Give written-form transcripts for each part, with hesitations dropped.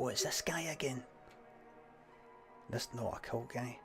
Oh, it's this guy again. This not a cool guy.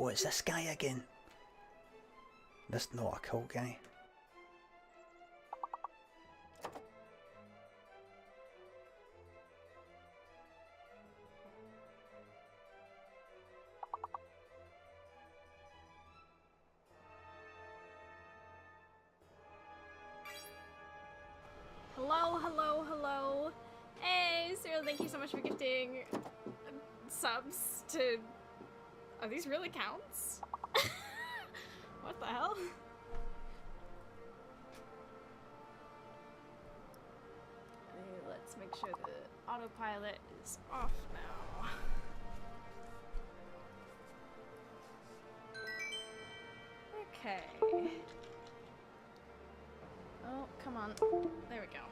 Oh, it's this guy again. This not a cool guy. Hello, hello, hello. Hey, Cyril, thank you so much for gifting subs to... Are these really counts? What the hell? Let's make sure the autopilot is off now. Okay. Oh, come on. There we go.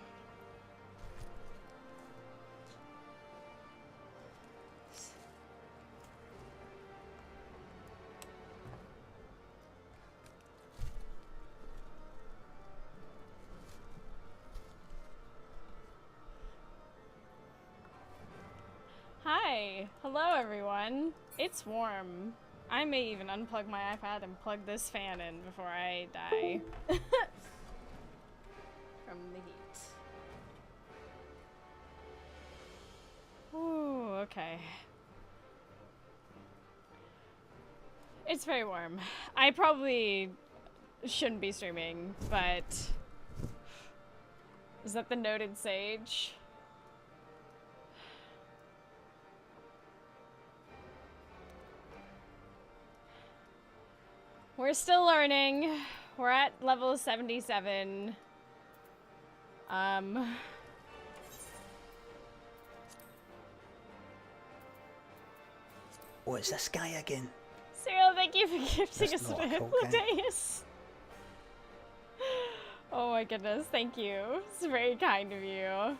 Hi! Hello everyone! It's warm. I may even unplug my iPad and plug this fan in before I die. From the heat. Ooh, okay. It's very warm. I probably shouldn't be streaming, but... Is that the noted sage? We're still learning. We're at level 77. Oh, it's this guy again. Cyril, thank you for gifting us not a cool guy. Days. Oh my goodness, thank you. It's very kind of you.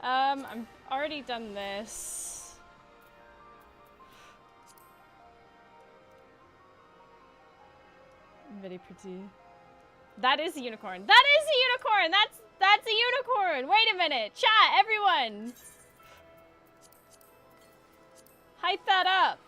I've already done this. Very pretty. That is a unicorn. That is a unicorn! That's a unicorn! Wait a minute! Chat, everyone! Hype that up!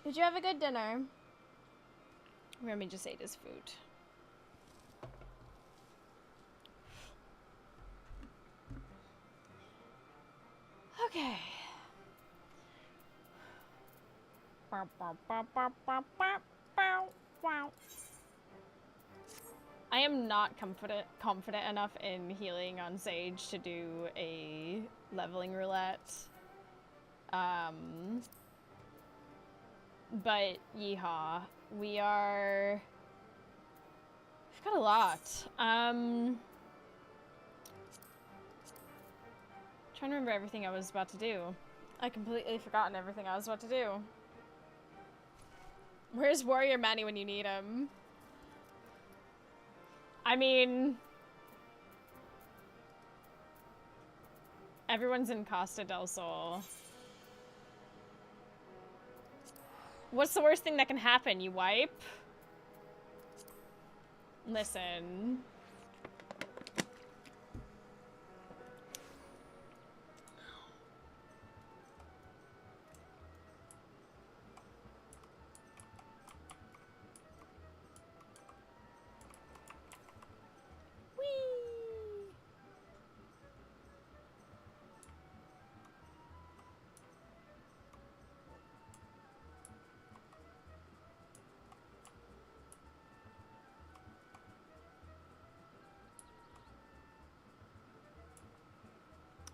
Did you have a good dinner? Remy just ate his food. Okay. I am not confident enough in healing on Sage to do a leveling roulette. But yeehaw, we've got a lot. Trying to remember everything I was about to do. I completely forgotten everything I was about to do. Where's Warrior Manny when you need him? I mean, everyone's in Costa del Sol. What's the worst thing that can happen? You wipe? Listen.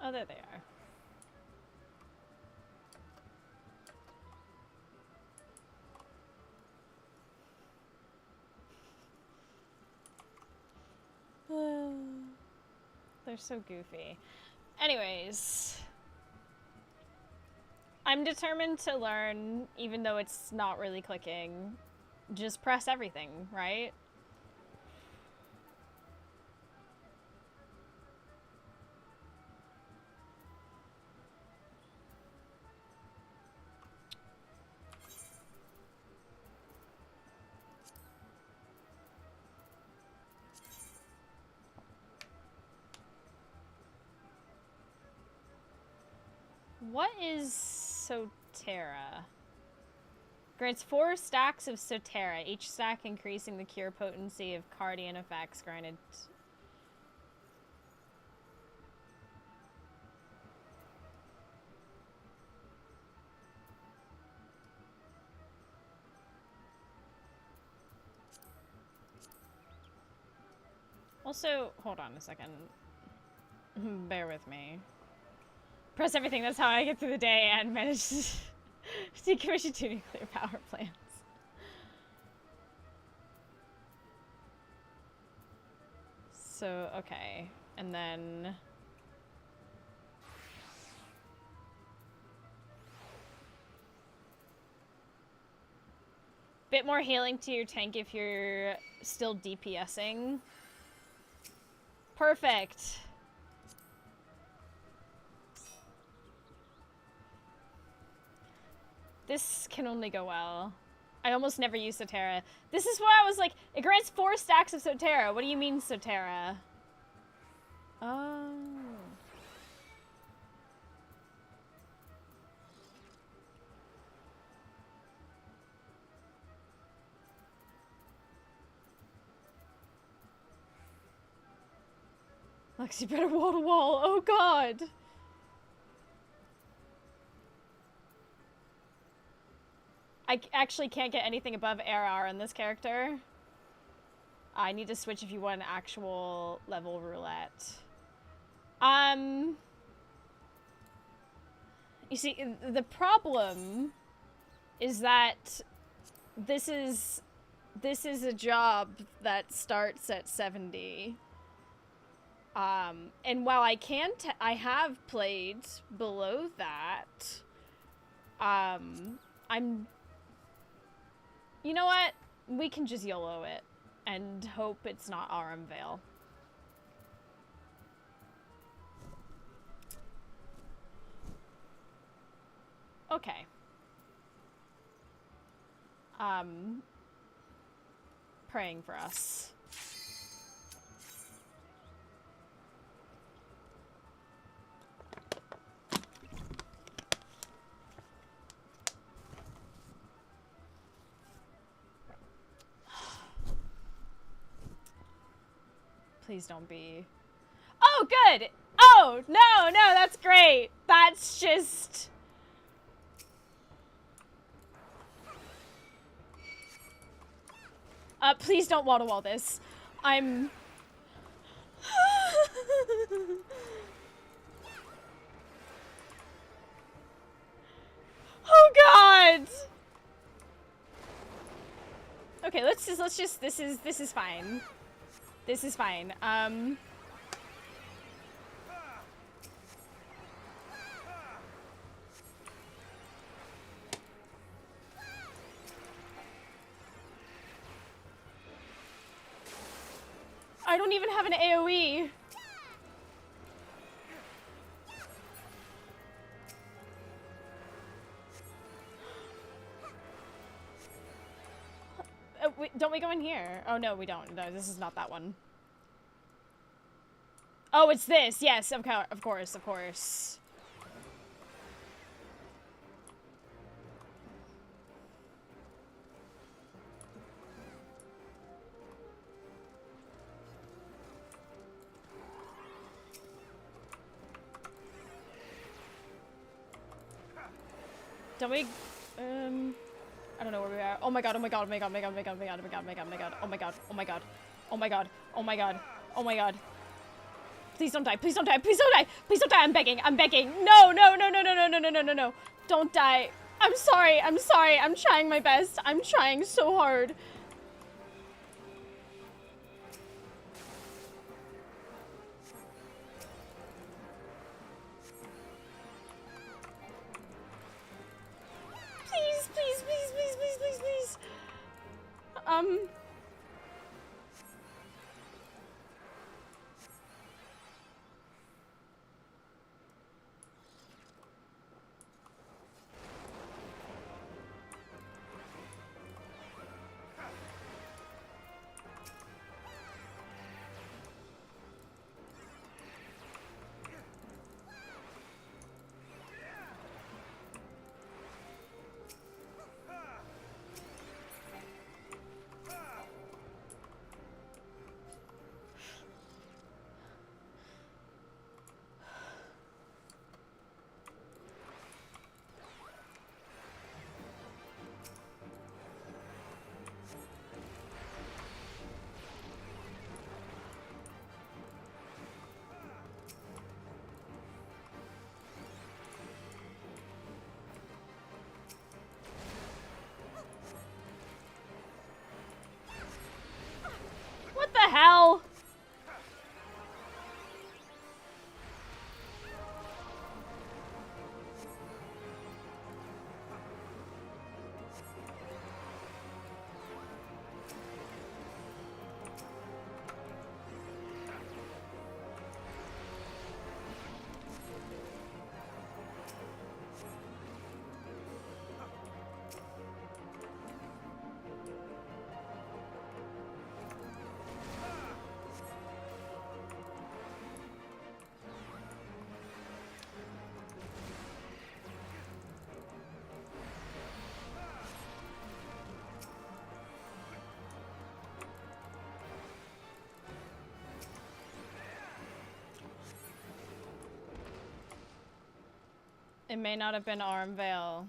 Oh, there they are. They're so goofy. Anyways. I'm determined to learn, even though it's not really clicking. Just press everything, right? What is Sotera? Grants 4 stacks of Sotera, each stack increasing the cure potency of Cardian effects granted. Also, hold on a second. Bear with me. Press everything, that's how I get through the day and manage to decommission 2 nuclear power plants. So, okay. And then... bit more healing to your tank if you're still DPSing. Perfect. This can only go well. I almost never use Sotera. This is why I was like, it grants 4 stacks of Sotera. What do you mean, Sotera? Oh. Lexi better wall to wall. Oh god. I actually can't get anything above AR on this character. I need to switch if you want actual level roulette. You see, the problem is that this is a job that starts at 70. And while I I have played below that, you know what? We can just YOLO it and hope it's not Aurum Vale. Okay. Praying for us. Please don't be. Oh, good! Oh, no, that's great! That's just... please don't wall-to-wall this. I'm... Oh, God! Okay, let's just, this is fine. This is fine. I don't even have an AoE. Don't we go in here? Oh, no, we don't. No, this is not that one. Oh, it's this. Yes, of course, of course. Don't we, I don't know where we are. Oh my god, oh my god, oh my god, oh my god, oh my god, oh my god, oh my god, oh my god, oh my god, oh my god, oh my god, oh my god, oh my god. Please don't die, please don't die, please don't die, please don't die, I'm begging, I'm begging. No, no, no, no, no, no, no, no, no, no, no. Don't die. I'm sorry, I'm trying my best. I'm trying so hard. Please, please, please, please, please, please, please. It may not have been Armvale,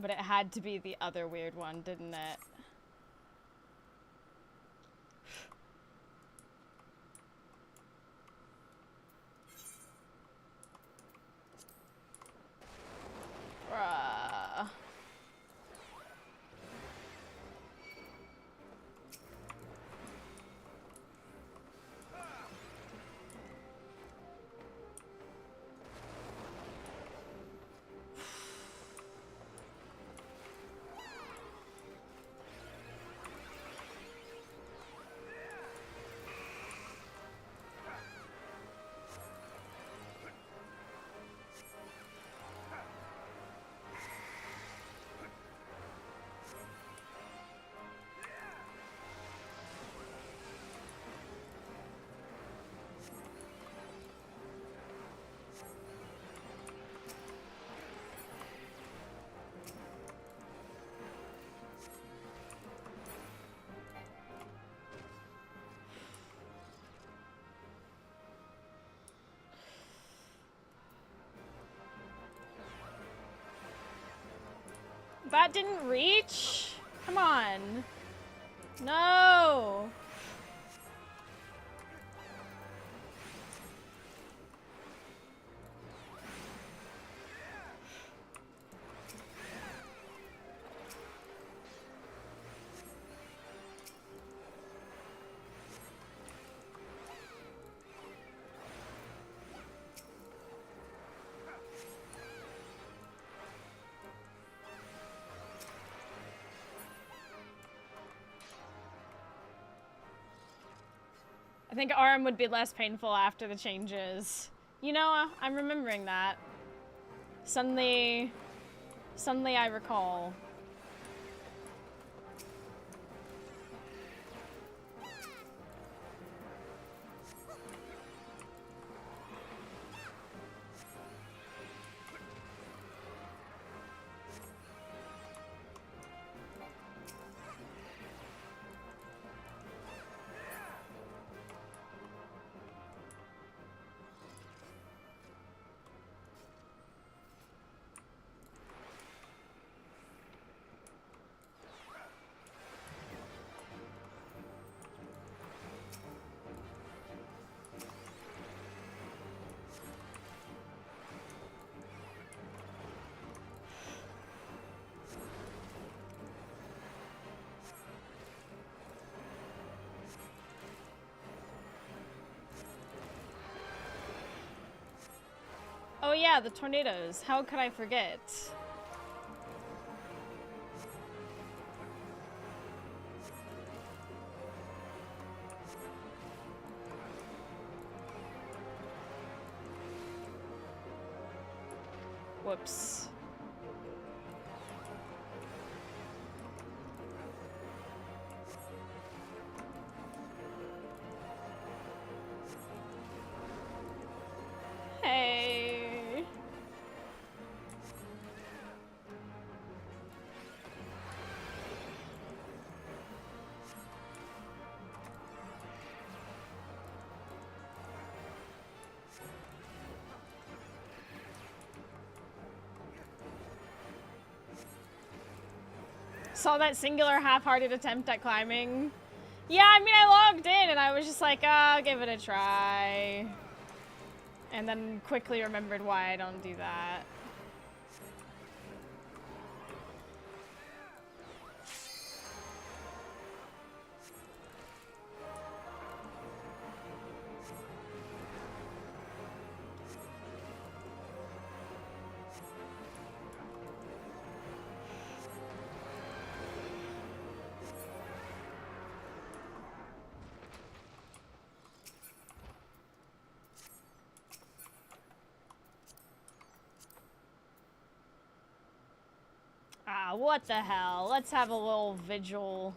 but it had to be the other weird one, didn't it? Bruh. That didn't reach? Come on. No! I think Arm would be less painful after the changes. You know, I'm remembering that. Suddenly I recall. Oh yeah, the tornadoes. How could I forget? Whoops. Hey. Saw that singular half-hearted attempt at climbing. Yeah, I mean, I logged in and I was just like, I'll give it a try. And then quickly remembered why I don't do that. Ah, what the hell? Let's have a little vigil.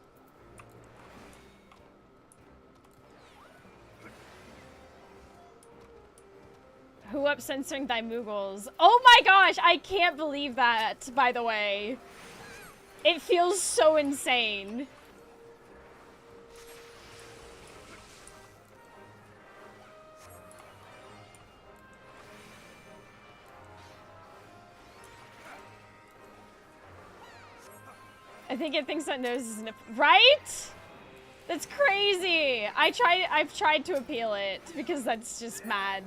Who up censoring thy Moogles? Oh my gosh, I can't believe that, by the way. It feels so insane. I think it thinks that nose is an right? That's crazy. I've tried to appeal it because that's just mad.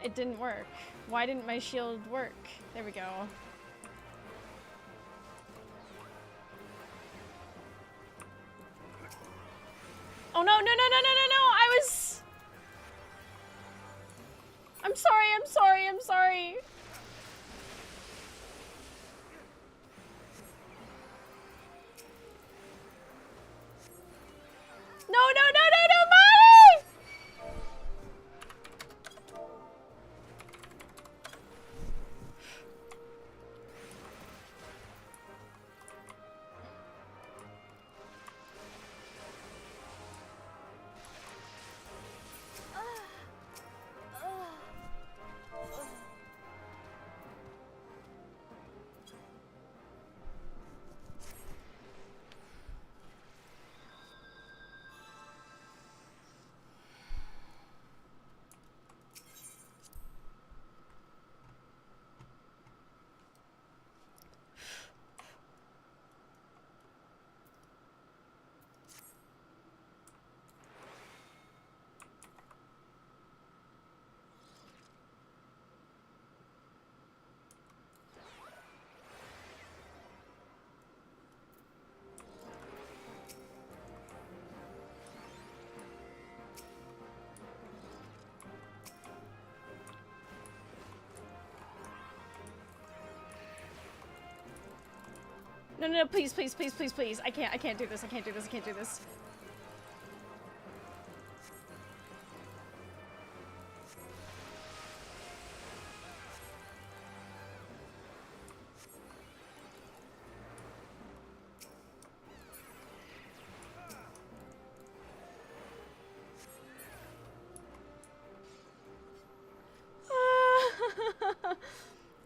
It didn't work. Why didn't my shield work? There we go. Oh no, no, no, no, no, no, no! I was... I'm sorry, I'm sorry, I'm sorry. No, no, no, no, no, Molly! No, no, no, please, please, please, please, please. I can't do this, I can't do this, I can't do this.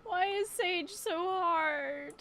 Why is Sage so hard?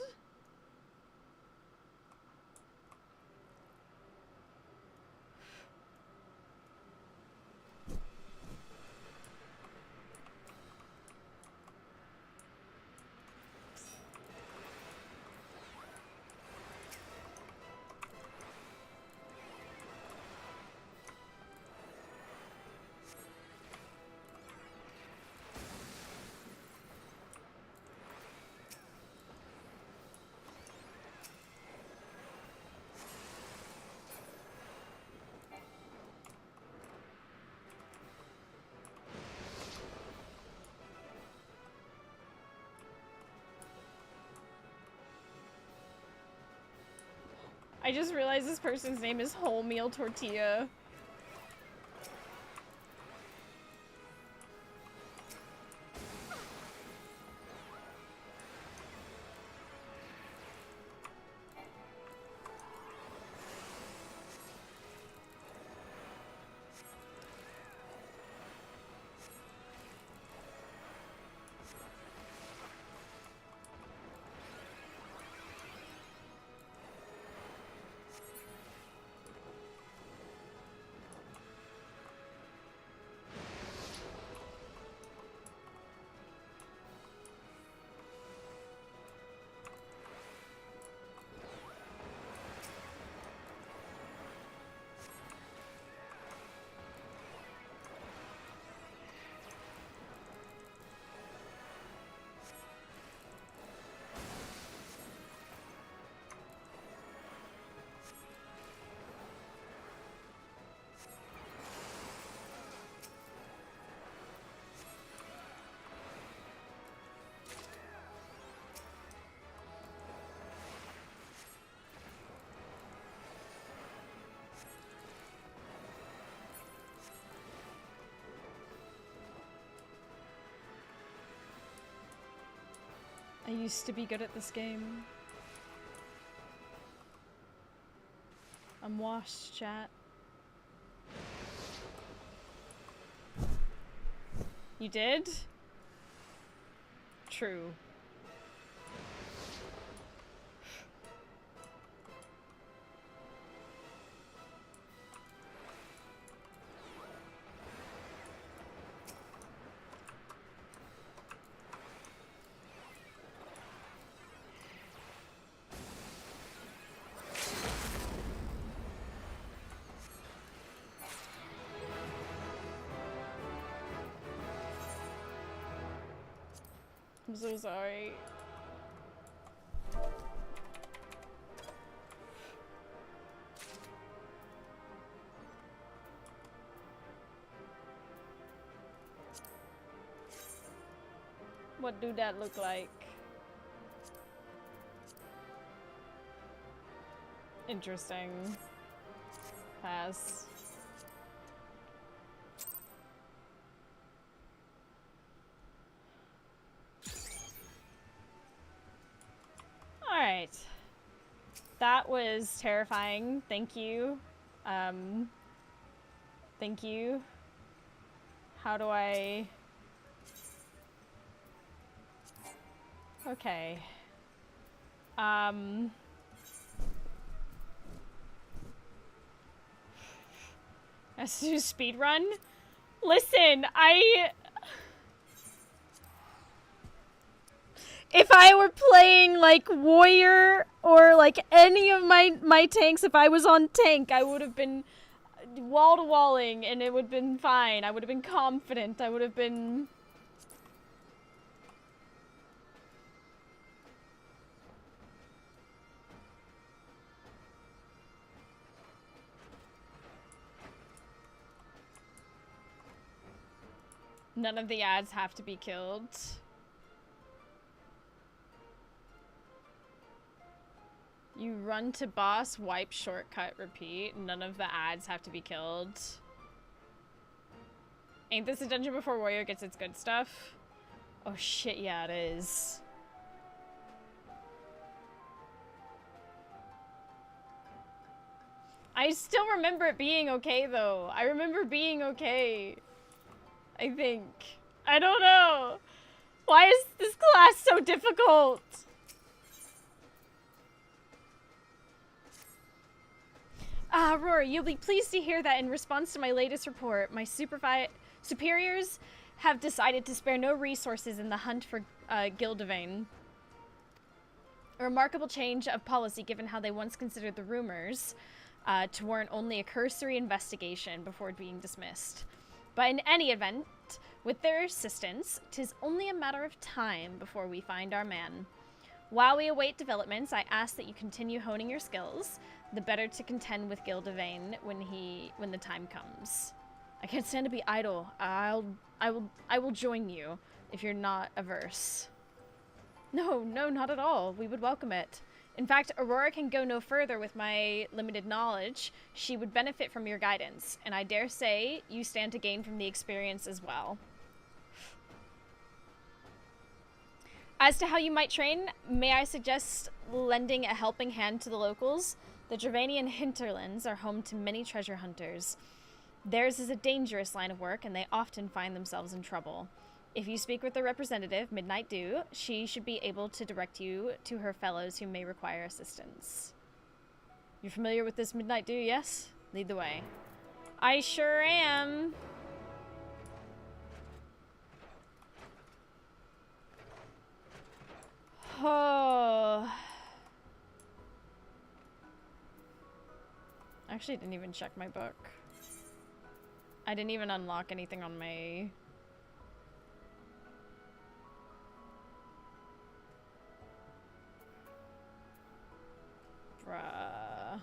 I just realized this person's name is Wholemeal Tortilla. I used to be good at this game. I'm washed, chat. You did? True. I'm so sorry. What do that look like? Interesting. Pass. Alright. That was terrifying. Thank you. Thank you. How do I... Okay. Let's do speed run. Listen, if I were playing like warrior or like any of my tanks, if I was on tank, I would have been wall to walling and it would have been fine. I would have been confident. I would have been... None of the ads have to be killed. You run to boss, wipe, shortcut, repeat. None of the ads have to be killed. Ain't this a dungeon before warrior gets its good stuff? Oh shit, yeah it is. I still remember it being okay though. I remember being okay. I think. I don't know. Why is this class so difficult? Rory, you'll be pleased to hear that in response to my latest report, my superiors have decided to spare no resources in the hunt for Gildevane. A remarkable change of policy given how they once considered the rumors to warrant only a cursory investigation before being dismissed. But in any event, with their assistance, 'tis only a matter of time before we find our man. While we await developments, I ask that you continue honing your skills, the better to contend with Gildevane when the time comes. I can't stand to be idle. I will join you if you're not averse. No, not at all. We would welcome it. In fact, Aurora can go no further with my limited knowledge. She would benefit from your guidance, and I dare say you stand to gain from the experience as well. As to how you might train, may I suggest lending a helping hand to the locals? The Dravanian hinterlands are home to many treasure hunters. Theirs is a dangerous line of work, and they often find themselves in trouble. If you speak with the representative, Midnight Dew, she should be able to direct you to her fellows who may require assistance. You're familiar with this Midnight Dew, yes? Lead the way. I sure am. Oh. Actually, I didn't even check my book. I didn't even unlock anything on my... Bruh.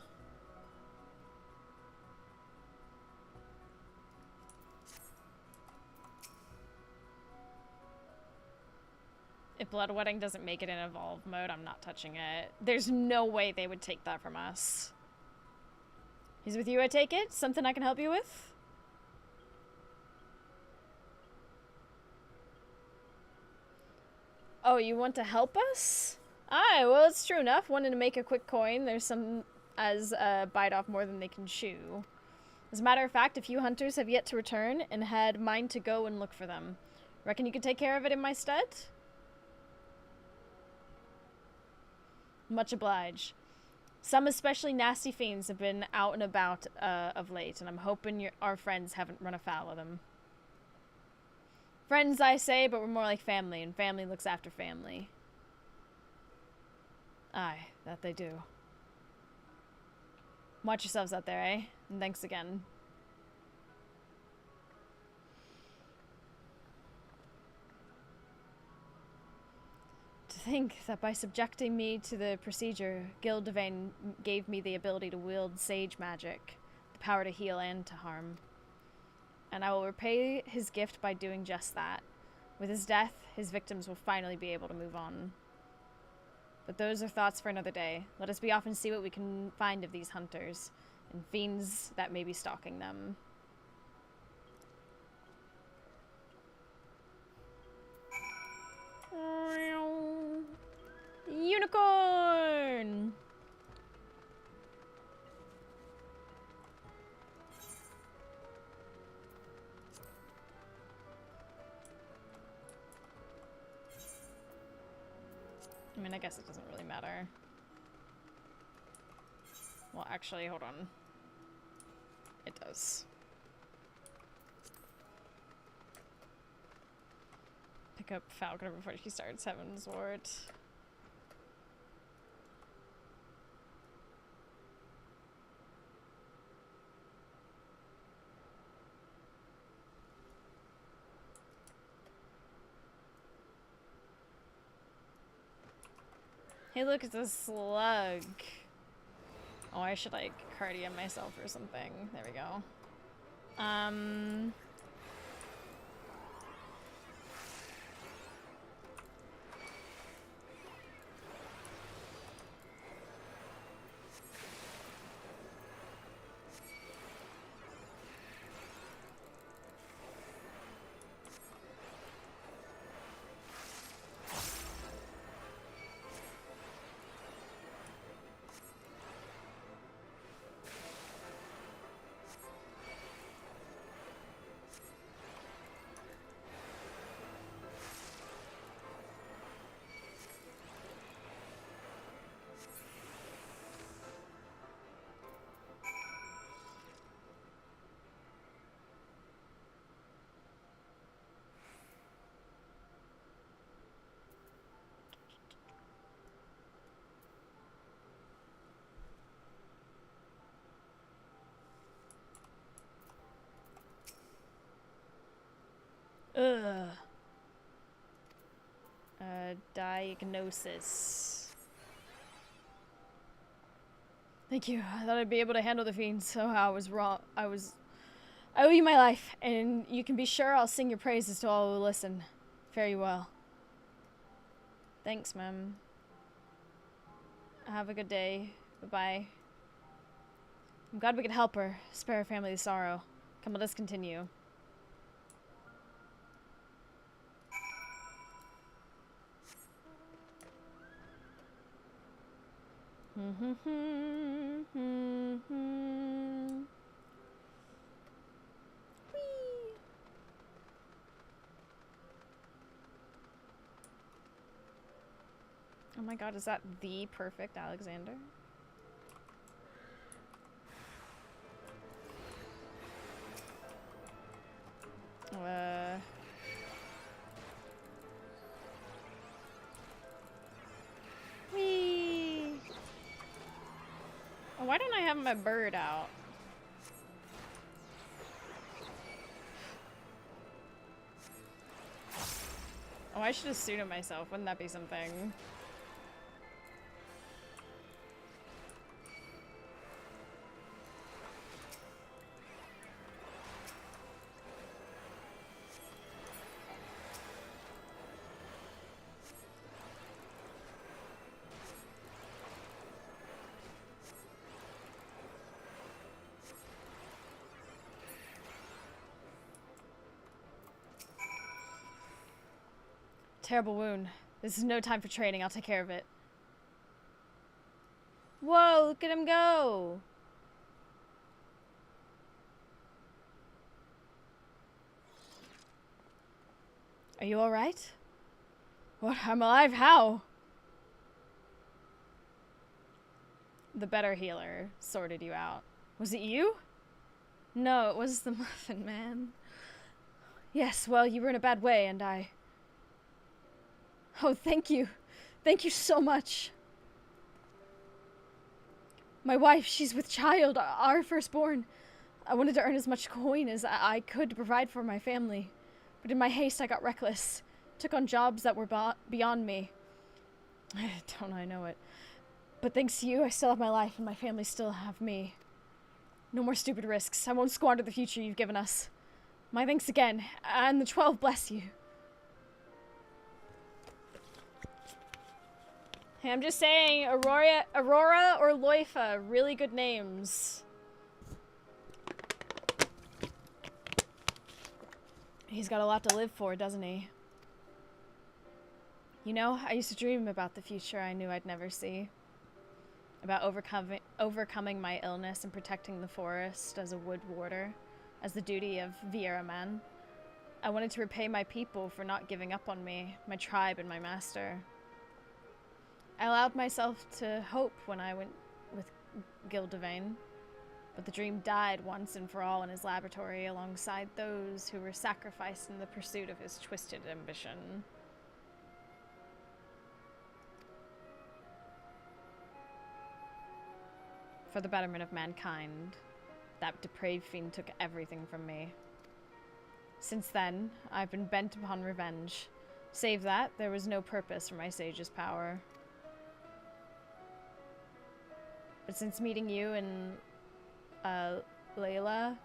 If Blood Wedding doesn't make it in Evolve mode, I'm not touching it. There's no way they would take that from us. He's with you, I take it? Something I can help you with? Oh, you want to help us? Aye, well, it's true enough. Wanting to make a quick coin, there's some as bite off more than they can chew. As a matter of fact, a few hunters have yet to return and had mind to go and look for them. Reckon you could take care of it in my stead? Much obliged. Some especially nasty fiends have been out and about of late, and I'm hoping our friends haven't run afoul of them. Friends, I say, but we're more like family, and family looks after family. Aye, that they do. Watch yourselves out there, eh? And thanks again. think that by subjecting me to the procedure, Gildevain gave me the ability to wield sage magic, the power to heal and to harm. And I will repay his gift by doing just that. With his death, his victims will finally be able to move on. But those are thoughts for another day. Let us be off and see what we can find of these hunters, and fiends that may be stalking them. Unicorn! I mean, I guess it doesn't really matter. Well, actually, hold on. It does. Pick up Falconer before she starts Heaven's Ward. Hey, look, it's a slug. Oh, I should, like, cardio myself or something. There we go. Ugh. Diagnosis. Thank you. I thought I'd be able to handle the fiends, so I was wrong. I owe you my life, and you can be sure I'll sing your praises to all who listen. Fare you well. Thanks, ma'am. Have a good day. Bye-bye. I'm glad we could help her. Spare her family the sorrow. Come, let us continue. Oh my god, is that the perfect Alexander? Whee! Oh, why don't I have my bird out? Oh, I should have suited myself. Wouldn't that be something? Terrible wound. This is no time for training. I'll take care of it. Whoa, look at him go. Are you all right? What? I'm alive? How? The better healer sorted you out. Was it you? No, it was the Muffin Man. Yes, well, you were in a bad way, and I... Oh, thank you. Thank you so much. My wife, she's with child, our firstborn. I wanted to earn as much coin as I could to provide for my family. But in my haste, I got reckless. Took on jobs that were beyond me. Don't I know it. But thanks to you, I still have my life, and my family still have me. No more stupid risks. I won't squander the future you've given us. My thanks again, and the 12 bless you. Hey, I'm just saying, Aurora or Loifa, really good names. He's got a lot to live for, doesn't he? You know, I used to dream about the future I knew I'd never see. About overcoming my illness and protecting the forest as a wood warder, as the duty of Viera man. I wanted to repay my people for not giving up on me, my tribe and my master. I allowed myself to hope when I went with Gildevane, but the dream died once and for all in his laboratory alongside those who were sacrificed in the pursuit of his twisted ambition. For the betterment of mankind, that depraved fiend took everything from me. Since then, I've been bent upon revenge. Save that, there was no purpose for my sage's power. But since meeting you and Layla,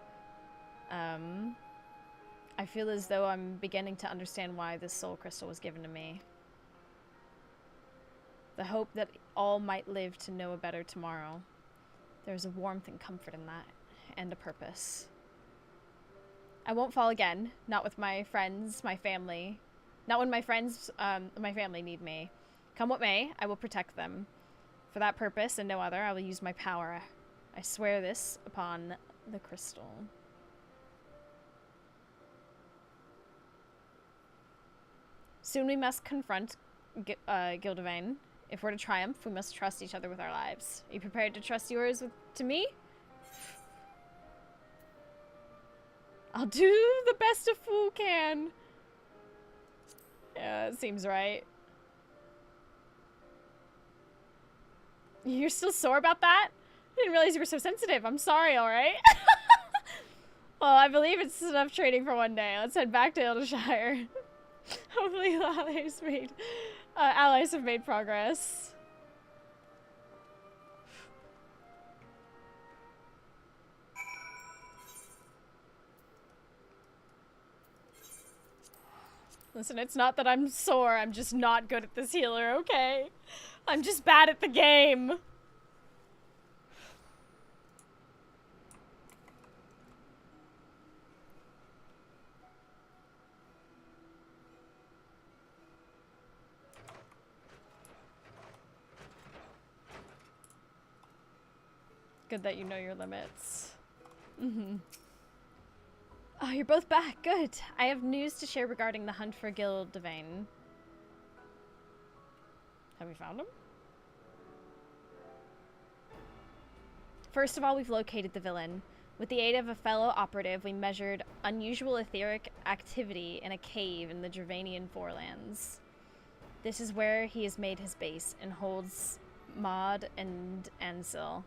I feel as though I'm beginning to understand why this soul crystal was given to me. The hope that all might live to know a better tomorrow. There's a warmth and comfort in that, and a purpose. I won't fall again, not with my friends, my family. Not when my friends, my family need me. Come what may, I will protect them. For that purpose and no other, I will use my power. I swear this upon the crystal. Soon we must confront Gildevane. If we're to triumph, we must trust each other with our lives. Are you prepared to trust yours to me? I'll do the best a fool can. Yeah, that seems right. You're still sore about that? I didn't realize you were so sensitive. I'm sorry, alright? Well, I believe it's enough training for one day. Let's head back to Ildershire. Hopefully allies have made progress. Listen, it's not that I'm sore, I'm just not good at this healer, okay? I'm just bad at the game. Good that you know your limits. Mm-hmm. Oh, you're both back. Good. I have news to share regarding the hunt for Gildevane. Have we found him? First of all, we've located the villain. With the aid of a fellow operative, we measured unusual etheric activity in a cave in the Dravanian Forelands. This is where he has made his base and holds Maud and Ansel.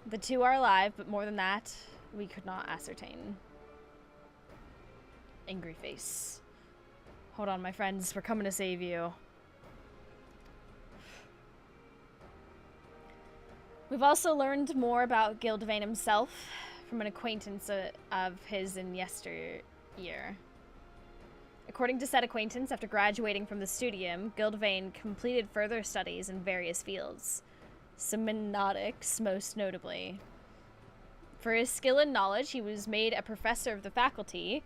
The two are alive, but more than that, we could not ascertain. Angry face. Hold on, my friends. We're coming to save you. We've also learned more about Gildevane himself from an acquaintance of his in yesteryear. According to said acquaintance, after graduating from the studium, Gildevane completed further studies in various fields, semiotics most notably. For his skill and knowledge, he was made a professor of the faculty,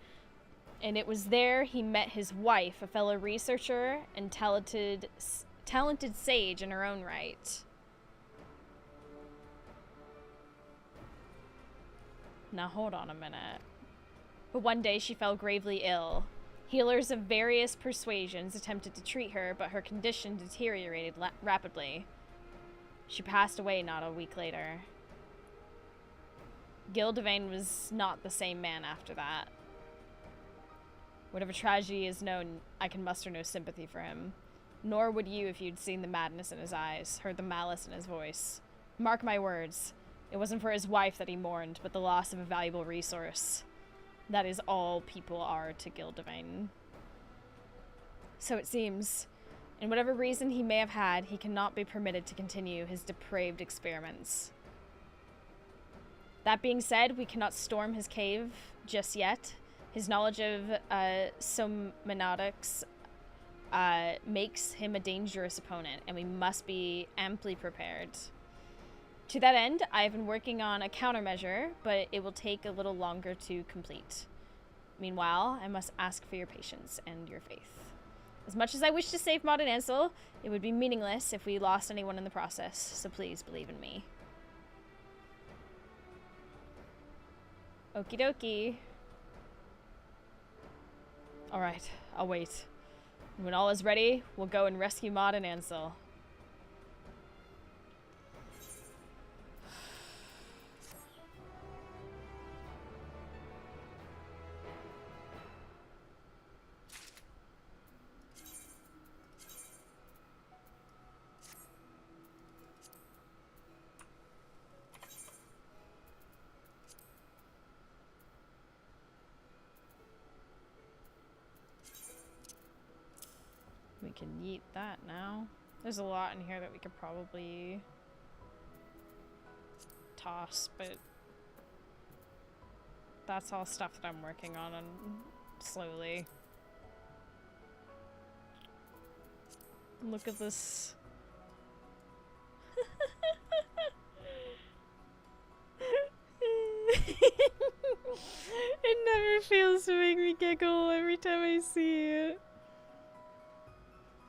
and it was there he met his wife, a fellow researcher and talented sage in her own right. Now hold on a minute. But one day she fell gravely ill. Healers of various persuasions attempted to treat her, but her condition deteriorated rapidly. She passed away not a week later. Gildevane was not the same man after that. Whatever tragedy is known, I can muster no sympathy for him. Nor would you if you'd seen the madness in his eyes, heard the malice in his voice. Mark my words. It wasn't for his wife that he mourned, but the loss of a valuable resource. That is all people are to Gildevane. So it seems. And whatever reason he may have had, he cannot be permitted to continue his depraved experiments. That being said, we cannot storm his cave just yet. His knowledge of somnotics makes him a dangerous opponent, and we must be amply prepared. To that end, I have been working on a countermeasure, but it will take a little longer to complete. Meanwhile, I must ask for your patience and your faith. As much as I wish to save Maud and Ansel, it would be meaningless if we lost anyone in the process, so please believe in me. Okie dokie. Alright, I'll wait. And when all is ready, we'll go and rescue Maud and Ansel. We can yeet that now. There's a lot in here that we could probably toss, but that's all stuff that I'm working on slowly. Look at this. It never fails to make me giggle every time I see it.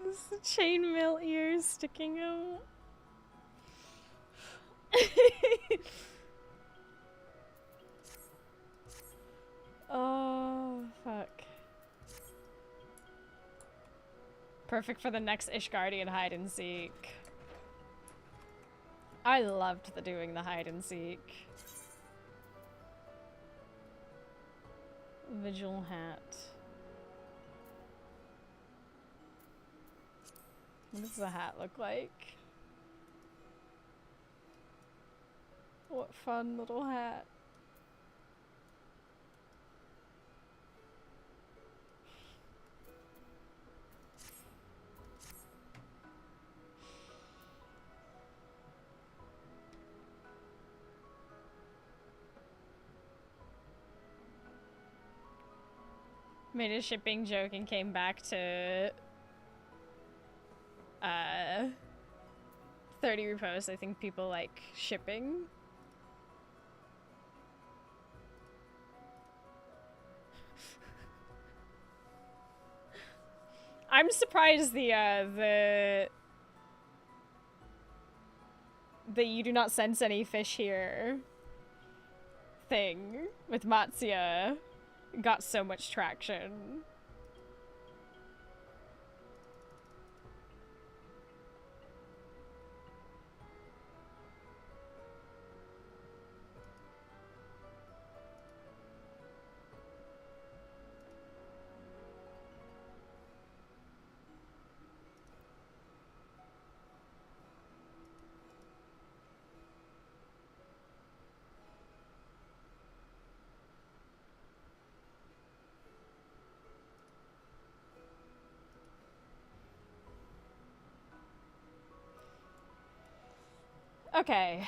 This is the chainmail ears sticking out. Oh, fuck. Perfect for the next Ishgardian hide and seek. I loved doing the hide and seek. Vigil hat. What does the hat look like? What fun little hat. Made a shipping joke and came back to 30 reposts. I think people like shipping. I'm surprised that you do not sense any fish here thing with Matsuya got so much traction. Okay.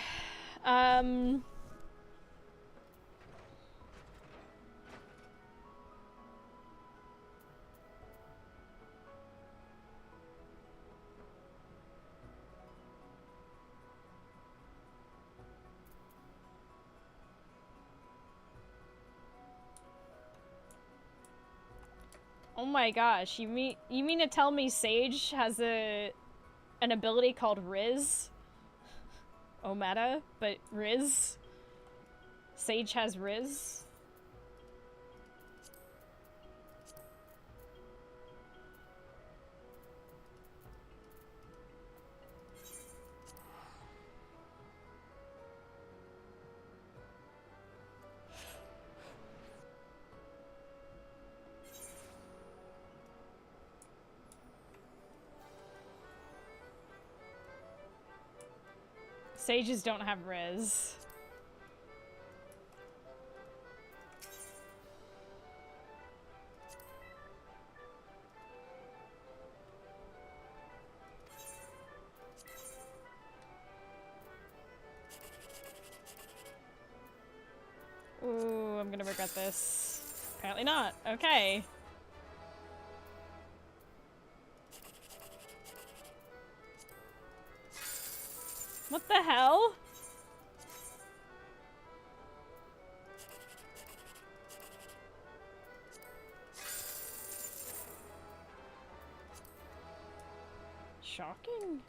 Oh my gosh, you mean to tell me Sage has an ability called Riz? Ometa, but Riz? Sage has Riz? Sages don't have Riz. at this. Apparently not. Okay. What the hell? Shocking.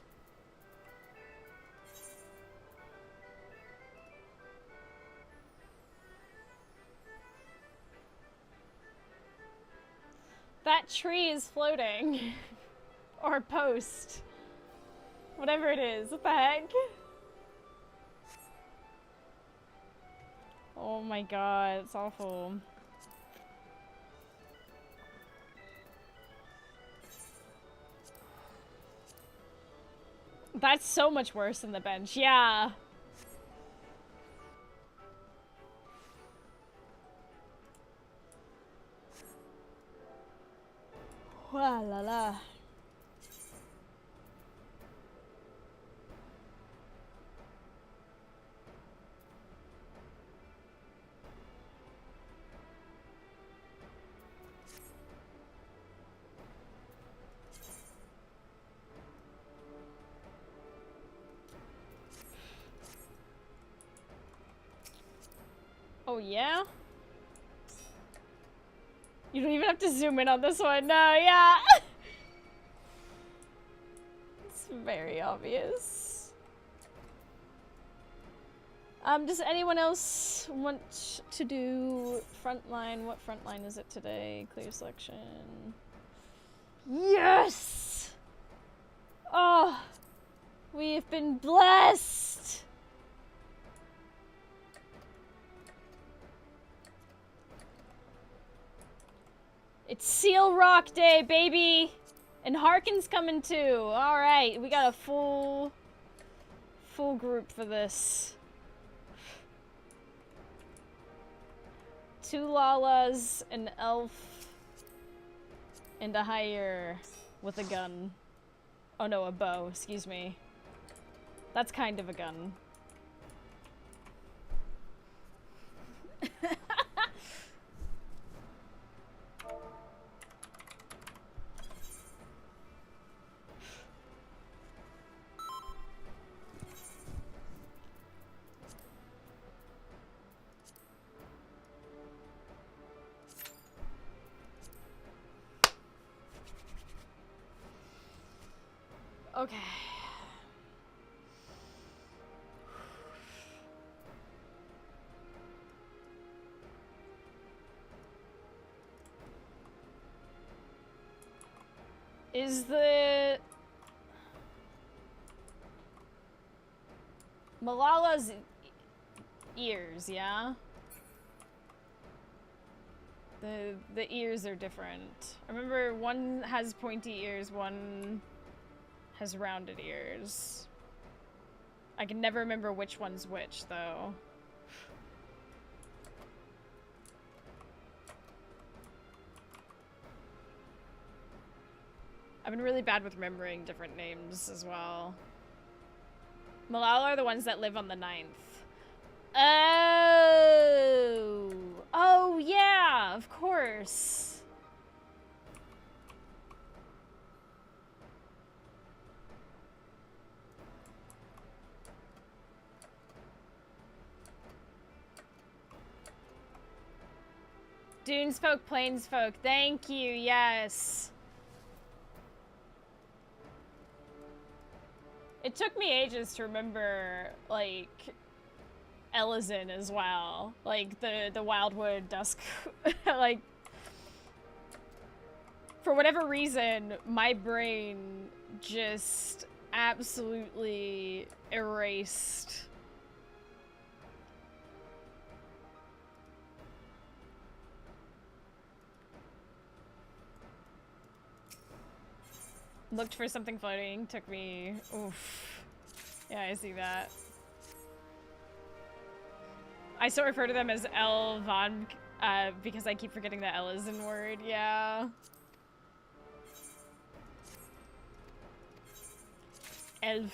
That tree is floating. Or post. Whatever it is. What the heck? Oh my god, it's awful. That's so much worse than the bench, yeah. Wa la la. Oh yeah? You don't even have to zoom in on this one. No, yeah. It's very obvious. Does anyone else want to do frontline? What frontline is it today? Clear selection. Yes! Oh, we have been blessed. It's Seal Rock Day, baby! And Harkin's coming too. Alright, we got a full group for this. 2 Lalas, an elf, and a higher with a gun. Oh no, a bow, excuse me. That's kind of a gun. Okay. Is the Malala's ears, yeah? The ears are different. I remember one has pointy ears, one has rounded ears. I can never remember which one's which, though. I've been really bad with remembering different names as well. Malala are the ones that live on the 9th. Oh! Oh, yeah! Of course! Dunes folk, plains folk. Thank you, yes. It took me ages to remember, like, Ellison as well. Like, the Wildwood Dusk. Like, for whatever reason, my brain just absolutely erased. Looked for something floating, took me, oof. Yeah, I see that. I still refer to them as El Von, because I keep forgetting the L is in word, yeah. Elf.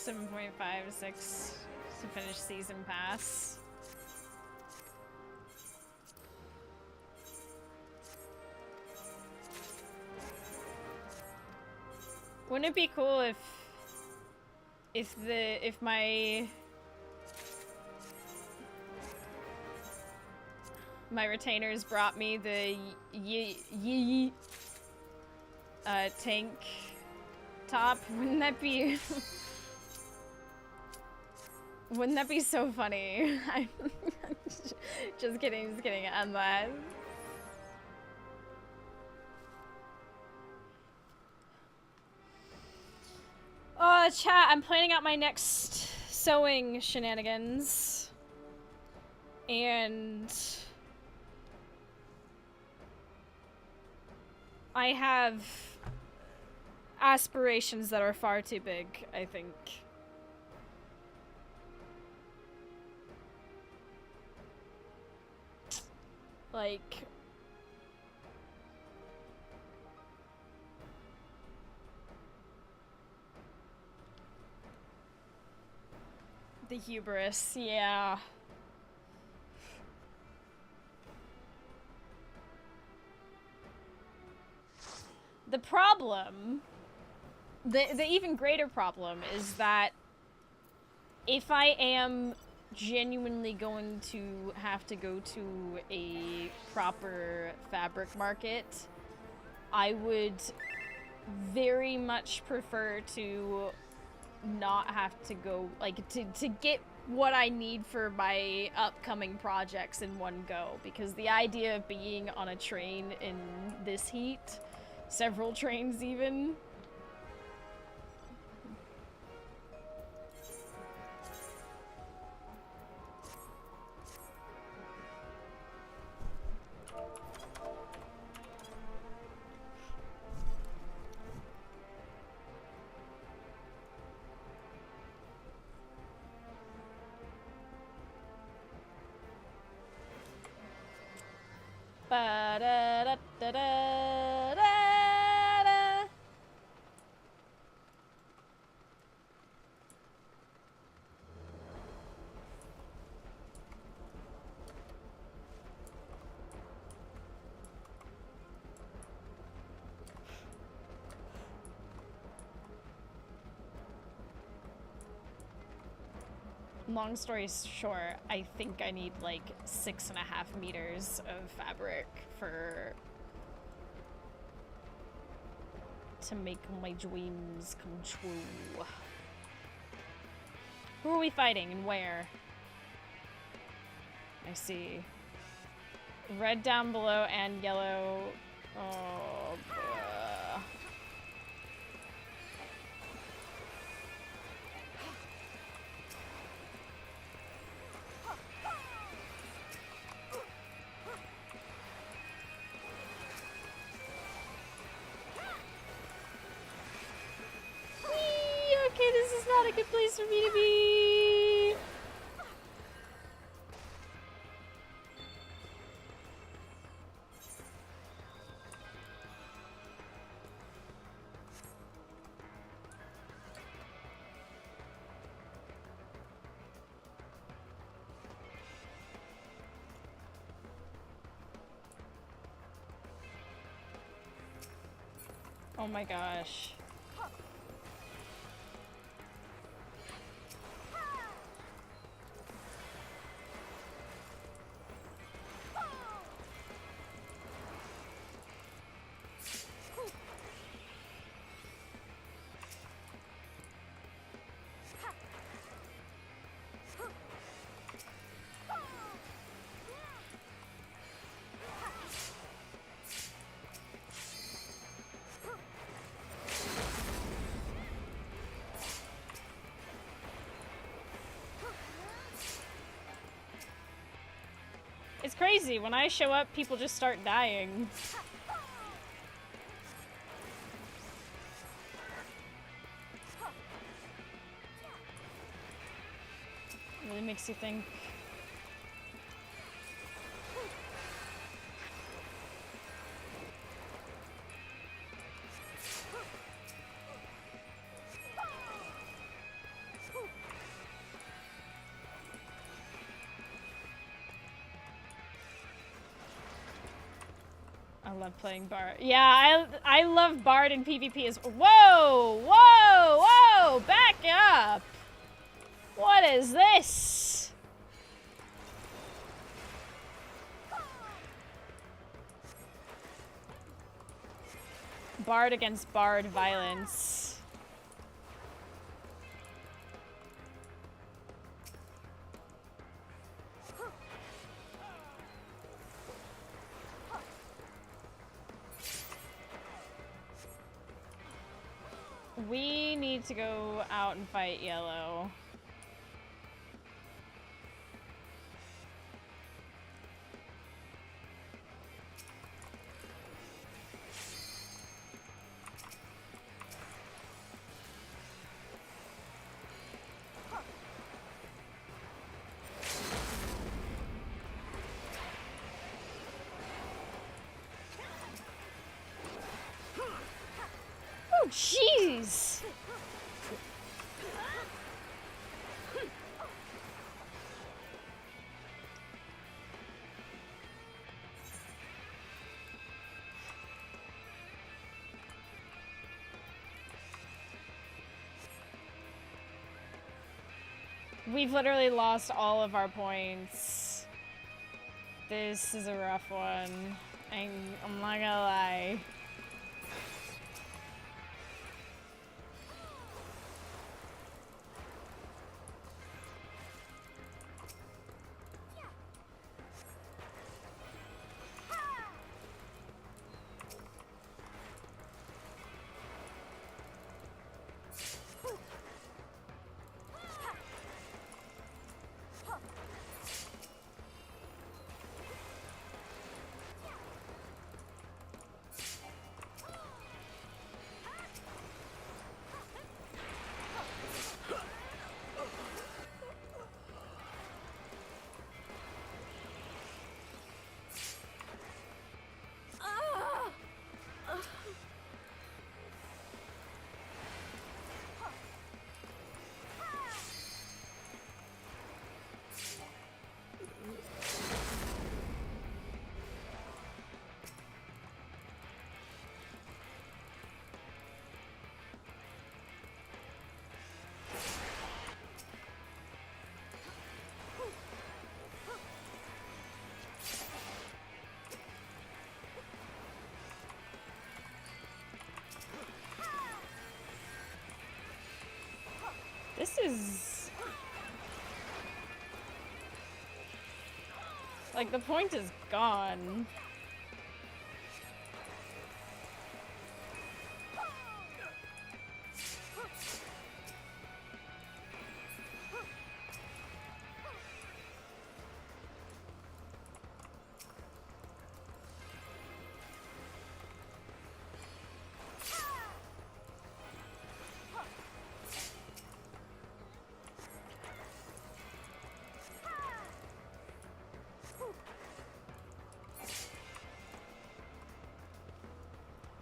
7.56 to finish season pass. Wouldn't it be cool if my retainers brought me the tank top? Wouldn't that be wouldn't that be so funny? I'm just kidding, I'm that. Oh, chat, I'm planning out my next sewing shenanigans. And I have aspirations that are far too big, I think. Like, the hubris, yeah. The problem, the even greater problem is that if I am genuinely going to have to go to a proper fabric market, I would very much prefer to not have to go, like, to get what I need for my upcoming projects in one go, because the idea of being on a train in this heat, several trains even, ba-da-da-da-da-da. Long story short, I think I need like 6.5 meters of fabric to make my dreams come true. Who are we fighting and where? I see. Red down below and yellow. Oh, boy. Okay, this is not a good place for me to be. Oh my gosh. It's crazy. When I show up, people just start dying. Really makes you think. love playing Bard. Yeah, I love Bard in PvP as whoa, whoa, whoa! Back up! What is this? Bard against Bard violence. We need to go out and fight yellow. Oh, jeez! We've literally lost all of our points. This is a rough one. I'm not gonna lie. This is... like, the point is gone.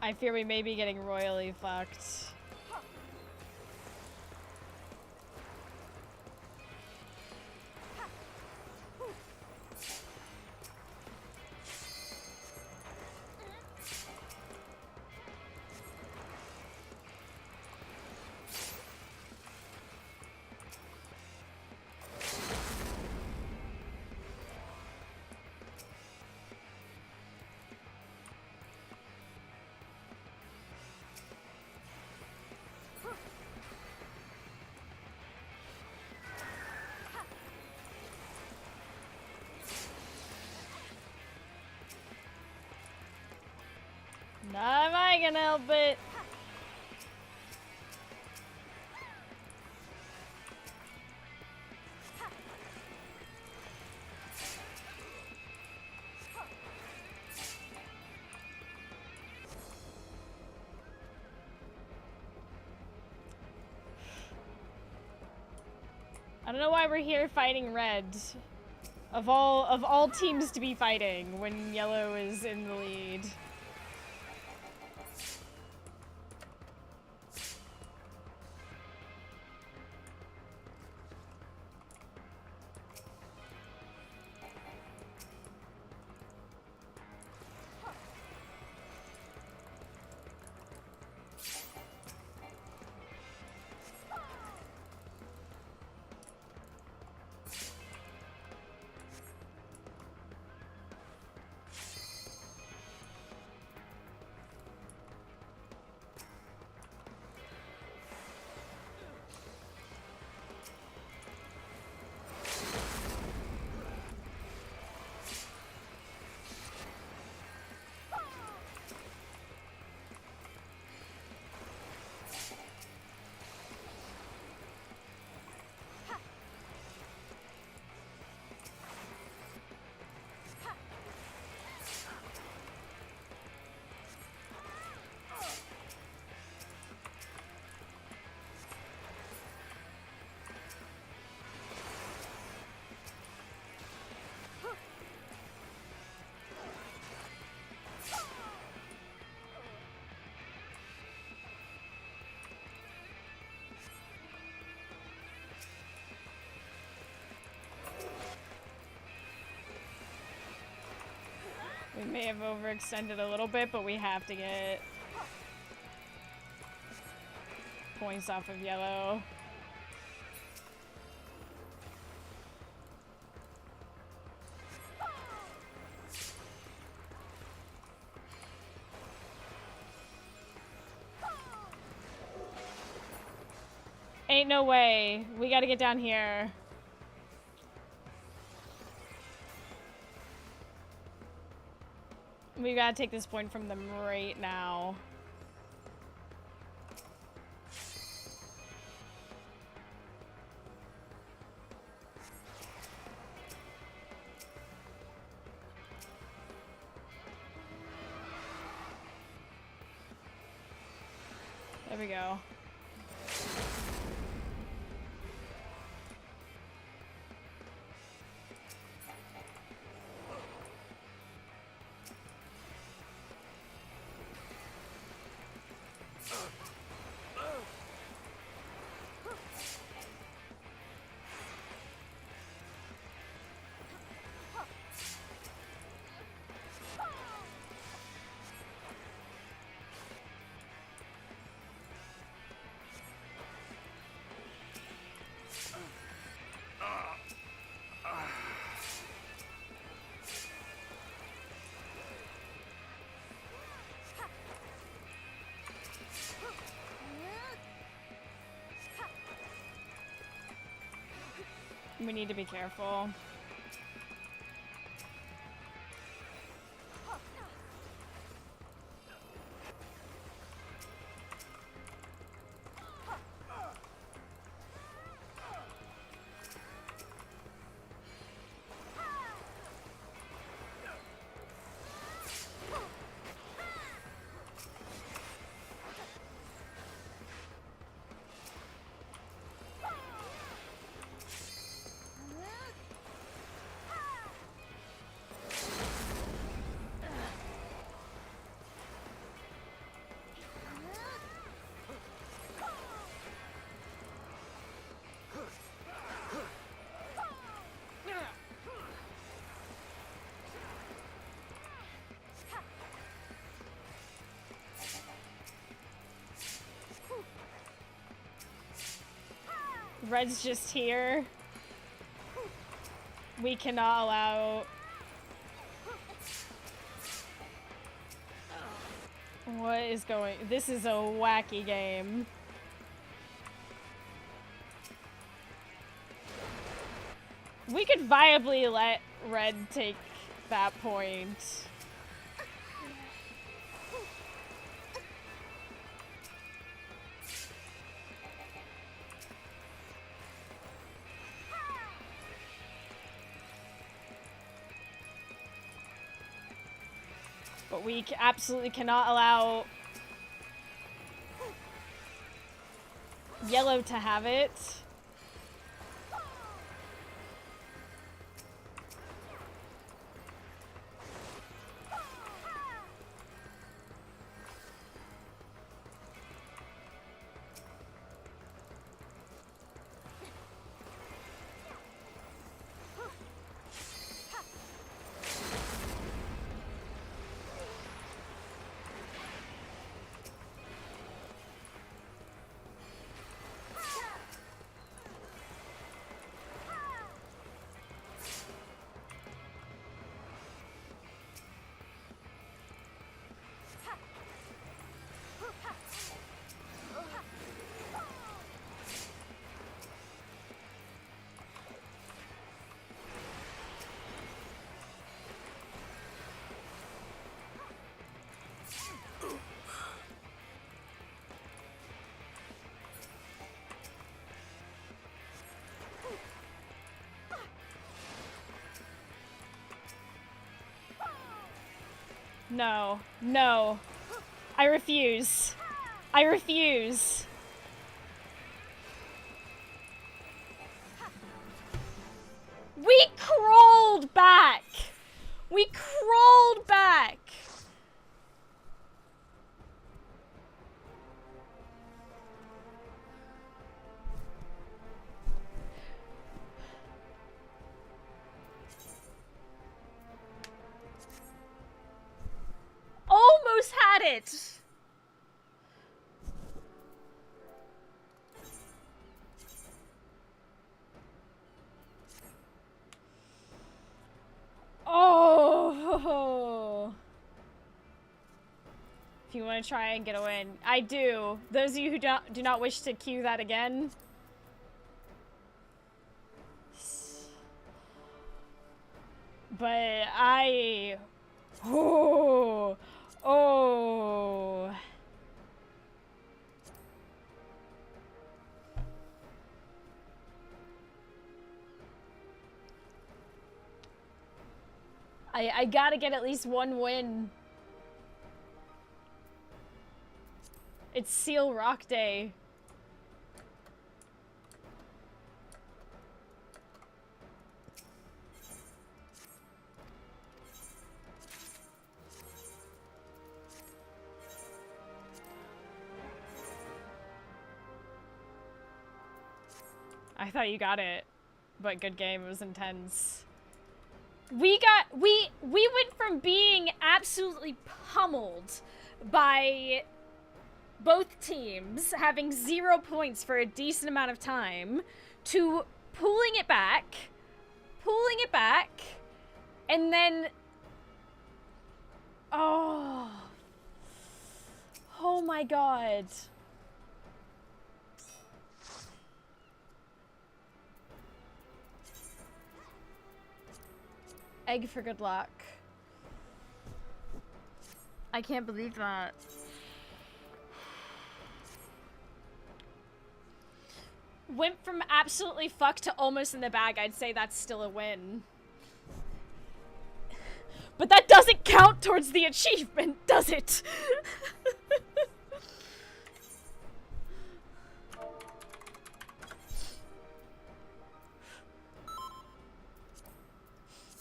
I fear we may be getting royally fucked. Not am I gonna help it. I don't know why we're here fighting red. Of all teams to be fighting when yellow is in the lead. We may have overextended a little bit, but we have to get points off of yellow. Ain't no way. We gotta get down here. We gotta take this point from them right now. There we go. We need to be careful. Red's just here. We cannot allow... What is going... This is a wacky game. We could viably let Red take that point. But we absolutely cannot allow yellow to have it. No, no. I refuse. I refuse. We crawled back. We crawled back. got it! Oh! If you want to try and get a win. I do. Those of you who do not wish to cue that again. But I... Oh! Oh! I gotta get at least one win. It's Seal Rock Day. I thought you got it, but good game. It was intense. We went from being absolutely pummeled by both teams having 0 points for a decent amount of time to pulling it back, and then oh my god. Egg for good luck. I can't believe that. Went from absolutely fucked to almost in the bag. I'd say that's still a win. But that doesn't count towards the achievement, does it?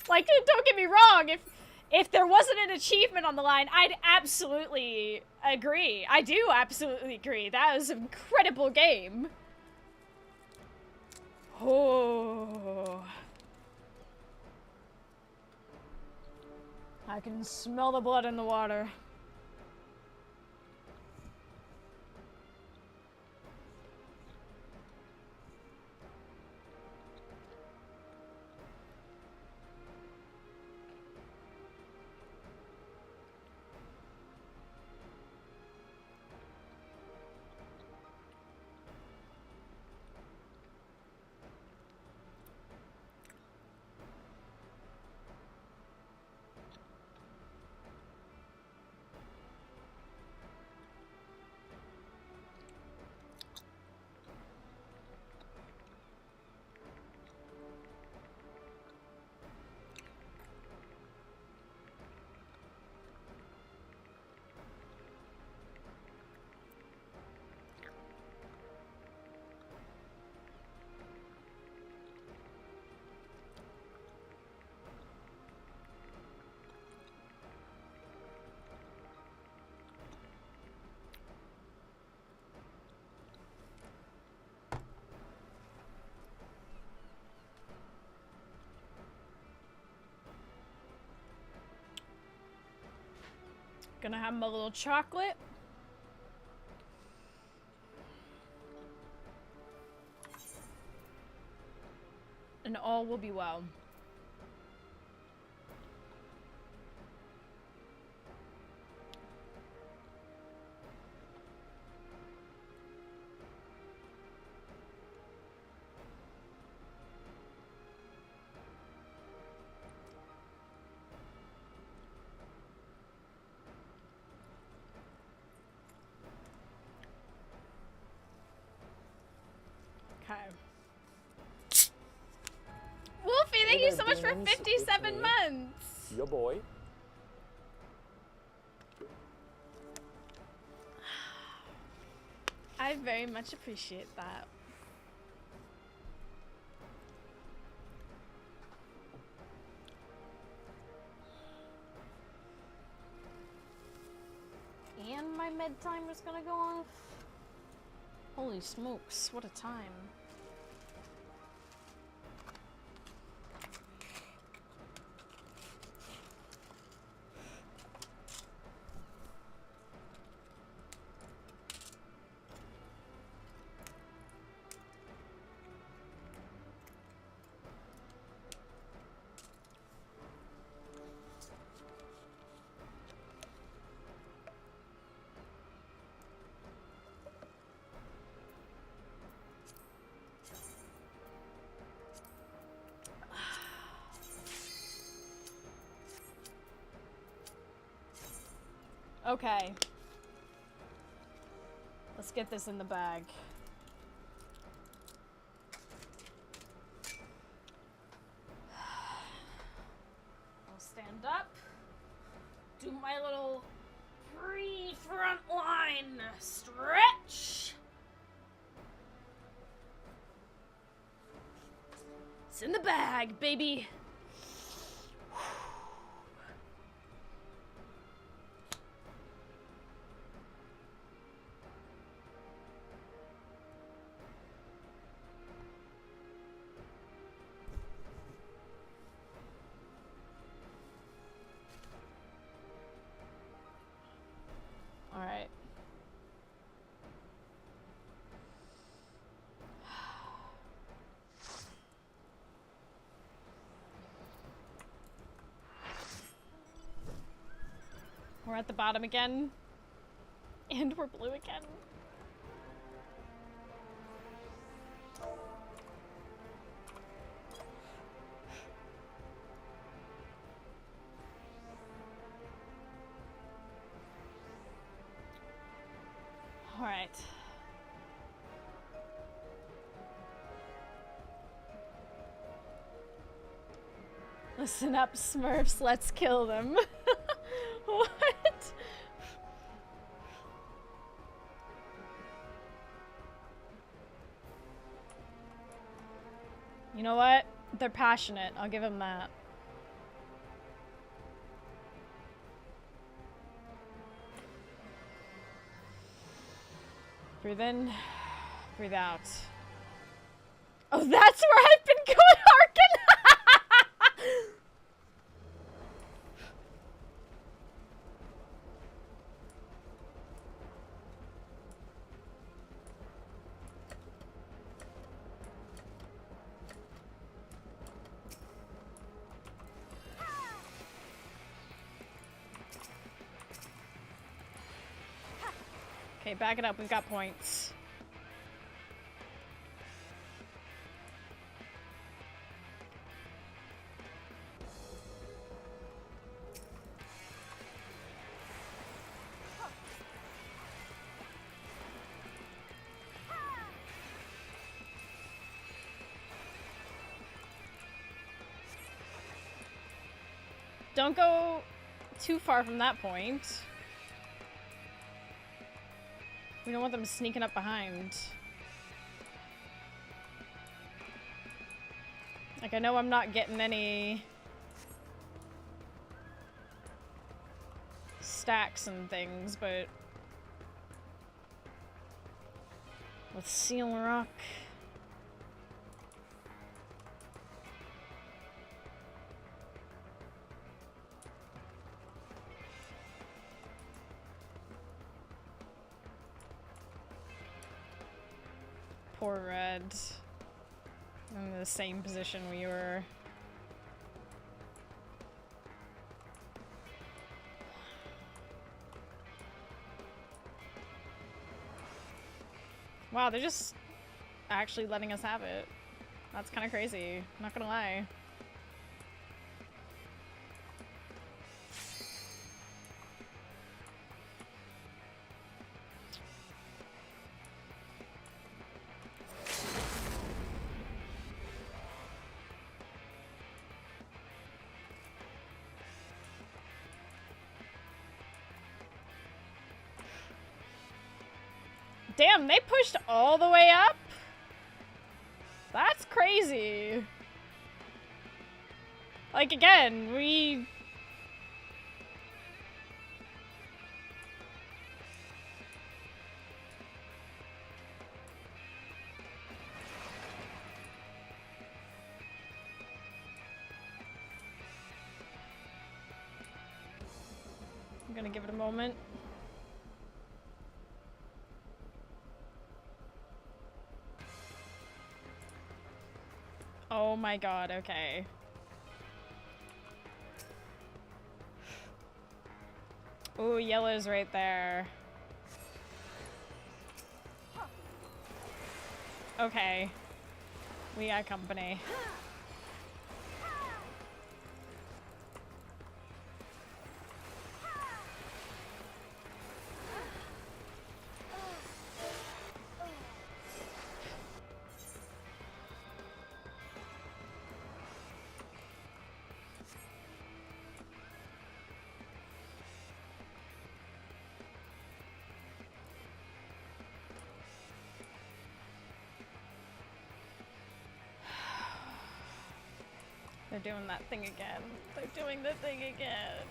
Like, don't get me wrong, if there wasn't an achievement on the line, I'd absolutely agree. I do absolutely agree. That was an incredible game. Oh. I can smell the blood in the water. Gonna have my little chocolate. And all will be well. Wolfie, thank you so much for 57 months! Your boy. I very much appreciate that. And my med timer's gonna go off. Holy smokes, what a time. Okay. Let's get this in the bag. I'll stand up. Do my little front line stretch. It's in the bag, baby. All right. We're at the bottom again. And we're blue again. All right. Listen up, Smurfs. Let's kill them. What? You know what? They're passionate. I'll give them that. Breathe in, breathe out. Oh, that's where I've been going, Harkin! Okay, back it up. We've got points. Don't go too far from that point. We don't want them sneaking up behind. Like, I know I'm not getting any stacks and things, but with Seal Rock. Poor Red. I'm in the same position we were. Wow, they're just actually letting us have it. That's kind of crazy, not gonna lie. Damn, they pushed all the way up? That's crazy. Like, again, we... I'm gonna give it a moment. Oh my god, okay. Ooh, yellow's right there. Okay. We got company. They're doing that thing again. They're doing the thing again.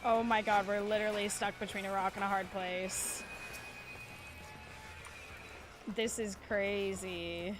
Oh my god, we're literally stuck between a rock and a hard place. This is crazy.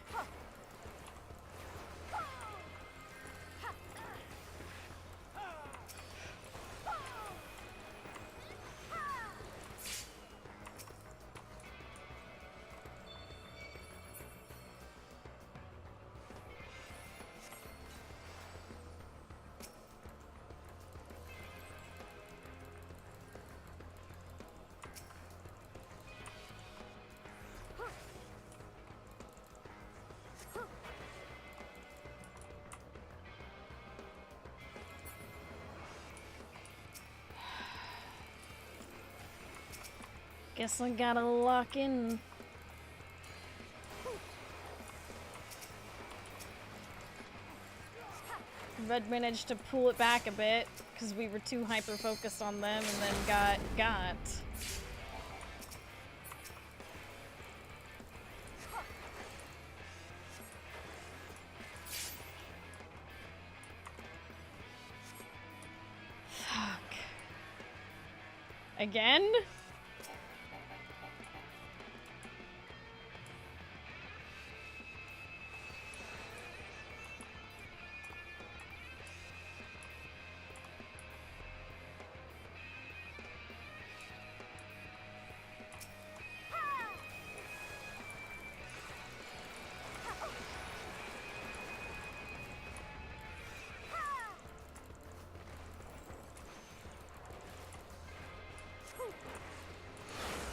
Guess I gotta lock in. Red managed to pull it back a bit because we were too hyper focused on them and then got. Fuck. Again?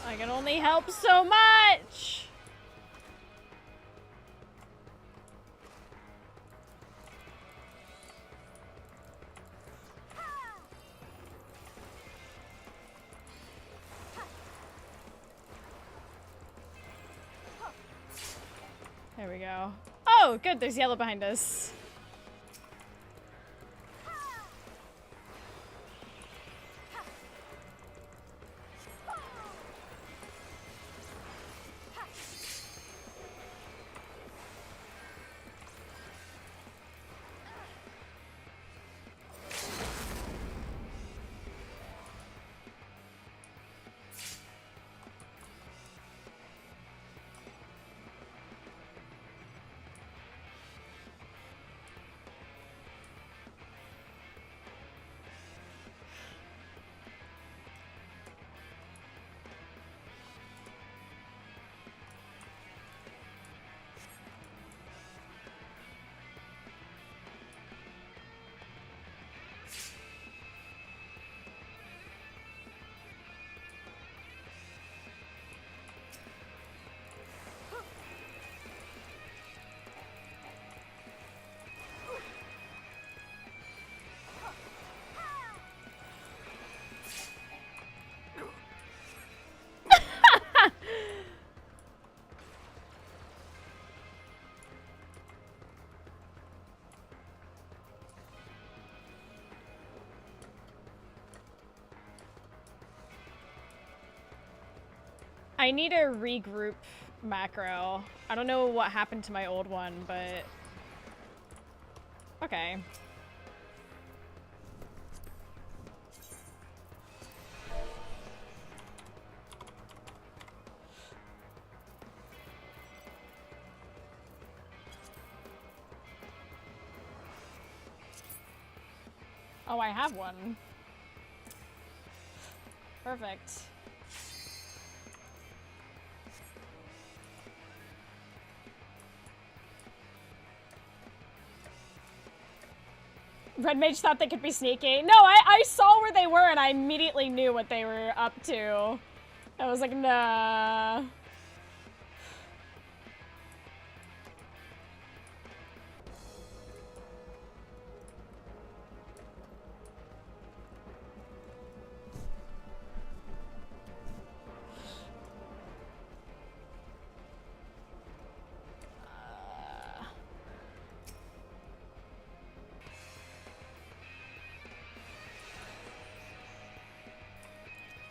I can only help so much! There we go. Oh, good, there's yellow behind us. I need a regroup macro. I don't know what happened to my old one, but... Okay. Oh, I have one. Perfect. Red Mage thought they could be sneaky. No, I saw where they were and I immediately knew what they were up to. I was like, nah.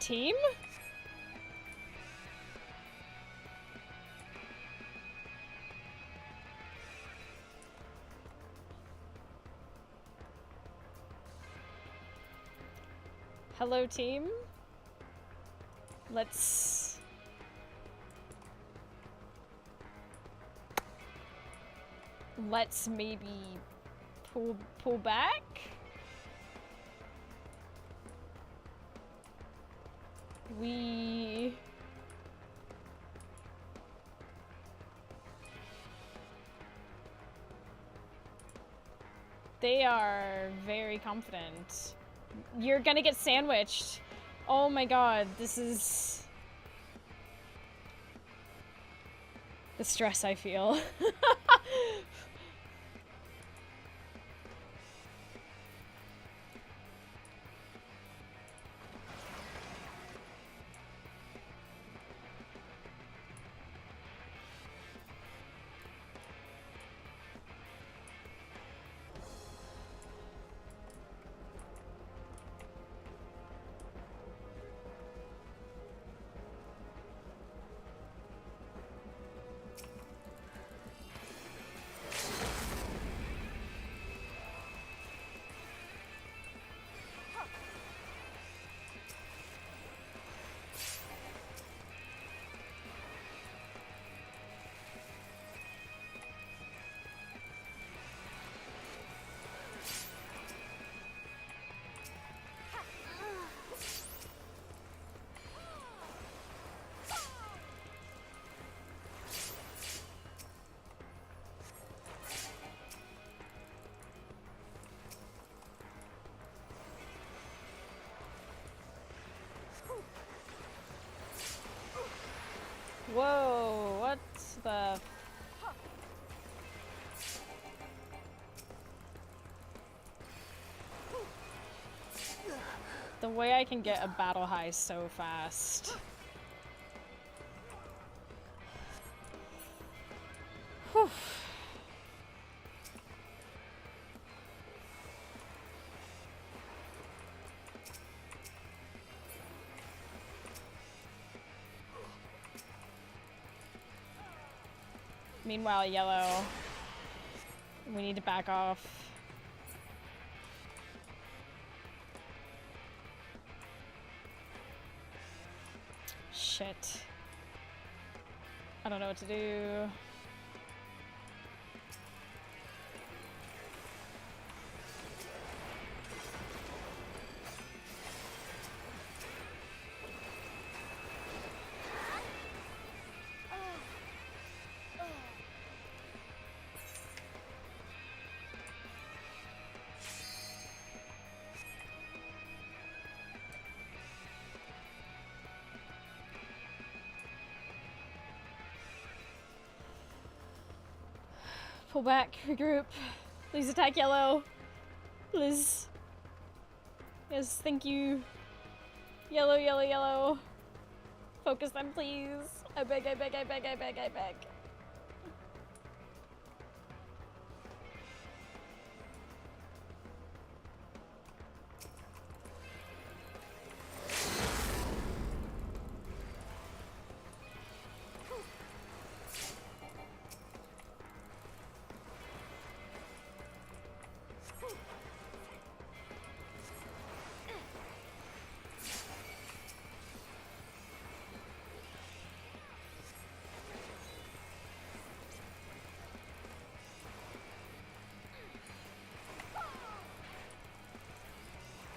team? Hello, team. Let's maybe pull back. They are very confident. You're gonna get sandwiched. Oh my god, this is the stress I feel. Whoa, what the... The way I can get a battle high so fast. Whew. Meanwhile, yellow, we need to back off. Shit. I don't know what to do. Pull back, regroup. Please attack yellow. Please. Yes, thank you. Yellow, yellow, yellow. Focus them, please. I beg, I beg, I beg, I beg, I beg.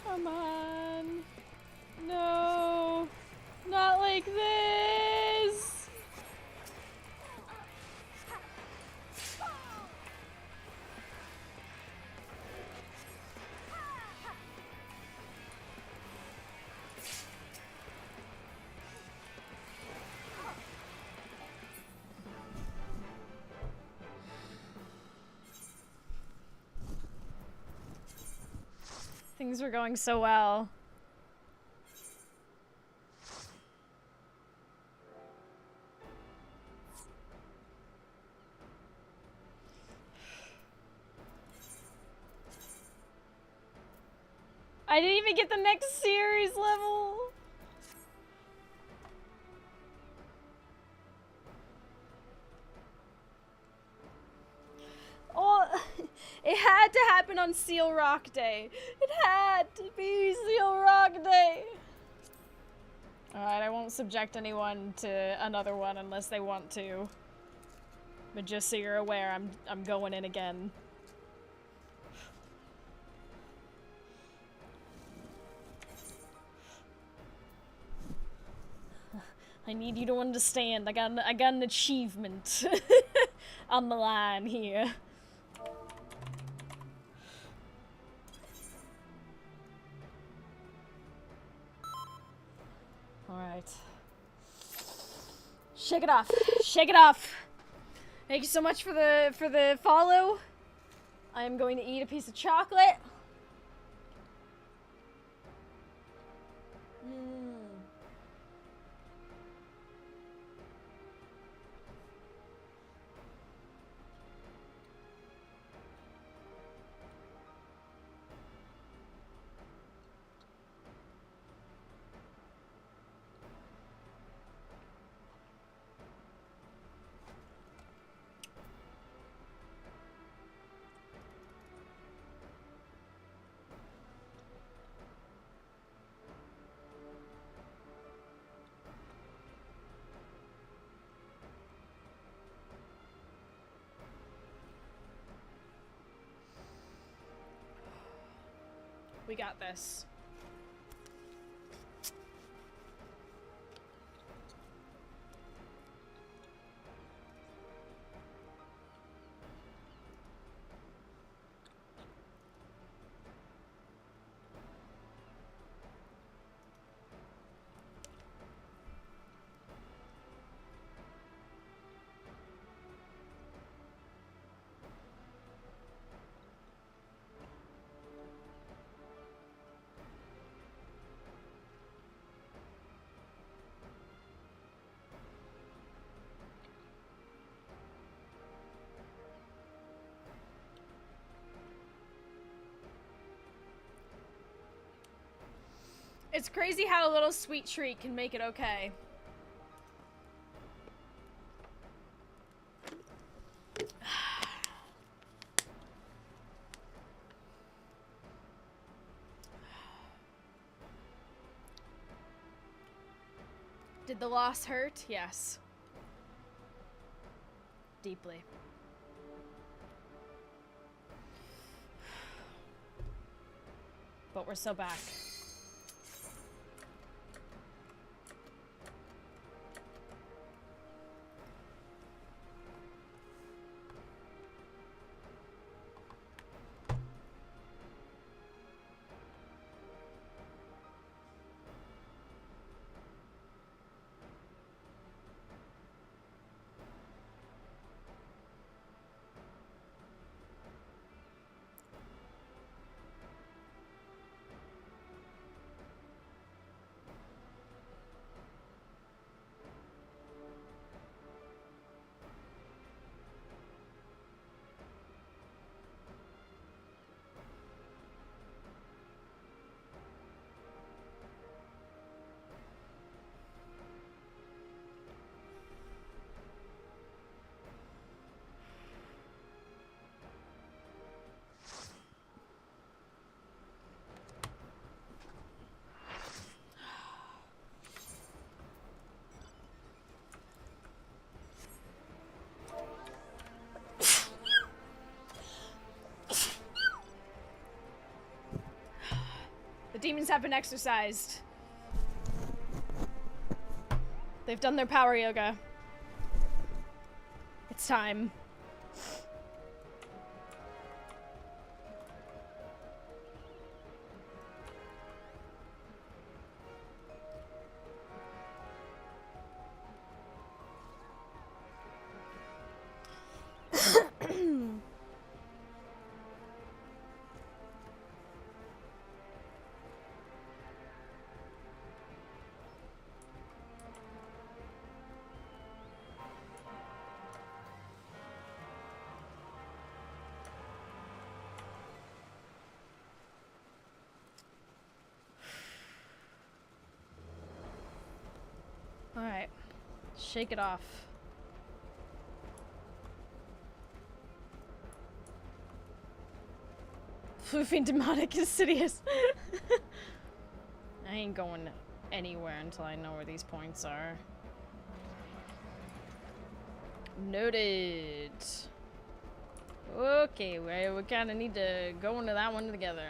Come on. No. Not like this. Things were going so well. I didn't even get the next series level. happen on Seal Rock Day. It had to be Seal Rock Day. Alright, I won't subject anyone to another one unless they want to. But just so you're aware, I'm going in again. I need you to understand. I got an achievement on the line here. All right. Shake it off. Shake it off. Thank you so much for the follow. I am going to eat a piece of chocolate. We got this. It's crazy how a little sweet treat can make it okay. Did the loss hurt? Yes. Deeply. But we're so back. The demons have been exorcised. They've done their power yoga. It's time. Alright. Shake it off. Floofing demonic insidious. I ain't going anywhere until I know where these points are. Noted. Okay, we kind of need to go into that one together.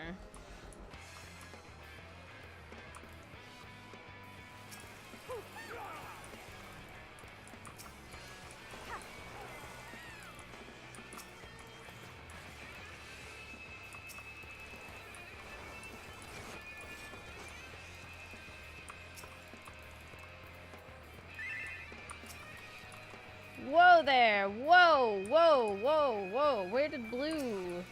Whoa there! Whoa! Whoa! Whoa! Whoa! Where did blue?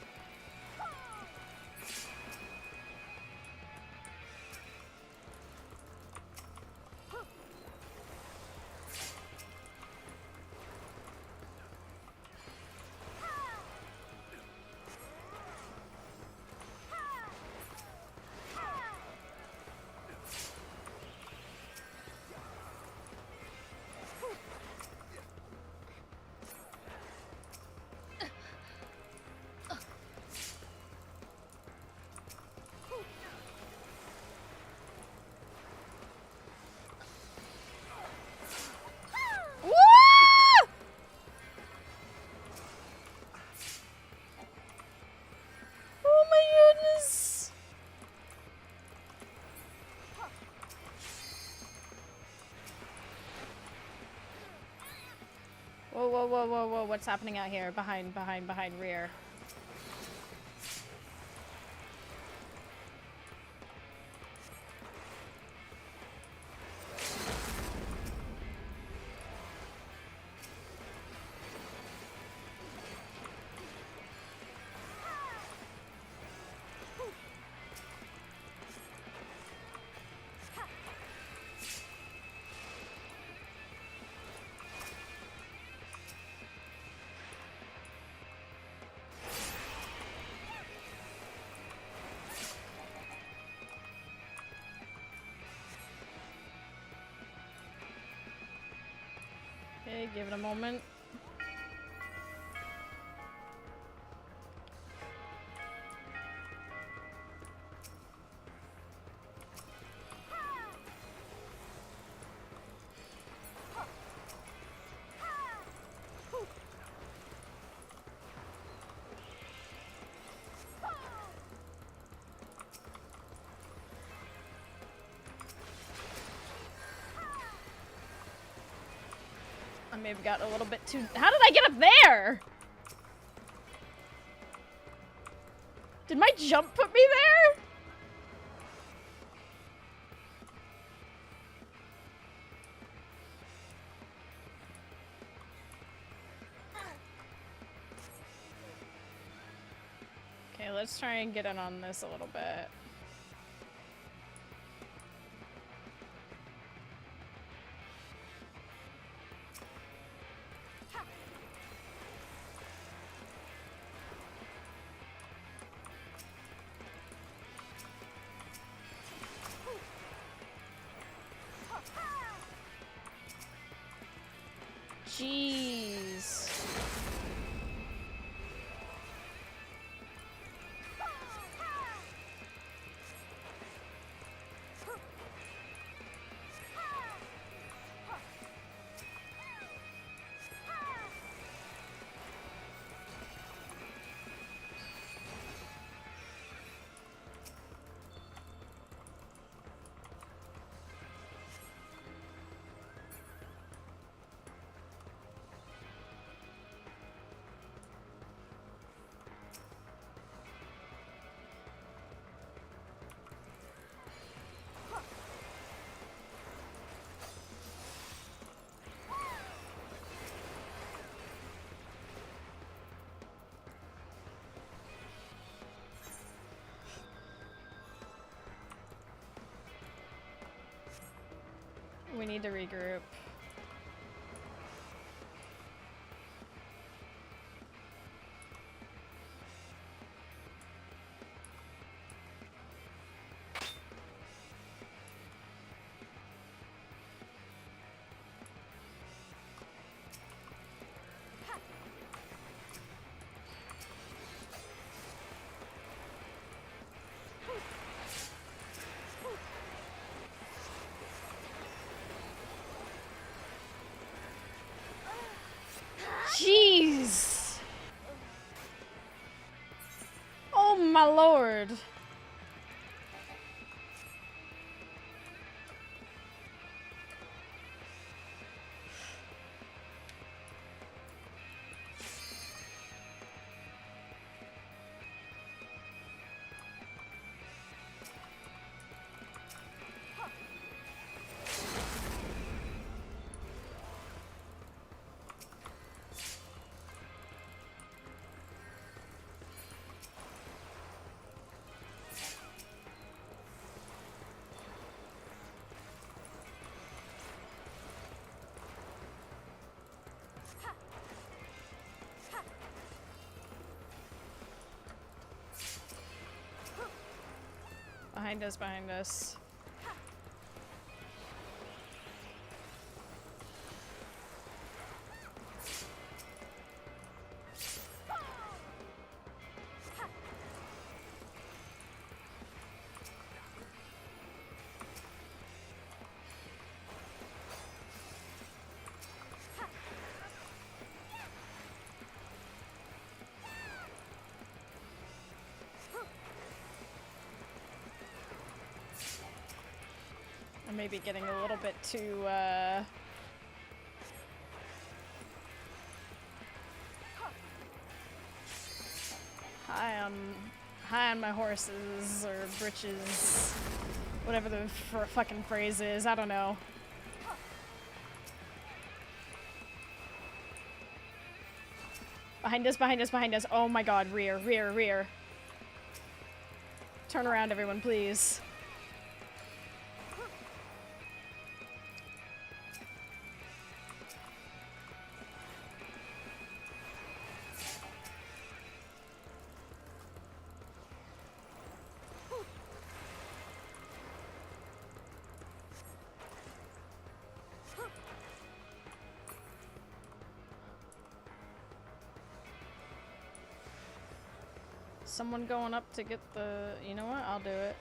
Whoa, whoa, whoa, whoa, whoa, what's happening out here? Behind, rear. Okay, give it a moment. I may have gotten a little bit too... How did I get up there? Did my jump put me there? Okay, let's try and get in on this a little bit. Jeez. We need to regroup. lord. Behind us, behind us. I may be getting a little bit too, high on my horses, or britches, whatever the fucking phrase is, I don't know. Behind us, behind us, behind us. Oh my god, rear, rear, rear. Turn around, everyone, please. Someone going up to get the... You know what? I'll do it.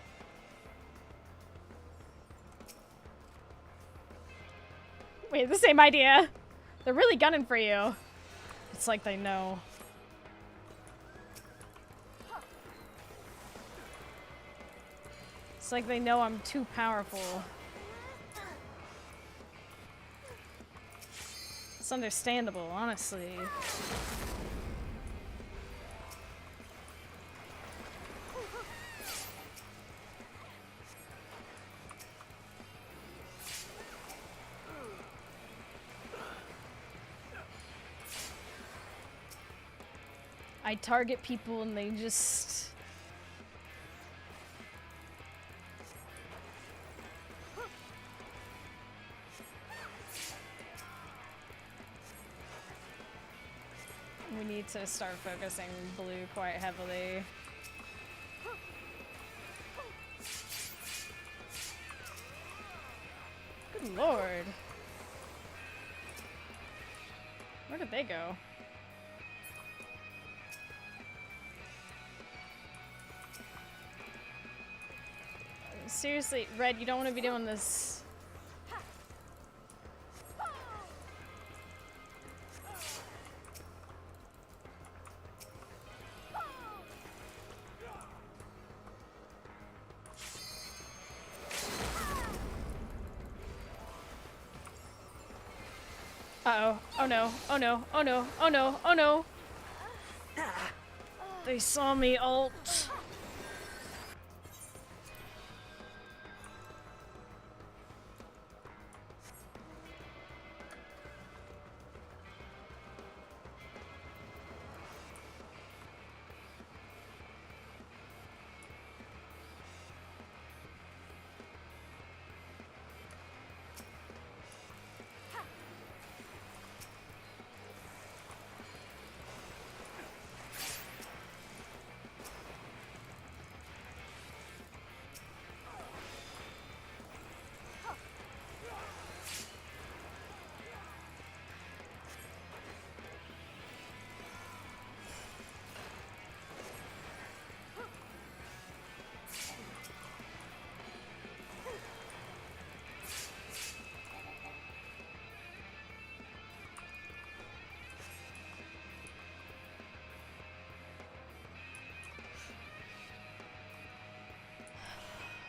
Wait, the same idea. They're really gunning for you. It's like they know. It's like they know I'm too powerful. It's understandable, honestly. I target people and they just... We need to start focusing blue quite heavily. Good lord. Where did they go? Seriously, Red, you don't want to be doing this. Uh-oh. Oh no. Oh no. Oh no. Oh no. Oh no. They saw me ult.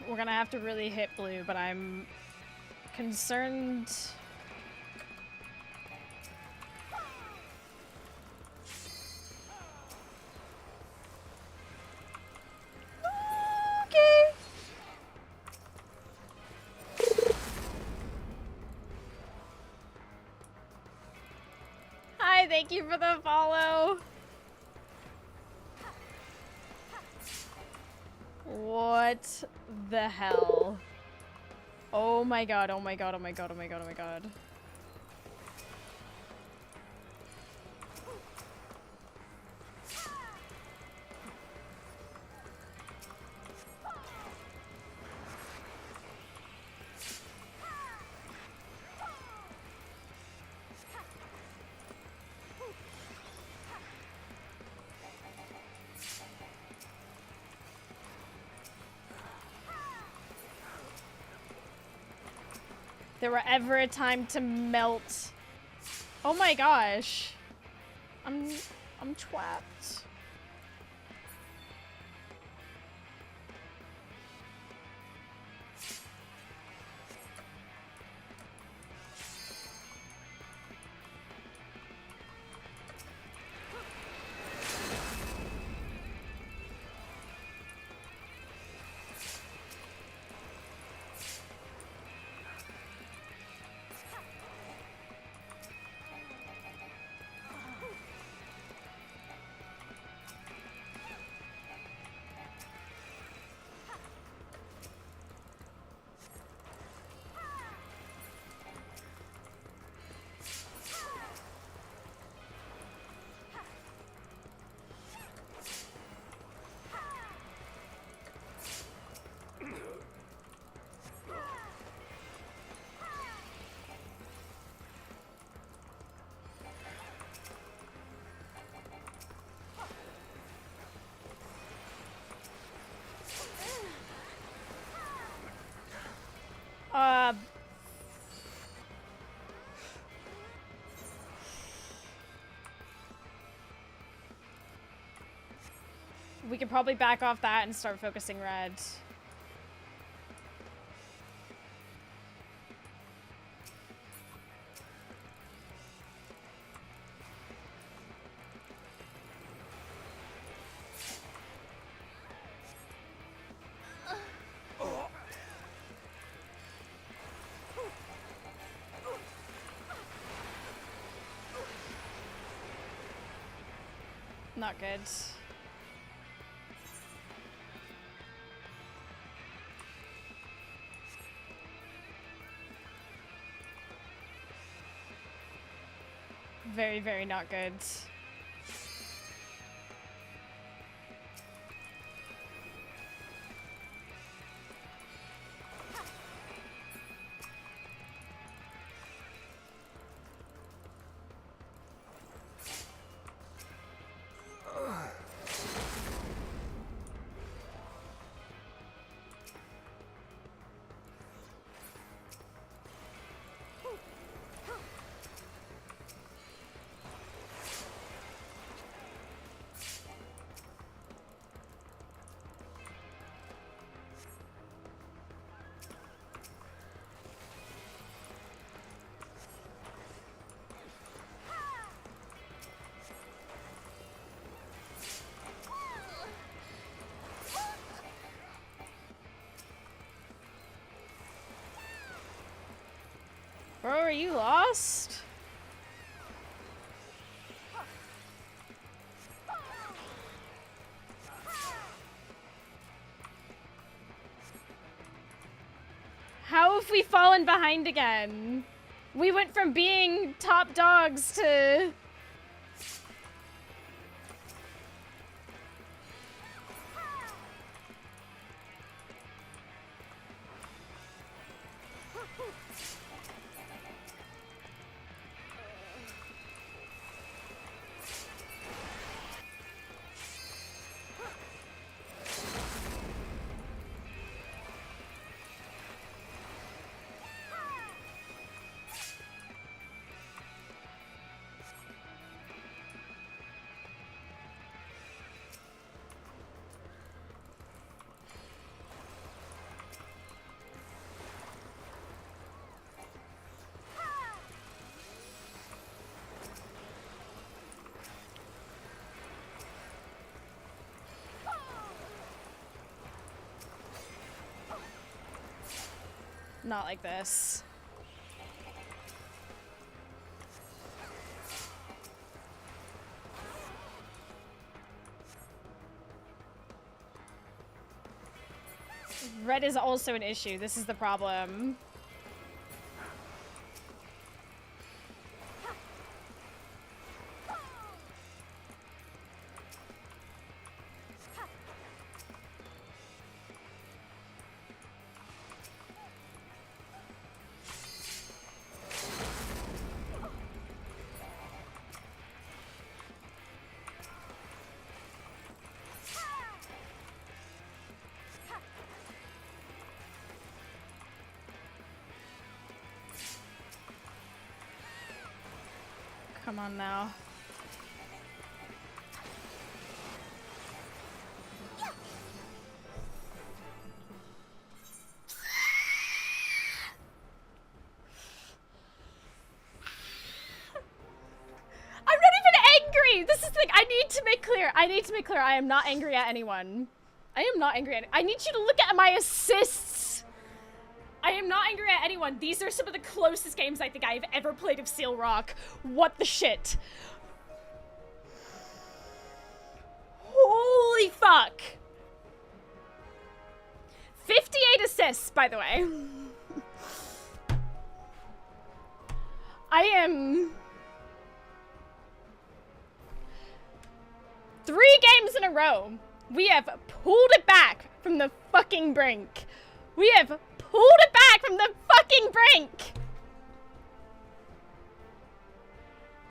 we're gonna have to really hit blue, but I'm concerned. Okay. Hi, thank you for the follow. What the hell? Oh my god, oh my god, oh my god, oh my god, oh my god. There were ever a time to melt. Oh my gosh. I'm trapped. We could probably back off that and start focusing red. Not good. Very, very not good. Bro, are you lost? How have we fallen behind again? We went from being top dogs to... Not like this. Red is also an issue. This is the problem. Come on now. I'm not even angry! This is the thing, I need to make clear, I am not angry at anyone. I am not angry at I need you to look at my assists! I am not angry at anyone. These are some of the closest games I think I've ever played of Seal Rock. What the shit? Holy fuck! 58 assists, by the way. I am... 3 games in a row. We have pulled it back from the fucking brink. We have pulled it back from the fucking brink.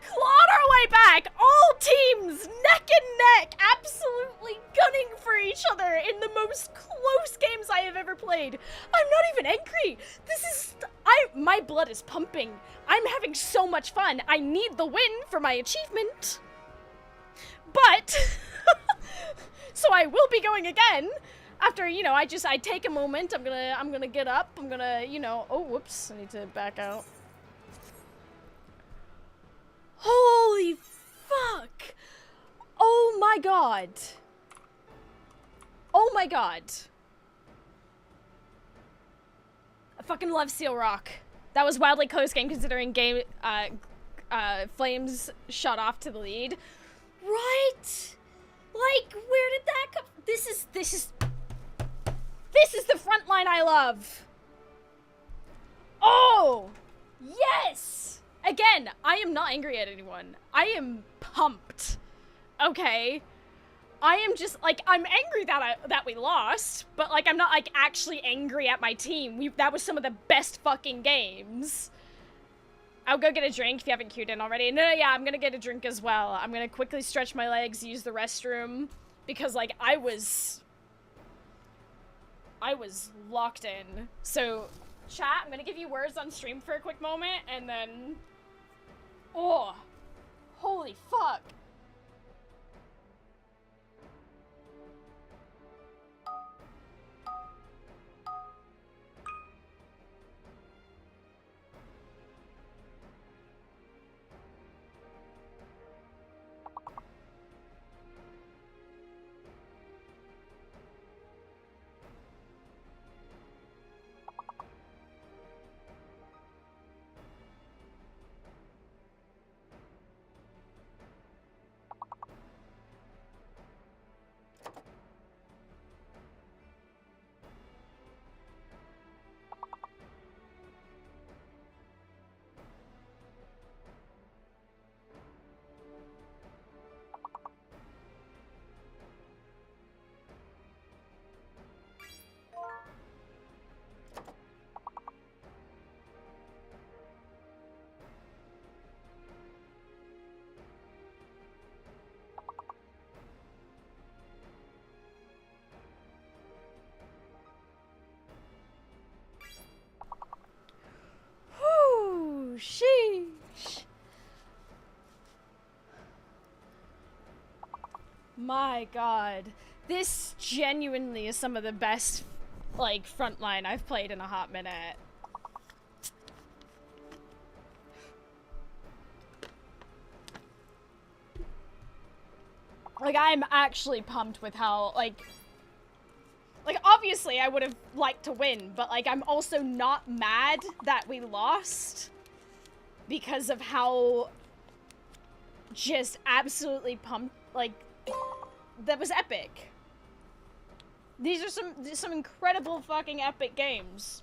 Clawed our way back. All teams neck and neck, absolutely gunning for each other in the most close games I have ever played. I'm not even angry. This is... my blood is pumping. I'm having so much fun. I need the win for my achievement. But... so I will be going again. After, you know, I take a moment, I'm gonna get up, I'm gonna, you know, oh, whoops, I need to back out. Holy fuck! Oh my god. Oh my god. I fucking love Seal Rock. That was wildly close game considering Flames shot off to the lead. Right? Like, where did that come? This is the front line I love. Oh, yes. Again, I am not angry at anyone. I am pumped. Okay. I am just like, I'm angry that we lost, but like, I'm not like actually angry at my team. That was some of the best fucking games. I'll go get a drink if you haven't queued in already. No, yeah, I'm gonna get a drink as well. I'm gonna quickly stretch my legs, use the restroom, because like, I was locked in. So, chat, I'm gonna give you words on stream for a quick moment, and then... Oh! Holy fuck! Sheesh. My god. This genuinely is some of the best, like, frontline I've played in a hot minute. Like, I'm actually pumped with how, like, obviously I would have liked to win, but like I'm also not mad that we lost because of how just absolutely pumped, like, that was epic. These are some incredible fucking epic games.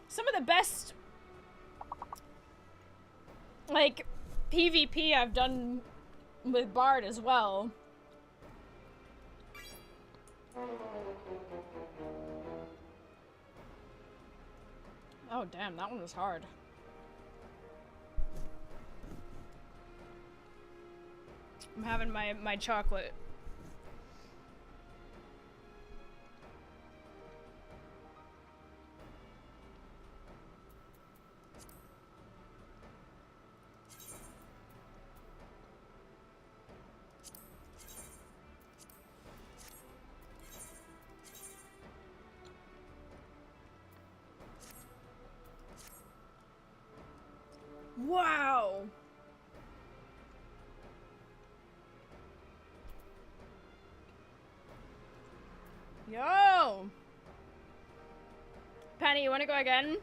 Some of the best, like, PvP I've done with Bard as well. Oh damn, that one was hard. I'm having my chocolate. Wow. Yo. Penny, you wanna go again?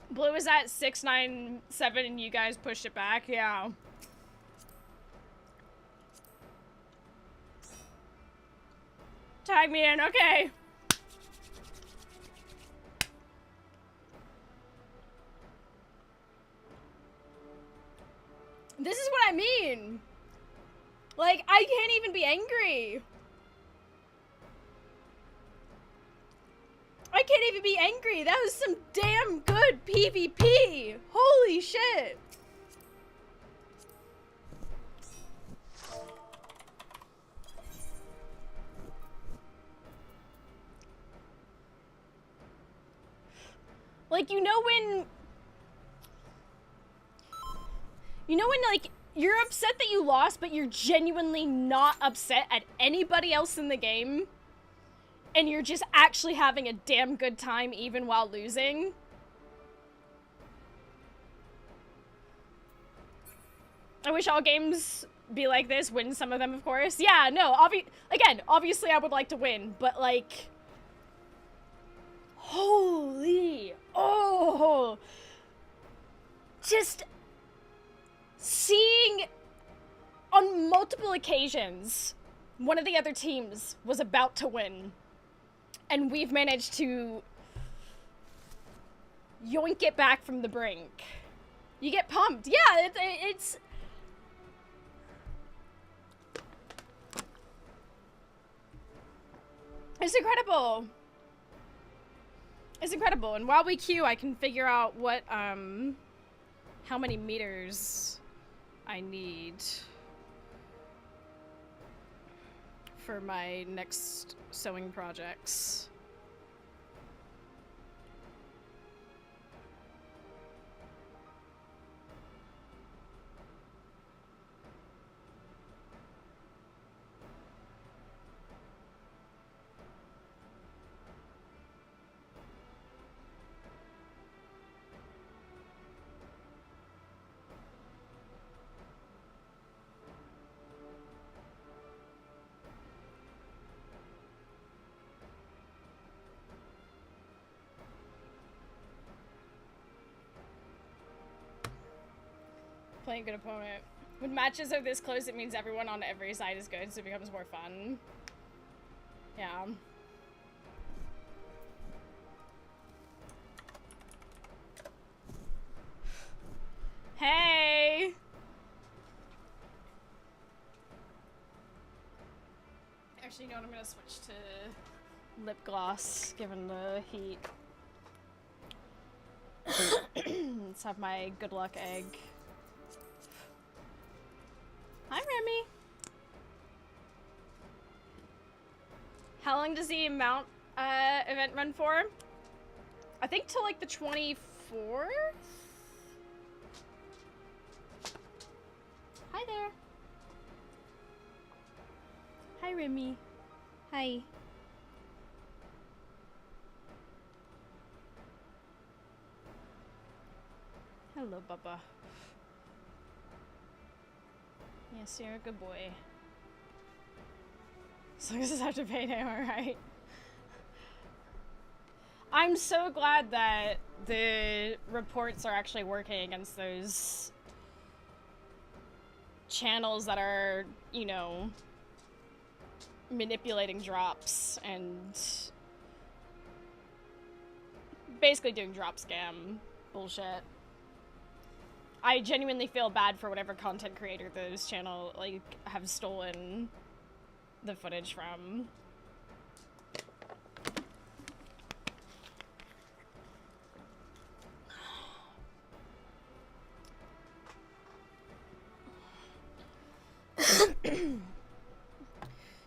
Blue was at 697 and you guys pushed it back, yeah. Tag me in, okay. This is what I mean. Like, I can't even be angry. I can't even be angry. That was some damn good PvP. Holy shit. Like, you know when, like, you're upset that you lost, but you're genuinely not upset at anybody else in the game? And you're just actually having a damn good time even while losing? I wish all games be like this, win some of them, of course. Yeah, no, obviously I would like to win, but like... Holy... Oh... Just... Seeing... On multiple occasions, one of the other teams was about to win. And we've managed to... yoink it back from the brink. You get pumped. Yeah, it's... It's incredible. It's incredible. And while we queue, I can figure out what, how many meters I need for my next sewing projects. Playing a good opponent. When matches are this close, it means everyone on every side is good, so it becomes more fun. Yeah. Hey! Actually, you know what? I'm gonna switch to lip gloss, given the heat. Let's have my good luck egg. Hi, Remy. How long does the Mount event run for? I think till like the 24th? Hi there. Hi, Remy. Hi. Hello, Bubba. Yes, you're a good boy. As long as it's after payday, alright. I'm so glad that the reports are actually working against those channels that are, you know, manipulating drops and basically doing drop scam bullshit. I genuinely feel bad for whatever content creator those channel like have stolen the footage from.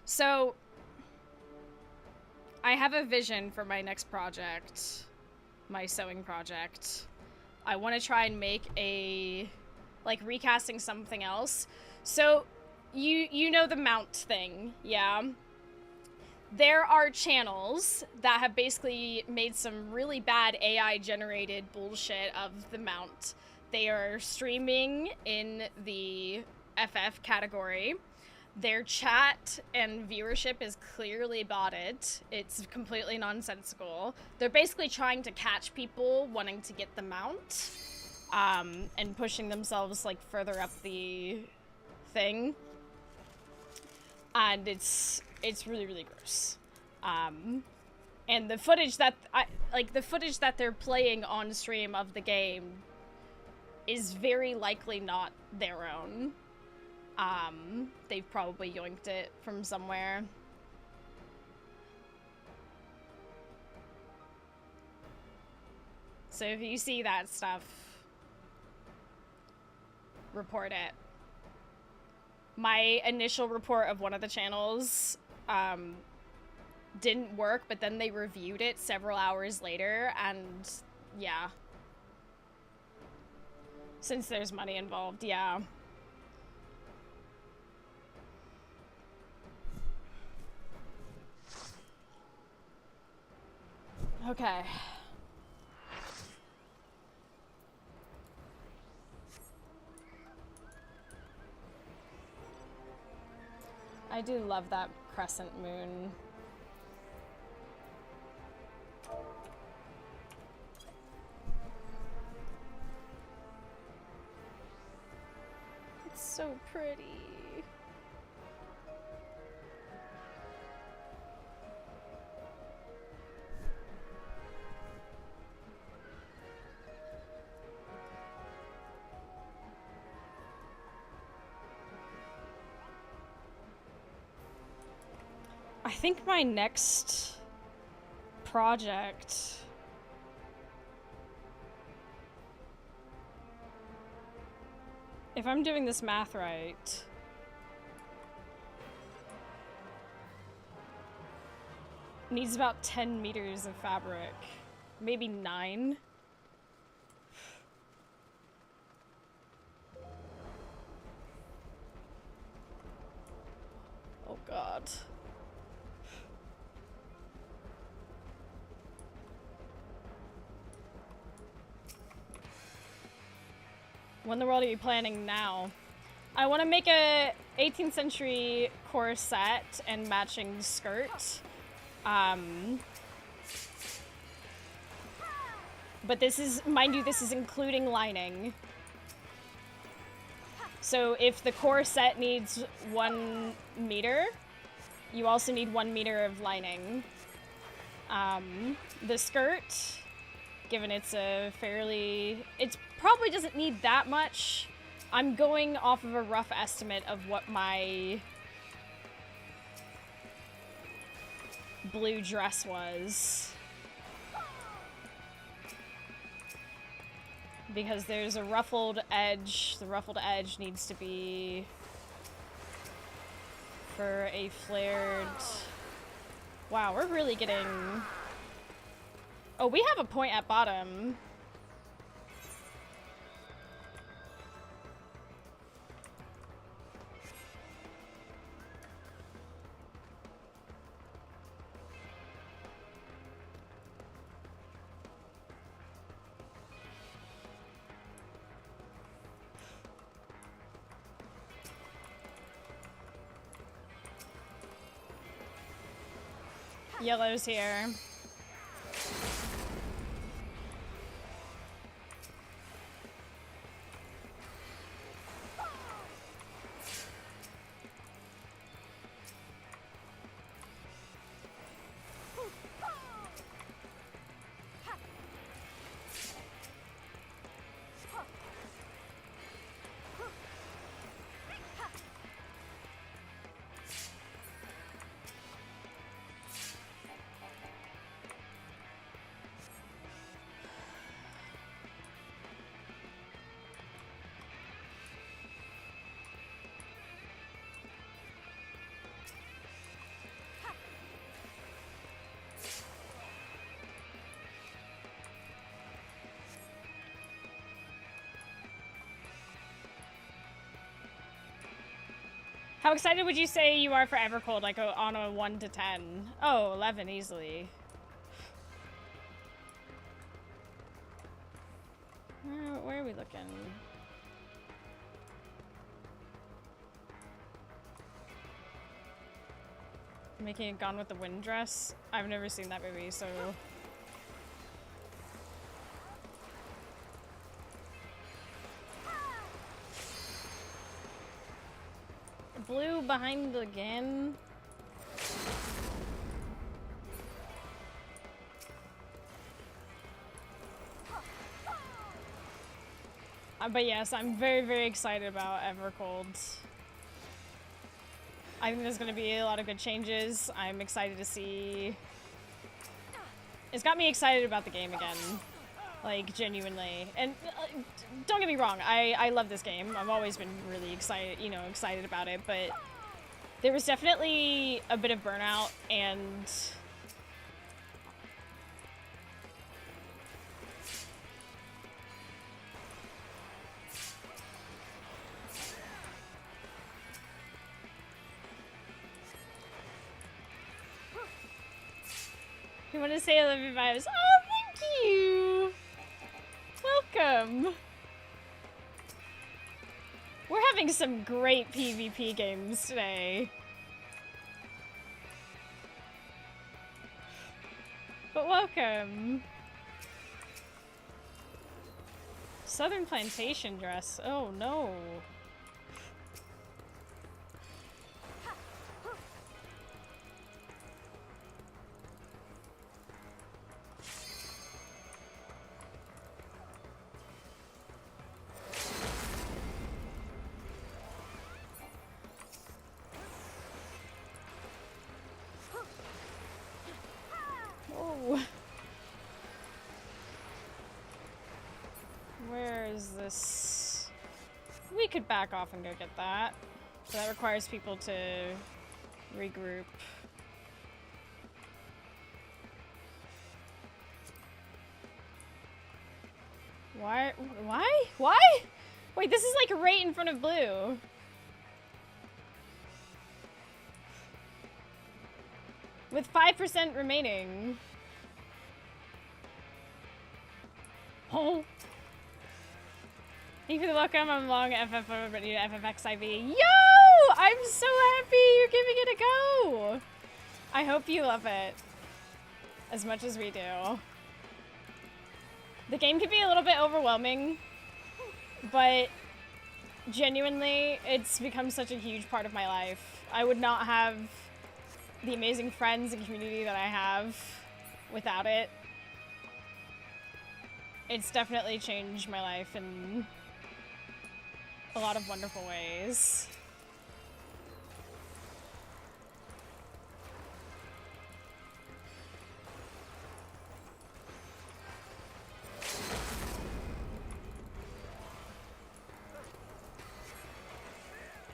So I have a vision for my next project, my sewing project. I want to try and make a, like, recasting something else. So, you know the mount thing, yeah? There are channels that have basically made some really bad AI-generated bullshit of the mount. They are streaming in the FF category. Their chat and viewership is clearly botted. It's completely nonsensical. They're basically trying to catch people wanting to get the mount, and pushing themselves, like, further up the thing. And it's really, really gross. And the footage that, the footage that they're playing on stream of the game is very likely not their own. They've probably yoinked it from somewhere. So if you see that stuff, report it. My initial report of one of the channels, didn't work, but then they reviewed it several hours later, and yeah. Since there's money involved, yeah. Okay. I do love that crescent moon. It's so pretty. I think my next project if I'm doing this math right, needs about 10 meters of fabric. Maybe 9. Oh god. What in the world are you planning now? I want to make a 18th century corset and matching skirt. But this is, mind you, this is including lining. So if the corset needs 1 meter, you also need 1 meter of lining. The skirt, given it's a fairly, it probably doesn't need that much. I'm going off of a rough estimate of what my blue dress was. Because there's a ruffled edge. The ruffled edge needs to be for a flared... Wow, we're really getting... Oh, we have a point at bottom. Yellow's here. How excited would you say you are for Evercold, like on a 1 to 10? Oh, 11 easily. Where are we looking? Making it Gone with the Wind dress? I've never seen that movie, so... Blue behind again. But yes, I'm very, very excited about Evercold. I think there's going to be a lot of good changes. I'm excited to see... It's got me excited about the game again. Like, genuinely. And don't get me wrong, I love this game. I've always been really excited, you know, excited about it, but there was definitely a bit of burnout, and you want to say I love your vibes? Oh, thank you! Welcome! We're having some great PvP games today. But welcome! Southern Plantation dress. Oh no. Whoa. Where is this? We could back off and go get that. So that requires people to regroup. Why? Why? Why? Wait, this is like right in front of blue. With 5% remaining. Oh. Thank you for the welcome. I'm long FFXIV. Yo! I'm so happy you're giving it a go. I hope you love it as much as we do. The game can be a little bit overwhelming, but genuinely, it's become such a huge part of my life. I would not have the amazing friends and community that I have without it. It's definitely changed my life in a lot of wonderful ways.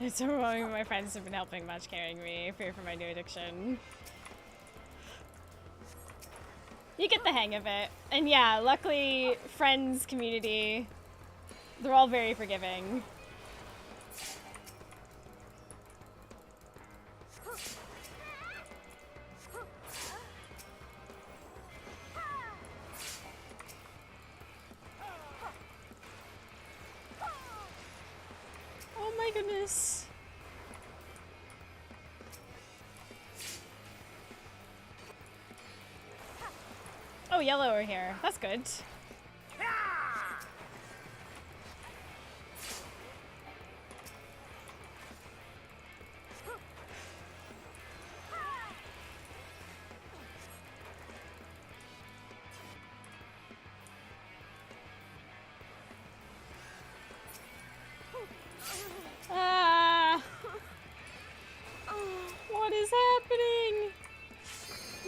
It's overwhelming, but my friends have been helping much, carrying me for my new addiction. You get the hang of it. And yeah, luckily, friends, community, they're all very forgiving. Oh my goodness. yellow are here. That's good. What is happening?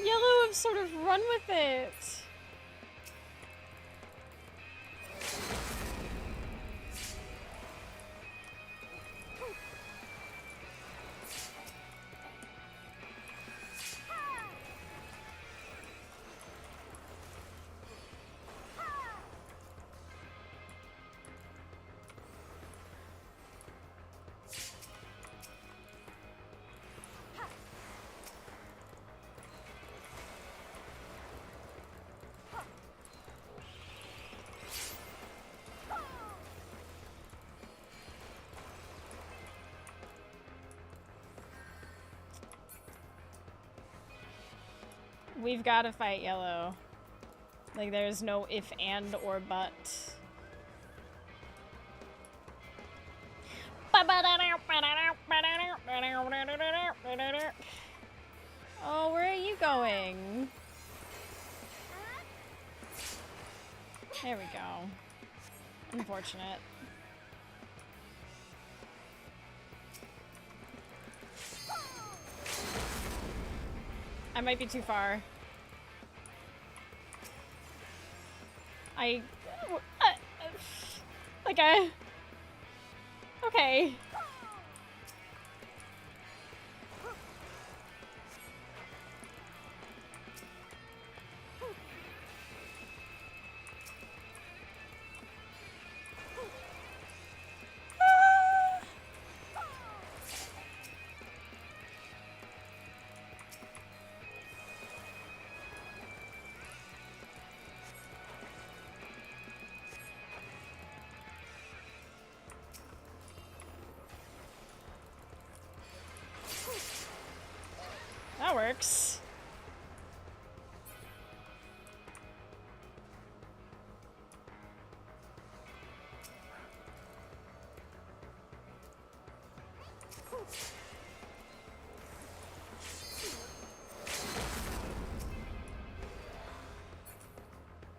Yellow have sort of run with it. We've got to fight yellow. Like, there's no if, and, or but. Oh, where are you going? There we go. Unfortunate. I might be too far. Okay. That works.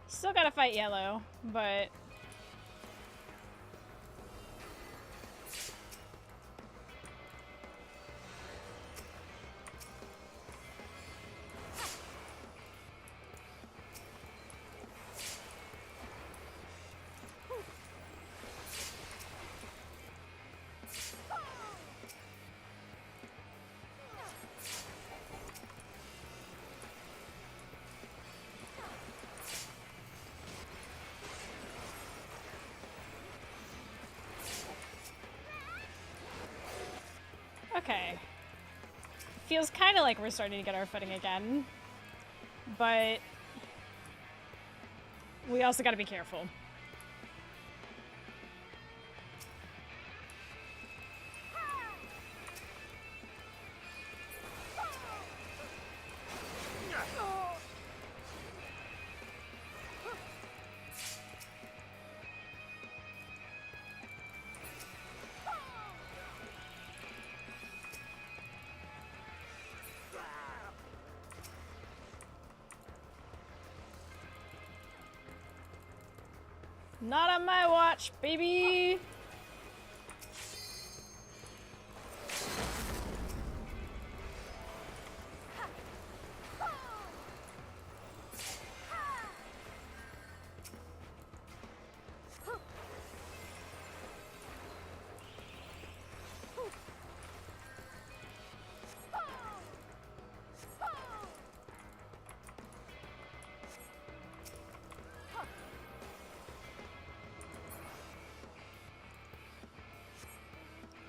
Still gotta fight yellow, but... Okay. Feels kind of like we're starting to get our footing again. But we also got to be careful. Not on my watch, baby!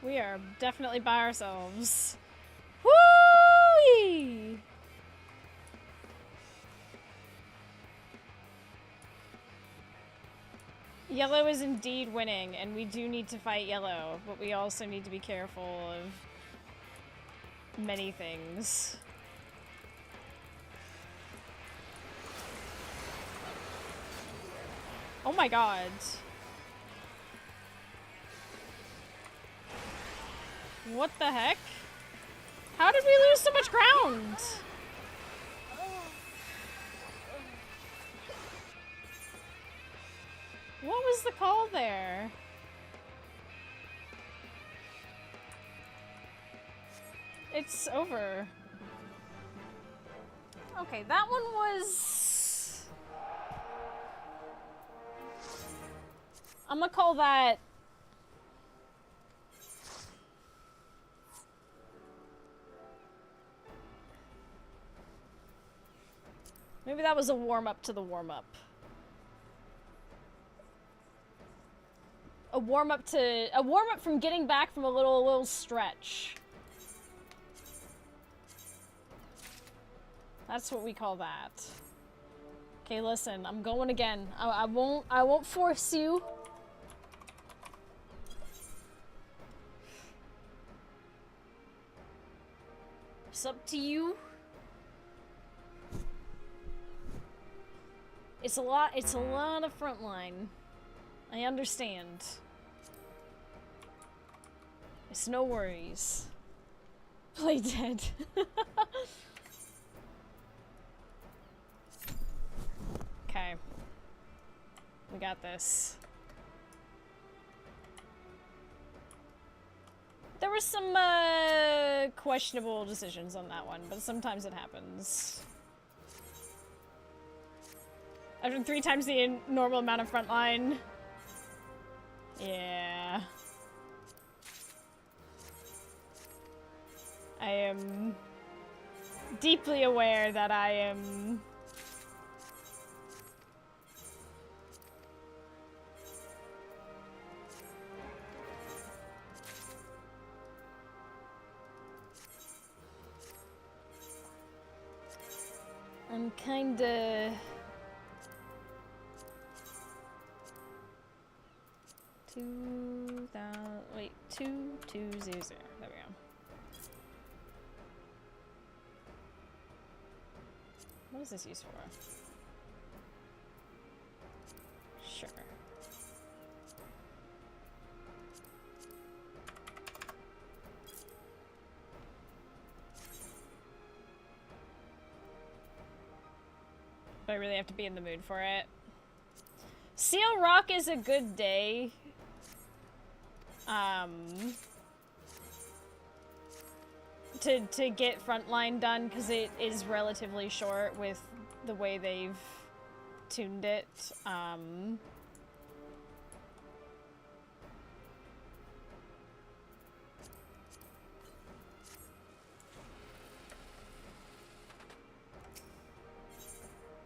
We are definitely by ourselves. Woo! Yellow is indeed winning, and we do need to fight yellow, but we also need to be careful of many things. Oh my god. What the heck? How did we lose so much ground? What was the call there? It's over. Okay, that one was... I'm gonna call that... Maybe that was a warm-up to the warm-up. A warm-up from getting back from a little stretch. That's what we call that. Okay, listen, I'm going again. I won't force you. It's up to you. It's a lot of frontline. I understand. It's no worries. Play dead. Okay. We got this. There were some questionable decisions on that one, but sometimes it happens. I've done 3 times the normal amount of frontline. Yeah. I am deeply aware that I am... I'm kinda... 2200. There we go. What is this used for? Sure. But I really have to be in the mood for it. Seal Rock is a good day. To get frontline done, because it is relatively short with the way they've tuned it.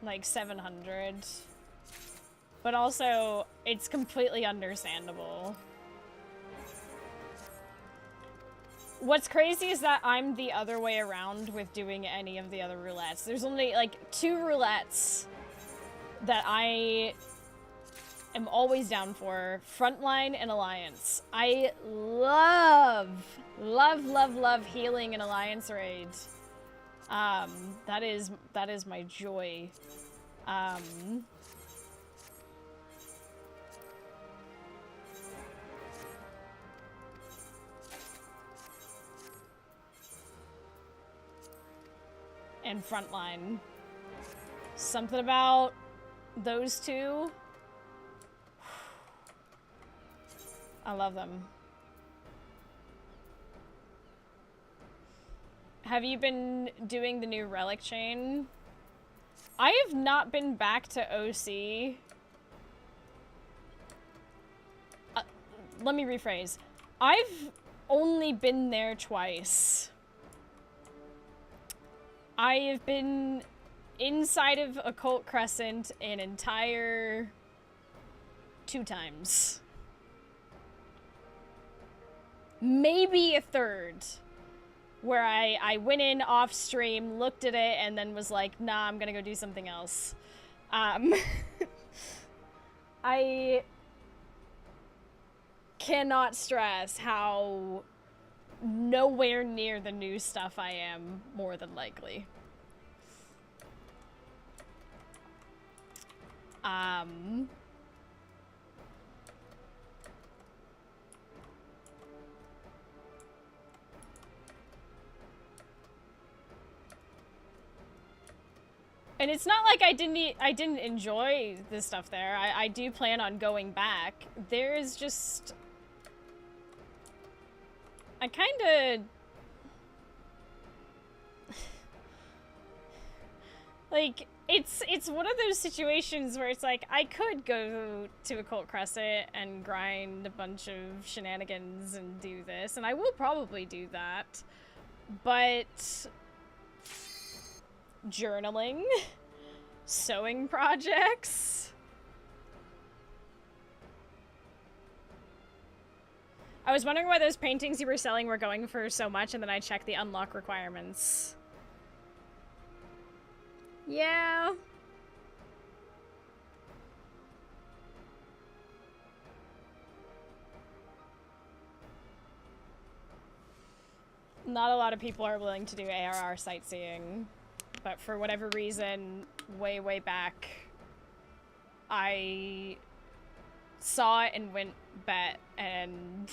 Like 700. But also, it's completely understandable. What's crazy is that I'm the other way around with doing any of the other roulettes. There's only, like, 2 roulettes that I am always down for. Frontline and Alliance. I love healing an Alliance raid. That is my joy. And frontline. Something about those 2. I love them. Have you been doing the new relic chain? I have not been back to OC. Let me rephrase. I've only been there twice. I have been inside of Occult Crescent an entire 2 times. Maybe a 3rd. Where I went in off stream, looked at it, and then was like, nah, I'm gonna go do something else. I cannot stress how nowhere near the new stuff I am, more than likely. And it's not like I didn't enjoy the stuff there. I do plan on going back. There's just... I kinda... like, it's one of those situations where it's like, I could go to Occult Crescent and grind a bunch of shenanigans and do this, and I will probably do that. But... journaling? Sewing projects? I was wondering why those paintings you were selling were going for so much, and then I checked the unlock requirements. Yeah. Not a lot of people are willing to do ARR sightseeing, but for whatever reason, way back, I saw it and went bet, and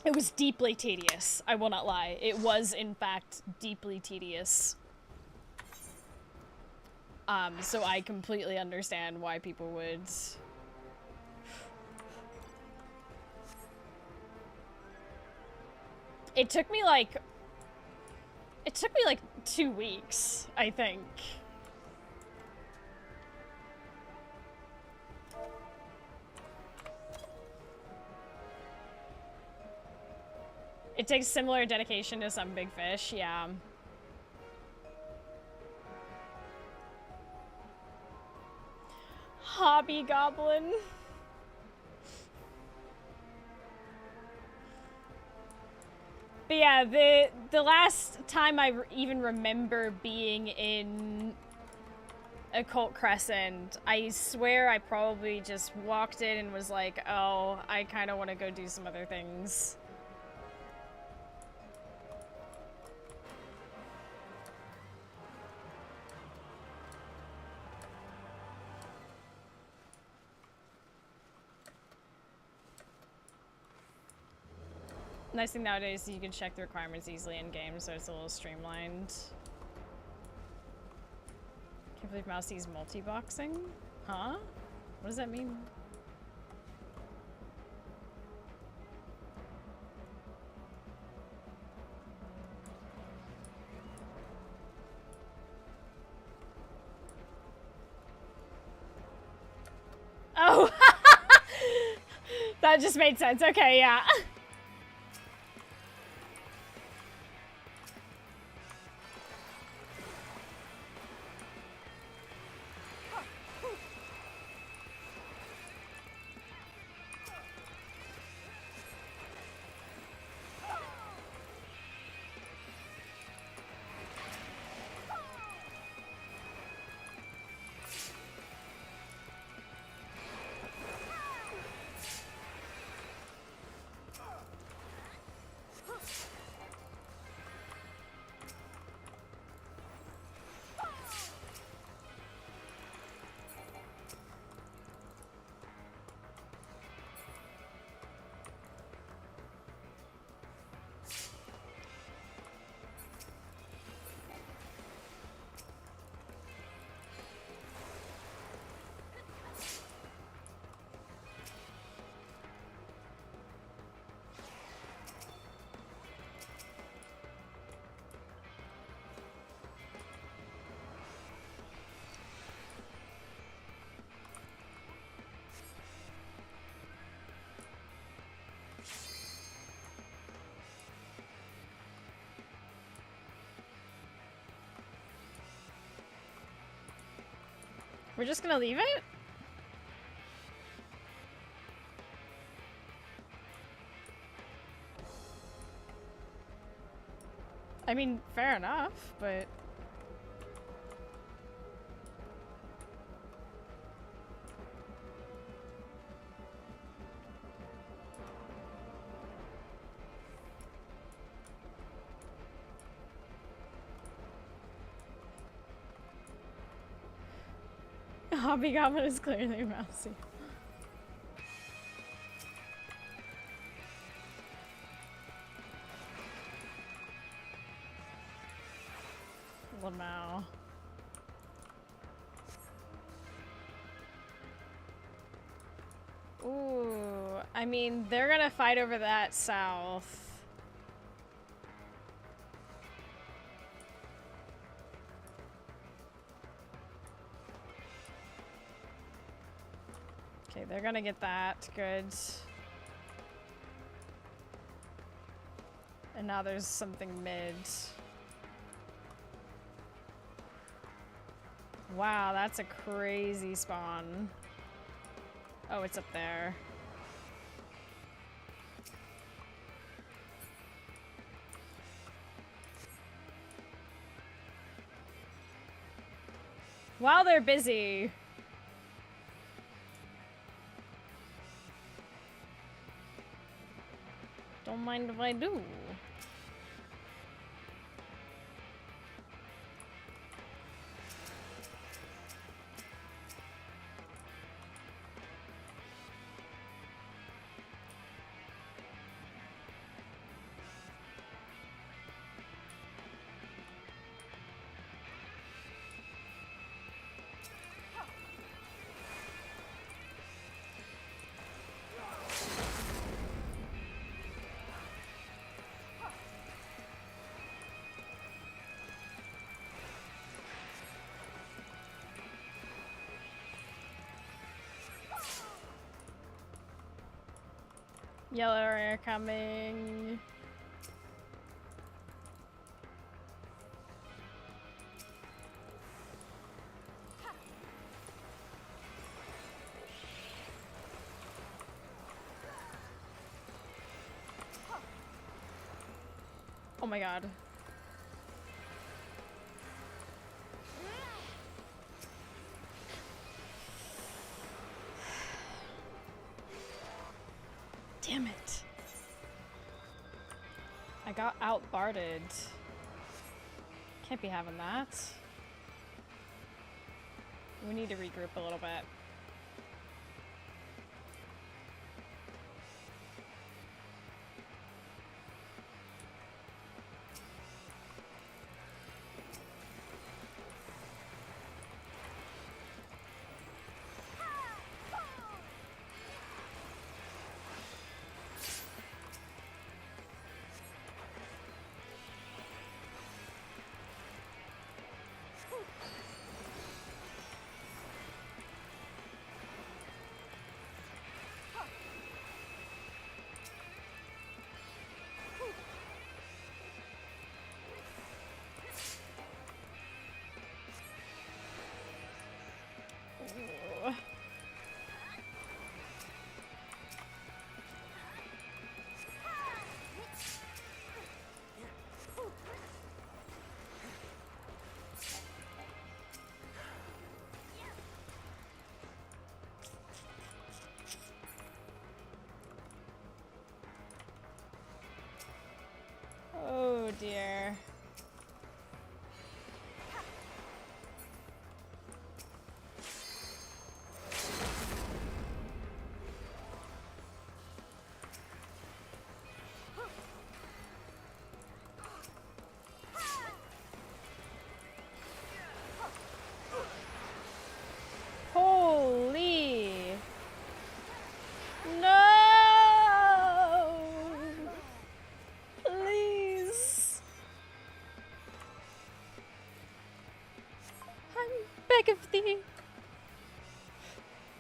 it was deeply tedious. I will not lie. It was, in fact, deeply tedious. So I completely understand why people would... It took me like 2 weeks, I think. It takes similar dedication to some big fish, yeah. Hobby goblin. But yeah, the last time I even remember being in Occult Crescent, I swear I probably just walked in and was like, oh, I kind of want to go do some other things. Nice thing nowadays is you can check the requirements easily in game, so it's a little streamlined. Can't believe Mouse sees multi-boxing? Huh? What does that mean? Oh! That just made sense. Okay, yeah. We're just gonna leave it? I mean, fair enough, but... Hobby Goblin is clearly mousy. Lamau. Ooh, I mean, they're gonna fight over that south. Okay, they're gonna get that. Good. And now there's something mid. Wow, that's a crazy spawn. Oh, it's up there. While they're busy. Don't mind if I do. Yellow are coming. Oh my god. Damn it. I got out-barded. Can't be having that. We need to regroup a little bit. Ooh. Oh dear. Holy. No! Please. I beg of thee.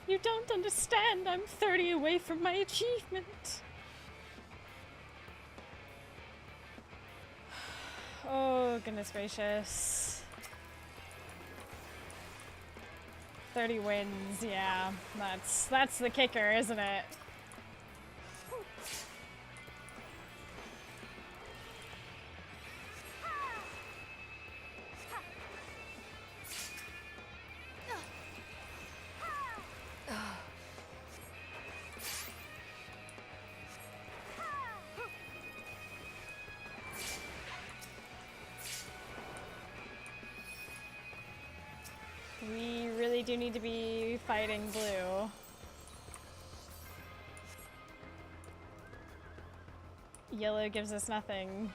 You don't understand. I'm 30 away from my achievement. Oh, goodness gracious. 30 wins, yeah. That's the kicker, isn't it? We really do need to be fighting blue. Yellow gives us nothing.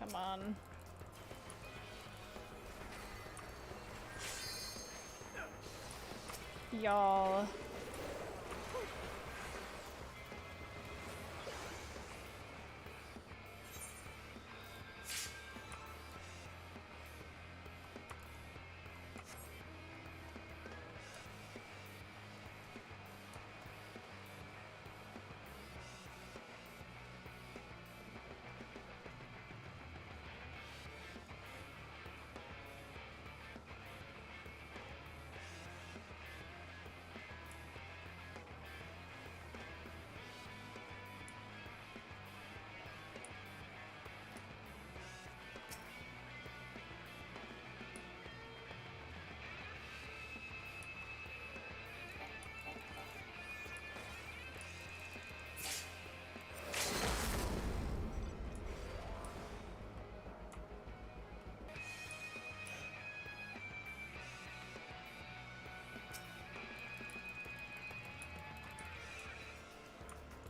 Come on. Y'all.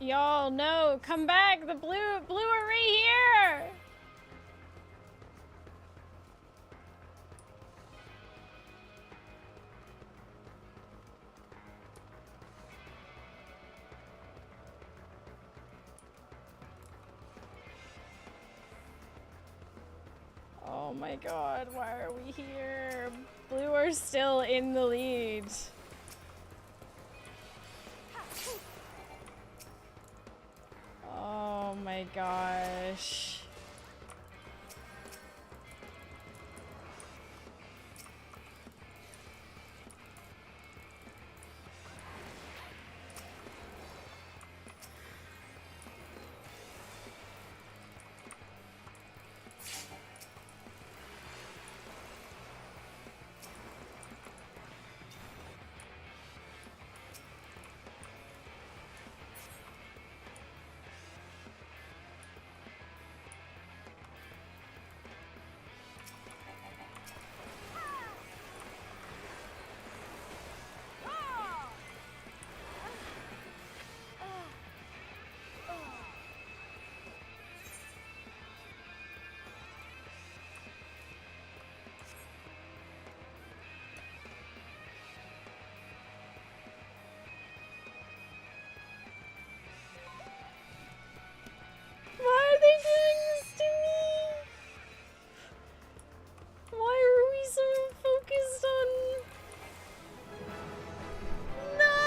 Y'all, no, come back. The blue are right here. Oh my god, why are we here? Blue are still in the lead. Oh my gosh. Why are they doing this to me? Why are we so focused on... No!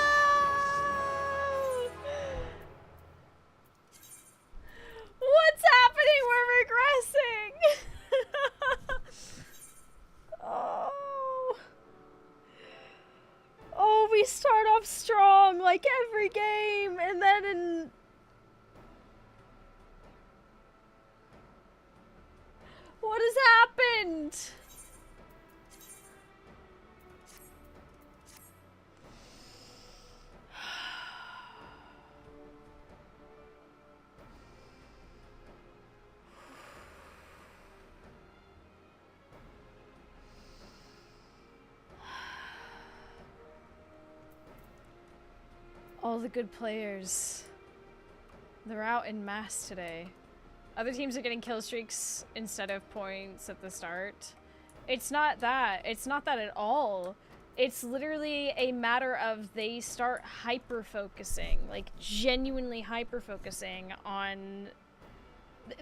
What's happening? We're regressing! Oh. Oh, we start off strong like every game, and then in... What has happened? All the good players. They're out in mass today. Other teams are getting kill streaks instead of points at the start. It's not that. It's not that at all. It's literally a matter of they start hyper-focusing, like genuinely hyper-focusing on...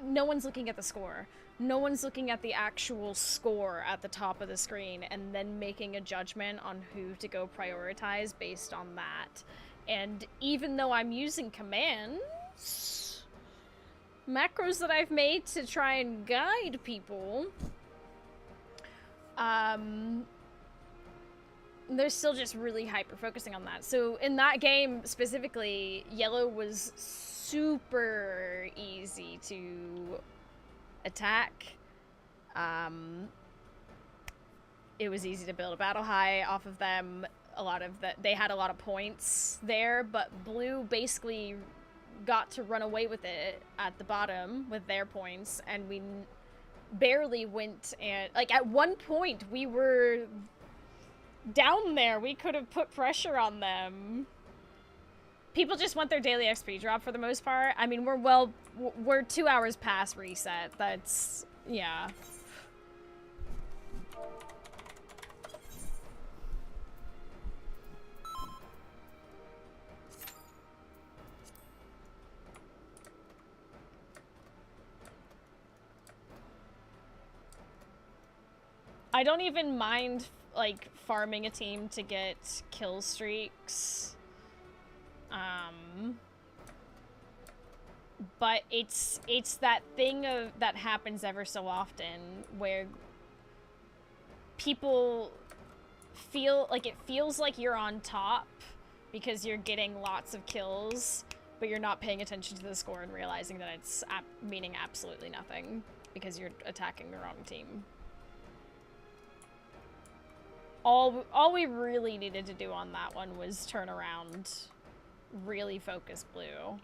No one's looking at the score. No one's looking at the actual score at the top of the screen and then making a judgment on who to go prioritize based on that. And even though I'm using commands... macros that I've made to try and guide people, they're still just really hyper-focusing on that. So in that game specifically, yellow was super easy to attack. It was easy to build a battle high off of them. They had a lot of points there, but blue basically got to run away with it at the bottom with their points, and we barely went, and like at one point we were down there. We could have put pressure on them. People just want their daily XP drop for the most part. I mean, we're 2 hours past reset. That's Yeah. I don't even mind, like, farming a team to get kill streaks. But it's that thing that happens ever so often where people feel like it feels like you're on top because you're getting lots of kills, but you're not paying attention to the score and realizing that it's meaning absolutely nothing because you're attacking the wrong team. All we really needed to do on that one was turn around, really focus blue.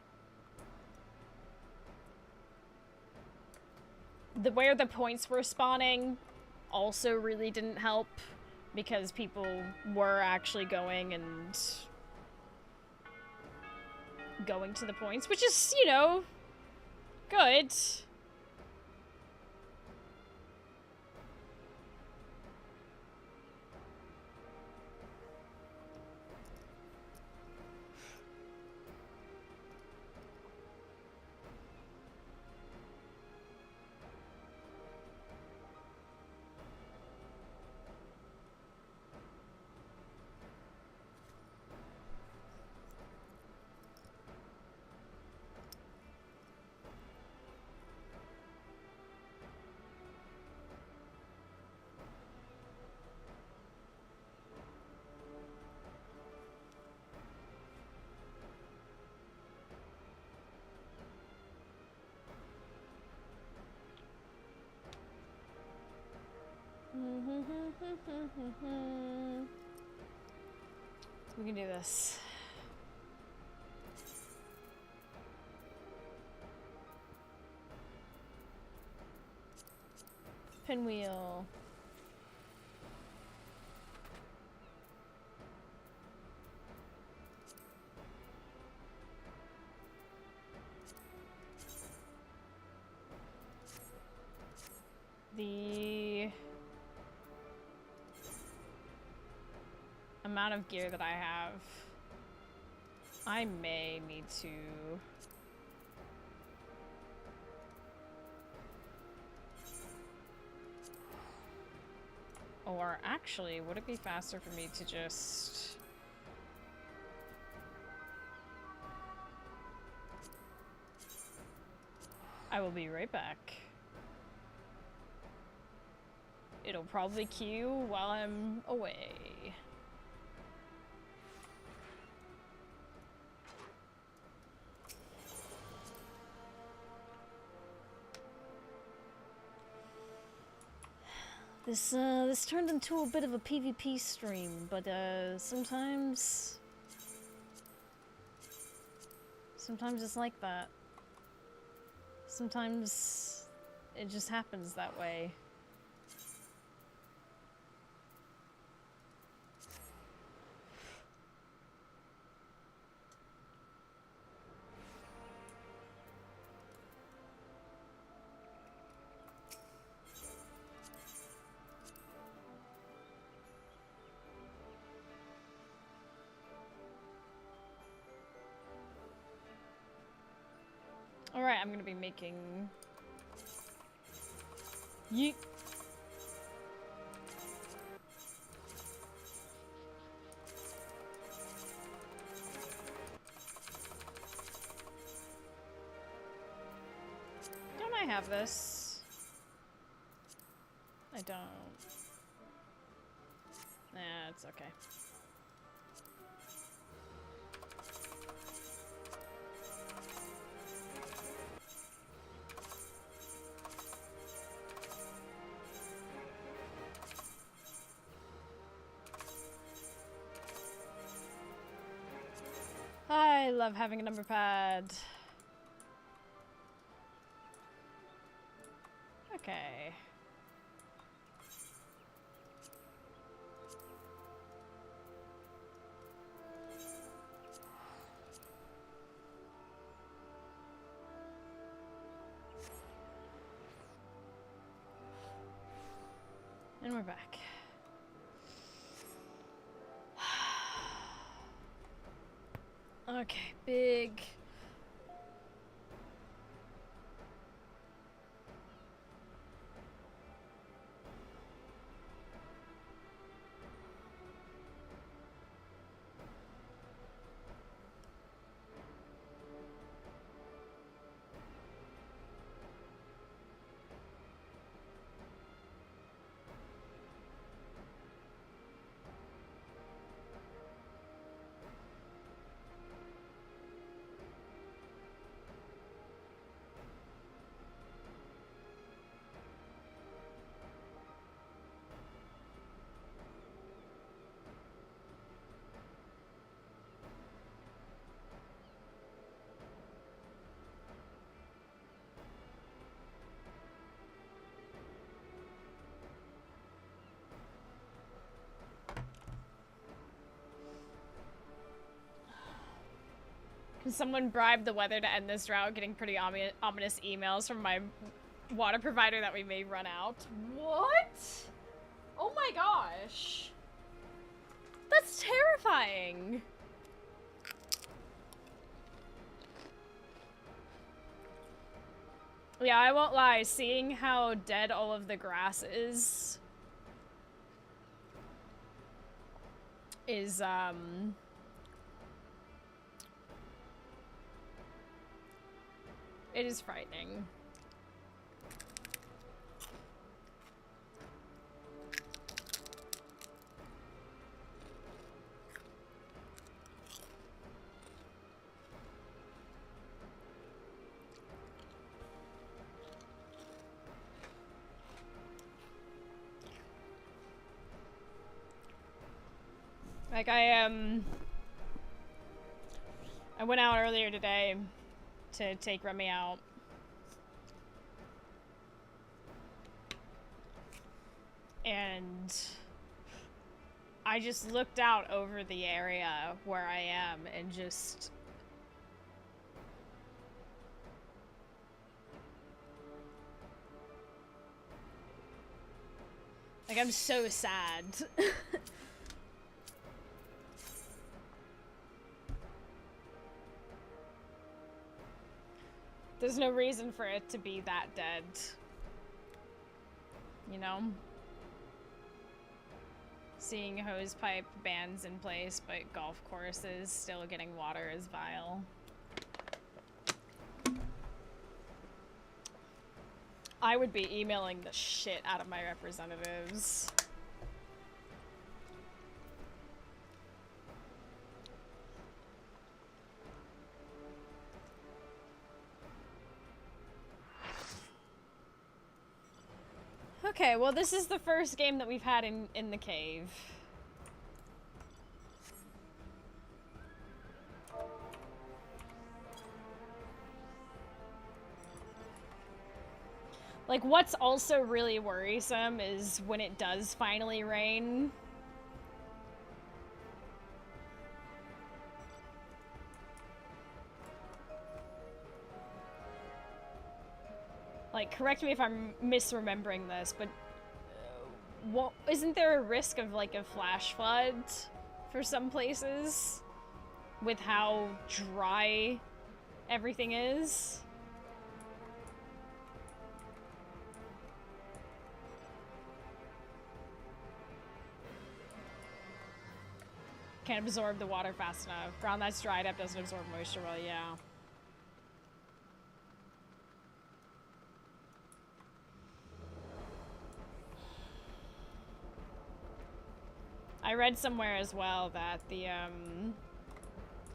Where the points were spawning also really didn't help because people were actually going to the points, which is, you know, good. We can do this. Pinwheel. The amount of gear that I have, I may need to or actually, would it be faster for me to just I will be right back. It'll probably queue while I'm away. This turned into a bit of a PvP stream, but sometimes it's like that. Sometimes it just happens that way. Alright, I'm gonna be making... Yeet! Don't I have this? I don't. Nah, it's okay. I love having a number pad. Okay. we're back. Okay, big. Can someone bribe the weather to end this drought? Getting pretty ominous emails from my water provider that we may run out. What? Oh my gosh. That's terrifying. Yeah, I won't lie. Seeing how dead all of the grass is it is frightening. Like, I went out earlier today to take Remy out. And I just looked out over the area where I am and just... like, I'm so sad. There's no reason for it to be that dead. You know? Seeing hose pipe bans in place, but golf courses still getting water is vile. I would be emailing the shit out of my representatives. Okay, well, this is the first game that we've had in the cave. Like, what's also really worrisome is when it does finally rain. Like, correct me if I'm misremembering this, but what, isn't there a risk of, like, a flash flood for some places with how dry everything is? Can't absorb the water fast enough. Ground that's dried up doesn't absorb moisture well, yeah. I read somewhere as well that the,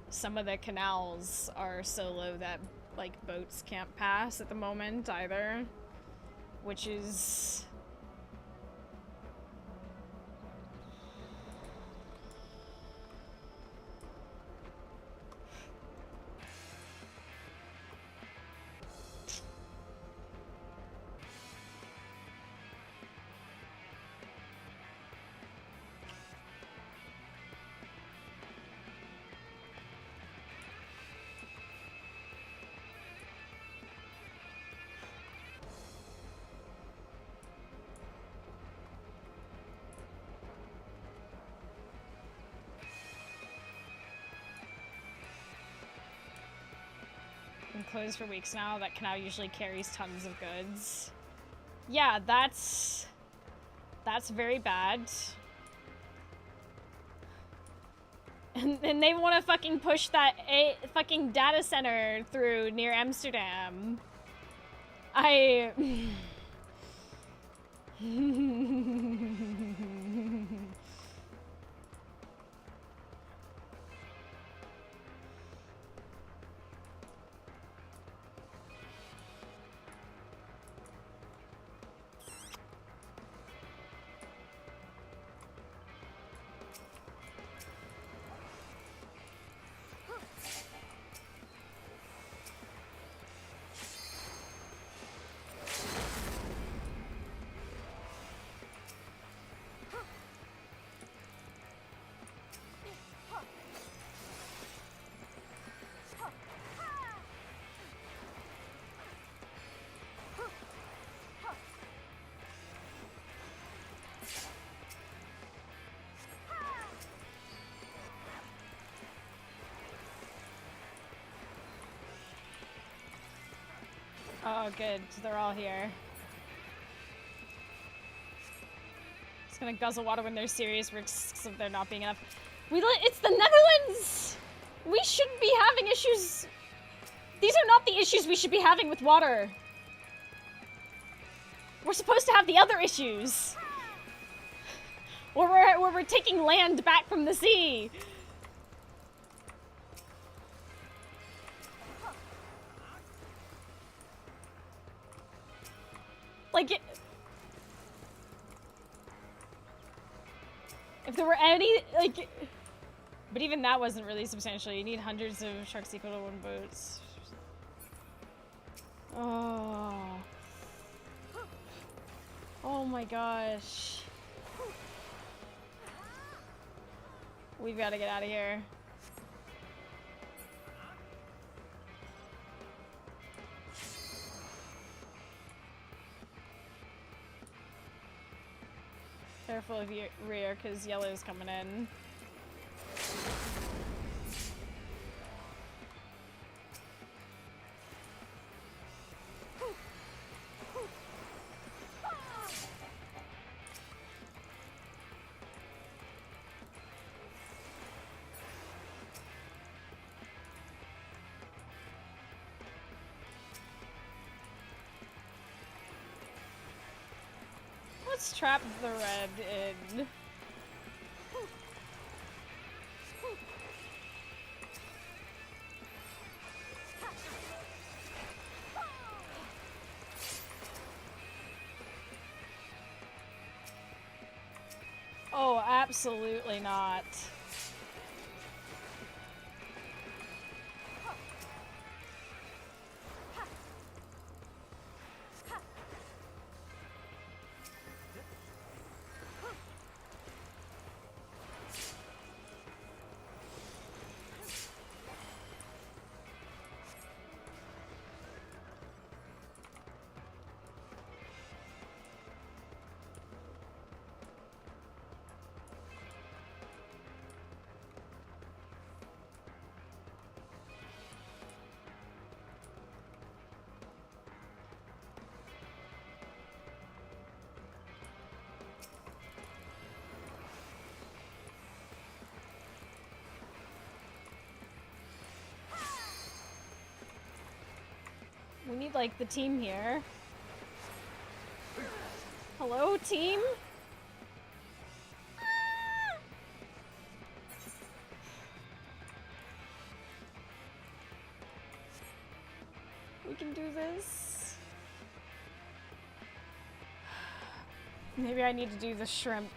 some of the canals are so low that, like, boats can't pass at the moment either, which is... been closed for weeks now. That canal usually carries tons of goods. Yeah, that's very bad. And they want to fucking push that fucking data center through near Amsterdam. Oh, good. They're all here. It's gonna guzzle water when there's serious risks of there not being enough. It's the Netherlands! We shouldn't be having issues. These are not the issues we should be having with water. We're supposed to have the other issues. Where we're taking land back from the sea. Like, if there were any, like, but even that wasn't really substantial. You need hundreds of sharks equal to one boats. Oh. Oh my gosh. We've got to get out of here. Careful of your rear, because yellow's coming in. Let's trap the red in. Oh, absolutely not. We need, like, the team here. Hello, team? We can do this. Maybe I need to do the shrimp.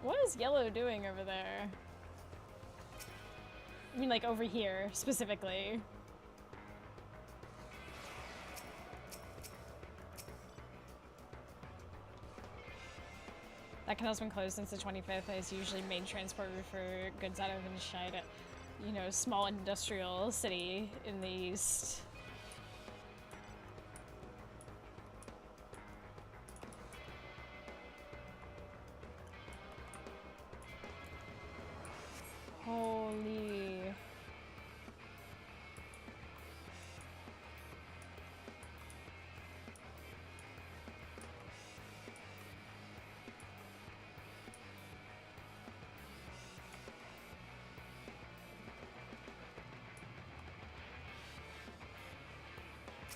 What is yellow doing over there? I mean, like, over here, specifically. That canal's been closed since the 25th. It's usually main transport route for goods out of Inshide, you know, small industrial city in the east. Holy.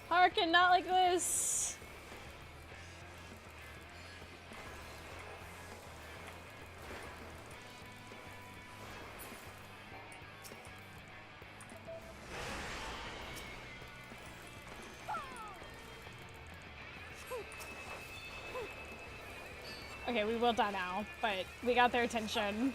Harkin, not like this! Okay, we will die now, but we got their attention.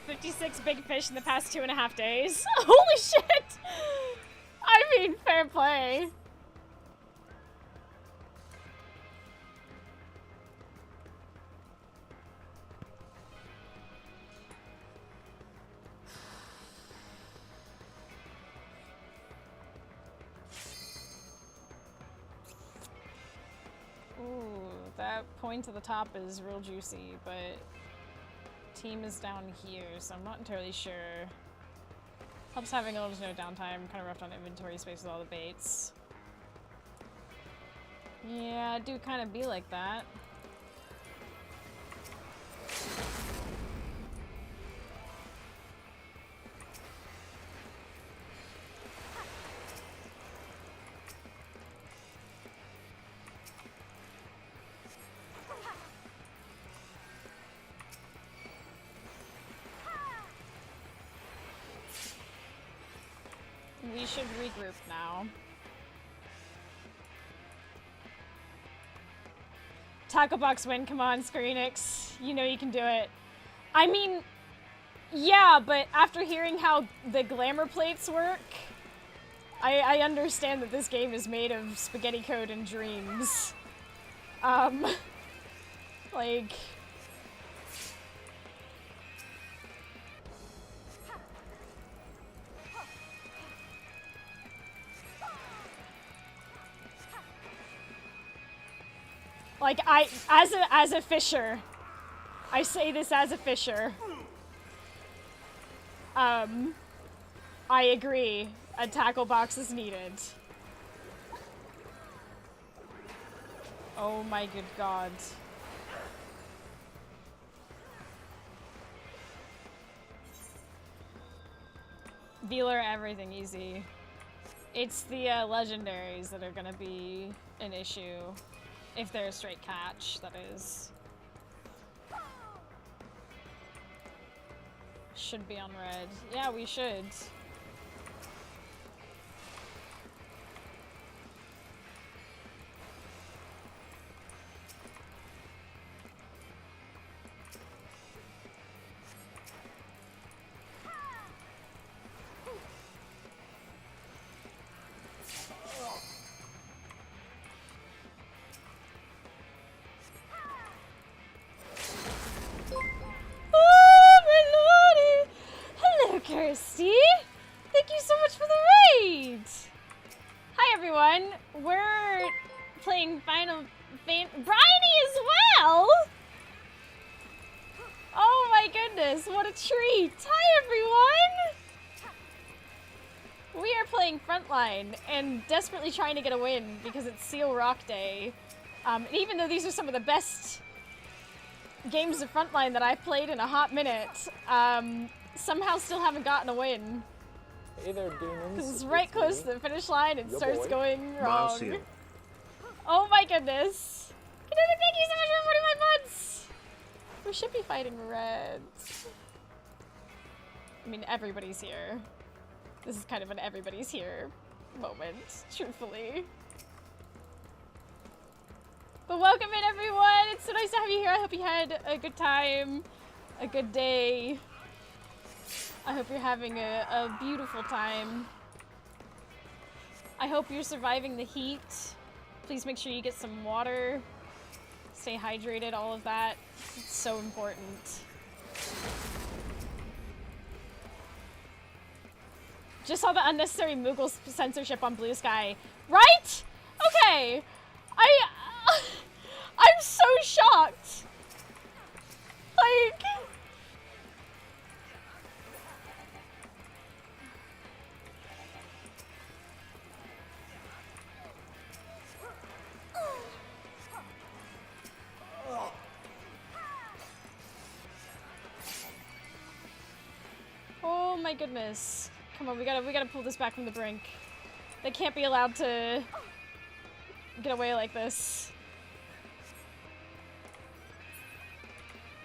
$56 big fish in the past 2.5 days. Holy shit! I mean, fair play. Ooh, that point to the top is real juicy, but team is down here, so I'm not entirely sure. Helps having a little to no downtime, kind of roughed on inventory space with all the baits. Yeah, it do kind of be like that. We should regroup now. Tackle box win, come on, Square-Enix. You know you can do it. I mean, yeah, but after hearing how the glamour plates work, I understand that this game is made of spaghetti code and dreams. Like... Like, as a fisher, I say this as a fisher. I agree. A tackle box is needed. Oh my good god. Dealer, everything easy. It's the legendaries that are gonna be an issue. If they're a straight catch, that is. Should be on red. Yeah, we should. Kirsty! Thank you so much for the raid! Hi everyone! We're playing Final Bryony as well! Oh my goodness, what a treat! Hi everyone! We are playing Frontline and desperately trying to get a win because it's Seal Rock Day. And even though these are some of the best games of Frontline that I've played in a hot minute, somehow still haven't gotten a win. Hey there, demons. Because it's right close to the finish line and starts going wrong. Seal. Oh my goodness. Canada, thank you so much for 45 months! We should be fighting reds. I mean, everybody's here. This is kind of an everybody's here moment, truthfully. But welcome in, everyone. It's so nice to have you here. I hope you had a good time, a good day. I hope you're having a beautiful time. I hope you're surviving the heat. Please make sure you get some water. Stay hydrated, all of that. It's so important. Just saw the unnecessary Moogle censorship on Blue Sky. Right? Okay. I'm so shocked. Like... Oh my goodness. Come on, we gotta pull this back from the brink. They can't be allowed to get away like this.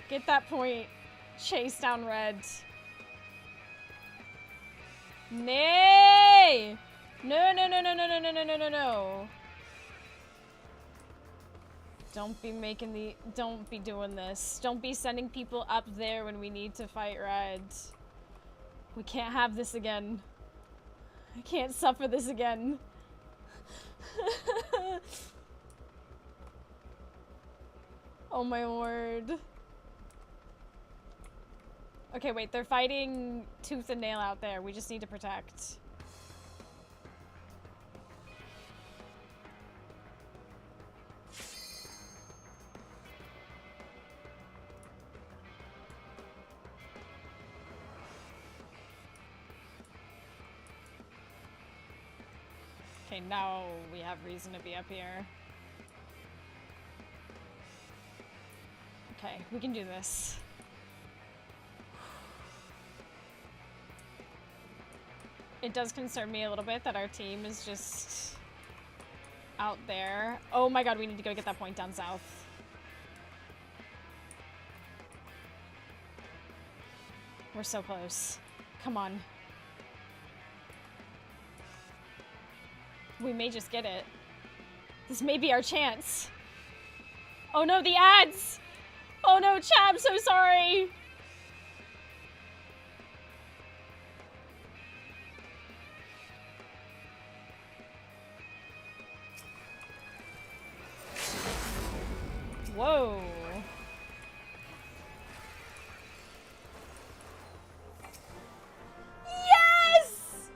Get that point. Chase down red. Nay! No, no, no, no, no, no, no, no, no, no, no. Don't be making don't be doing this. Don't be sending people up there when we need to fight red. We can't have this again. I can't suffer this again. Oh my lord. Okay, wait, they're fighting tooth and nail out there. We just need to protect. Okay, now we have reason to be up here. Okay, we can do this. It does concern me a little bit that our team is just out there. Oh my god, we need to go get that point down south. We're so close. Come on. We may just get it. This may be our chance. Oh no, the ads! Oh no, chat, I'm so sorry! Whoa. Yes!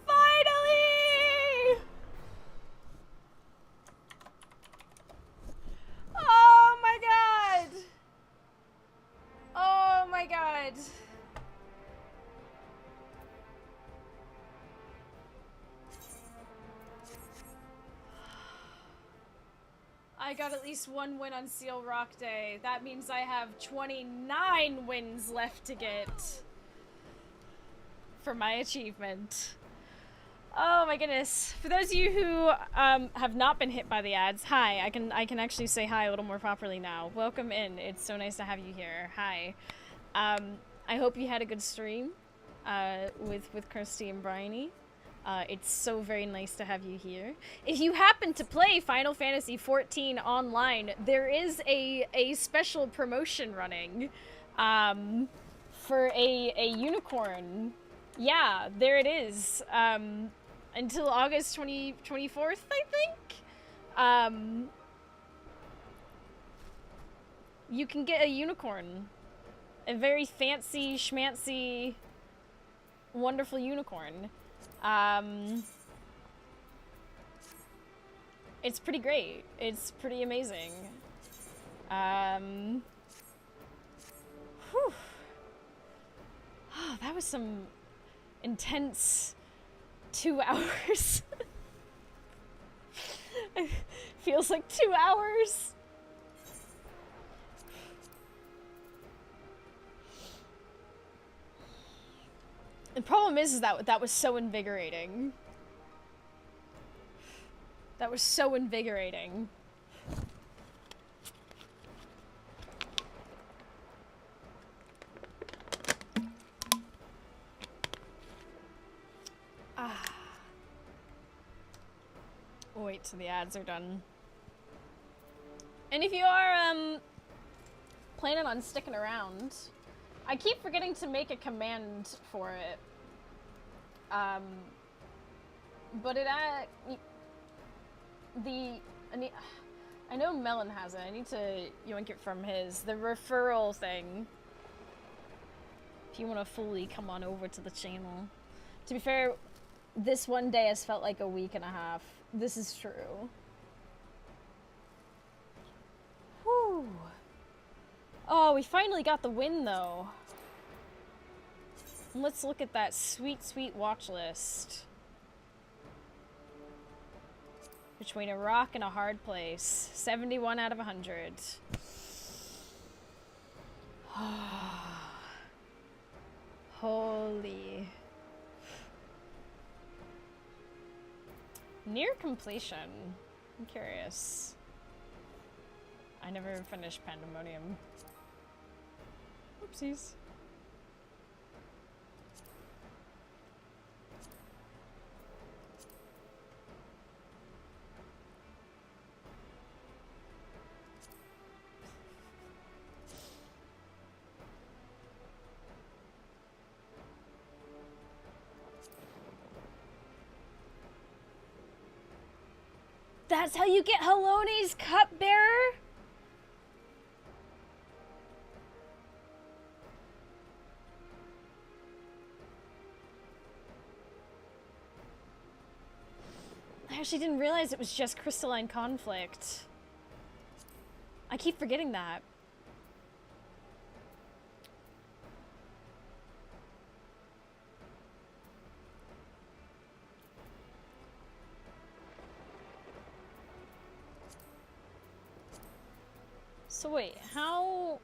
Finally! Oh my god! Oh my god. I got at least one win on Seal Rock Day. That means I have 29 wins left to get for my achievement. Oh my goodness. For those of you who have not been hit by the ads, hi. I can actually say hi a little more properly now. Welcome in. It's so nice to have you here. Hi. I hope you had a good stream with Kirsty and Bryony. It's so very nice to have you here. If you happen to play Final Fantasy XIV online, there is a special promotion running for a unicorn. Yeah, there it is. Until August 24th, I think. You can get a unicorn. A very fancy, schmancy, wonderful unicorn. It's pretty great. It's pretty amazing. Whew. Oh, that was some intense 2 hours. It feels like 2 hours. The problem is that that was so invigorating. That was so invigorating. Ah. Wait till the ads are done. And if you are planning on sticking around, I keep forgetting to make a command for it. But it I know Melon has it. I need to yoink it from his. The referral thing. If you want to fully come on over to the channel. To be fair, this one day has felt like a week and a half. This is true. Whew. Oh, we finally got the win, though. Let's look at that sweet, sweet watch list. Between a rock and a hard place. 71 out of 100. Holy. Near completion. I'm curious. I never finished Pandemonium. Oopsies. That's how you get Haloni's cupbearer? I actually didn't realize it was just crystalline conflict. I keep forgetting that. So wait, how...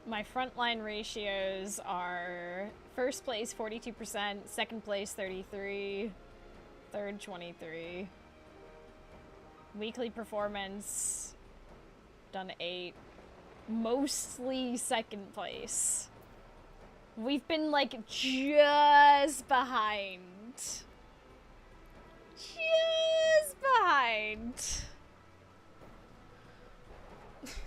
My frontline ratios are first place 42%, second place 33%, third 23%. Weekly performance, done 8. Mostly second place. We've been like just behind. Just behind.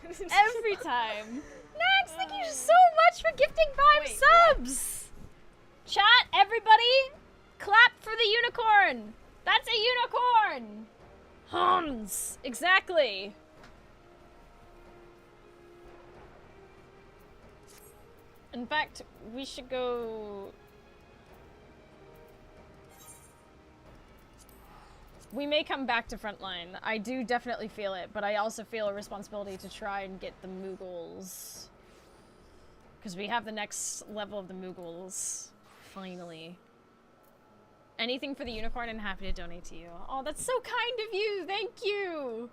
Every time. Max, thank you so much for gifting 5 subs! What? Chat, everybody, clap for the unicorn! That's a unicorn! Hums! Exactly. In fact, we should go... We may come back to frontline. I do definitely feel it, but I also feel a responsibility to try and get the Moogles. Because we have the next level of the Moogles. Finally. Anything for the unicorn, and happy to donate to you. Oh, that's so kind of you! Thank you!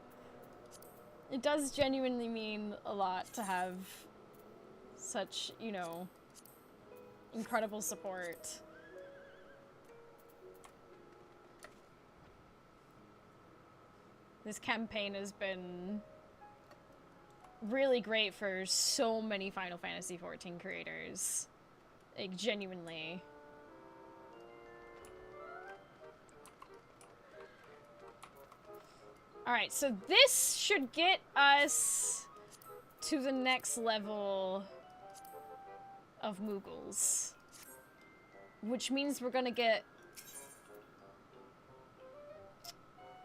It does genuinely mean a lot to have such, you know, incredible support. This campaign has been really great for so many Final Fantasy XIV creators. Like, genuinely. Alright, so this should get us to the next level of Moogles. Which means we're gonna get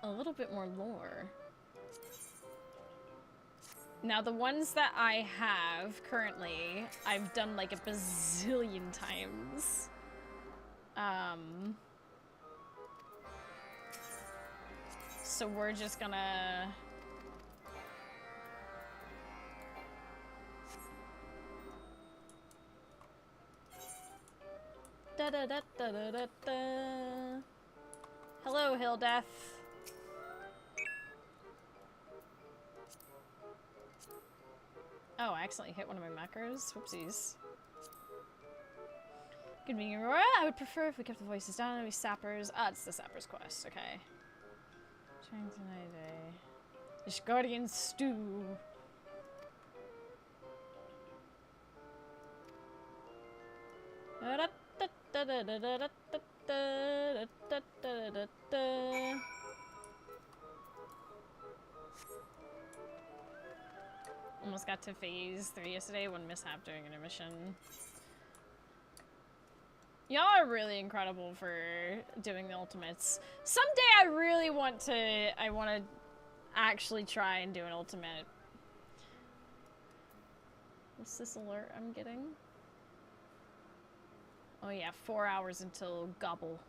a little bit more lore. Now, the ones that I have currently, I've done like a bazillion times. So we're just gonna... Da da da da da da da. Hello, Hildeth. Oh, I accidentally hit one of my macros. Whoopsies. Good meeting, Aurora. I would prefer if we kept the voices down and we sappers. Ah, it's the sappers quest. Okay. Trying tonight, Ishgardian stew. Almost got to phase 3 yesterday, one mishap during intermission. Y'all are really incredible for doing the ultimates. Someday I really want to, actually try and do an ultimate. What's this alert I'm getting? Oh yeah, 4 hours until Gobble.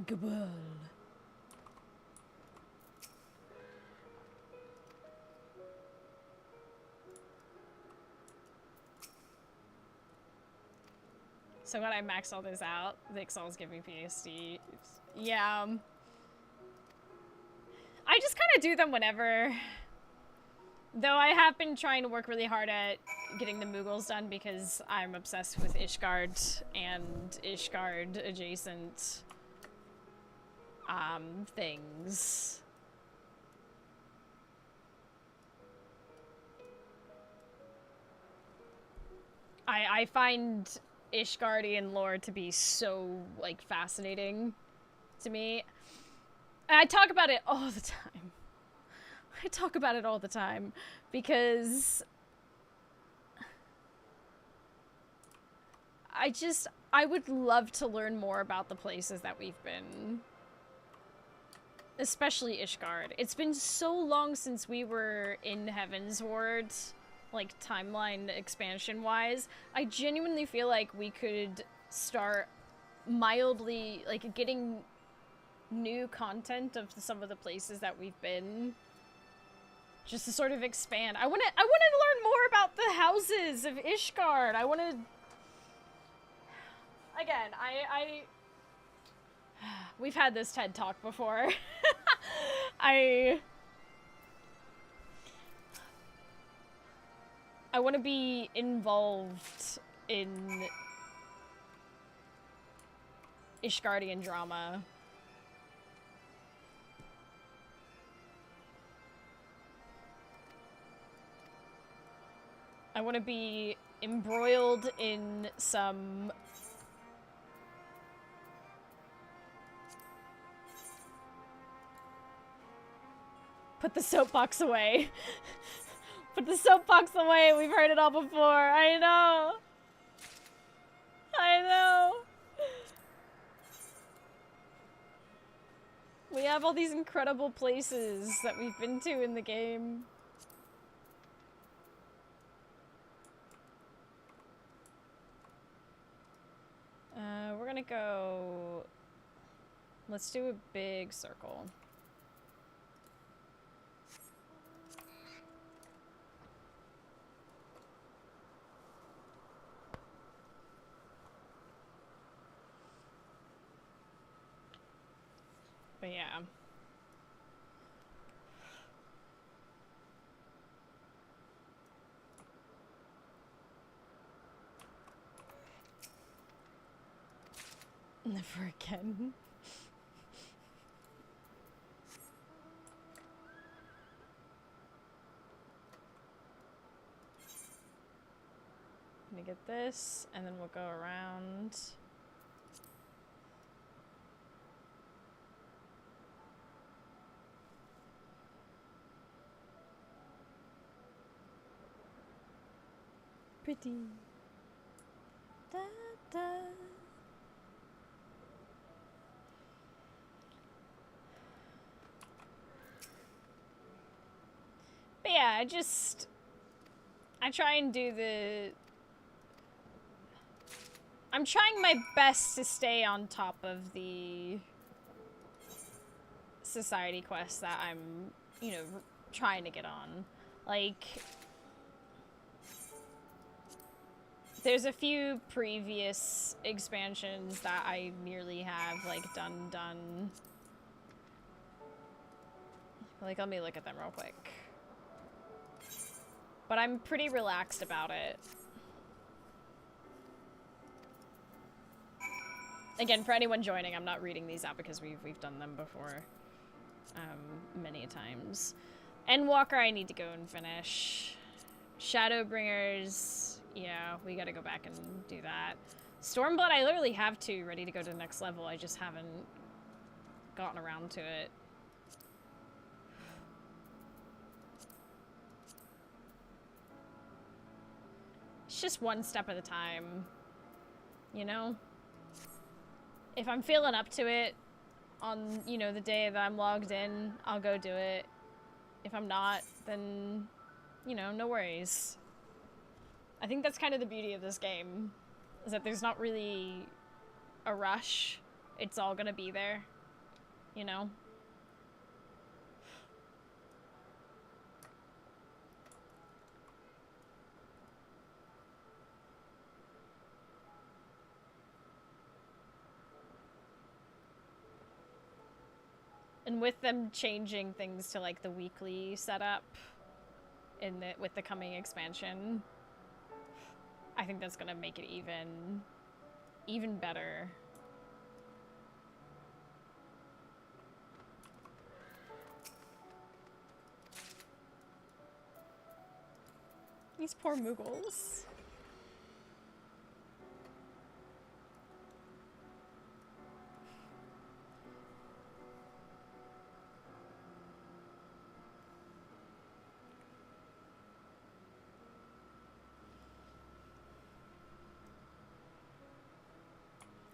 Gobble. So when I max all this out, the Excel's giving PSD. Yeah. I just kind of do them whenever. Though I have been trying to work really hard at getting the Moogles done because I'm obsessed with Ishgard and Ishgard adjacent things. I find Ishgardian lore to be so, like, fascinating to me. And I talk about it all the time. I talk about it all the time because I would love to learn more about the places that we've been. Especially Ishgard. It's been so long since we were in Heaven's Ward, like, timeline expansion-wise. I genuinely feel like we could start mildly, like, getting new content of some of the places that we've been. Just to sort of expand. I wanna learn more about the houses of Ishgard. I wanna... Again, we've had this TED Talk before. I want to be involved in Ishgardian drama. I want to be embroiled in some put the soapbox away. Put the soapbox away. We've heard it all before. I know. I know. We have all these incredible places that we've been to in the game. We're gonna go... Let's do a big circle. But yeah. Never again. Let me get this, and then we'll go around. Pretty. Da, da. But yeah, I try and do I'm trying my best to stay on top of the society quests that I'm, you know, trying to get on. Like, there's a few previous expansions that I nearly have, like, done. Like, let me look at them real quick. But I'm pretty relaxed about it. Again, for anyone joining, I'm not reading these out because we've done them before. Many times. Endwalker I need to go and finish. Shadowbringers... Yeah, we gotta go back and do that. Stormblood, I literally have two ready to go to the next level. I just haven't gotten around to it. It's just one step at a time, you know? If I'm feeling up to it on, you know, the day that I'm logged in, I'll go do it. If I'm not, then, you know, no worries. I think that's kind of the beauty of this game, is that there's not really a rush. It's all gonna be there, you know? And with them changing things to like the weekly setup with the coming expansion, I think that's gonna make it even better. These poor Moogles.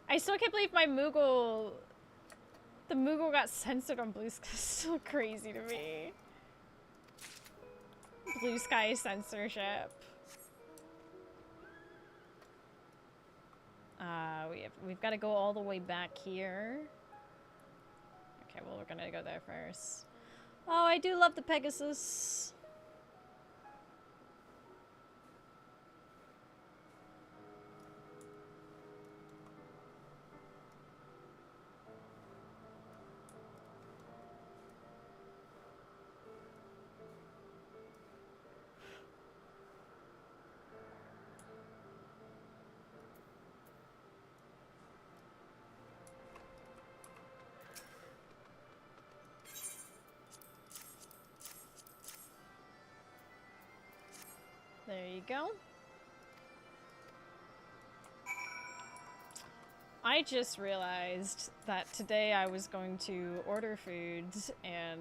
I still can't believe my Moogle... The Moogle got censored on Blue Sky. It's still crazy to me. Blue Sky censorship. We've got to go all the way back here. Okay, well, we're gonna go there first. Oh, I do love the Pegasus. There you go. I just realized that today I was going to order food and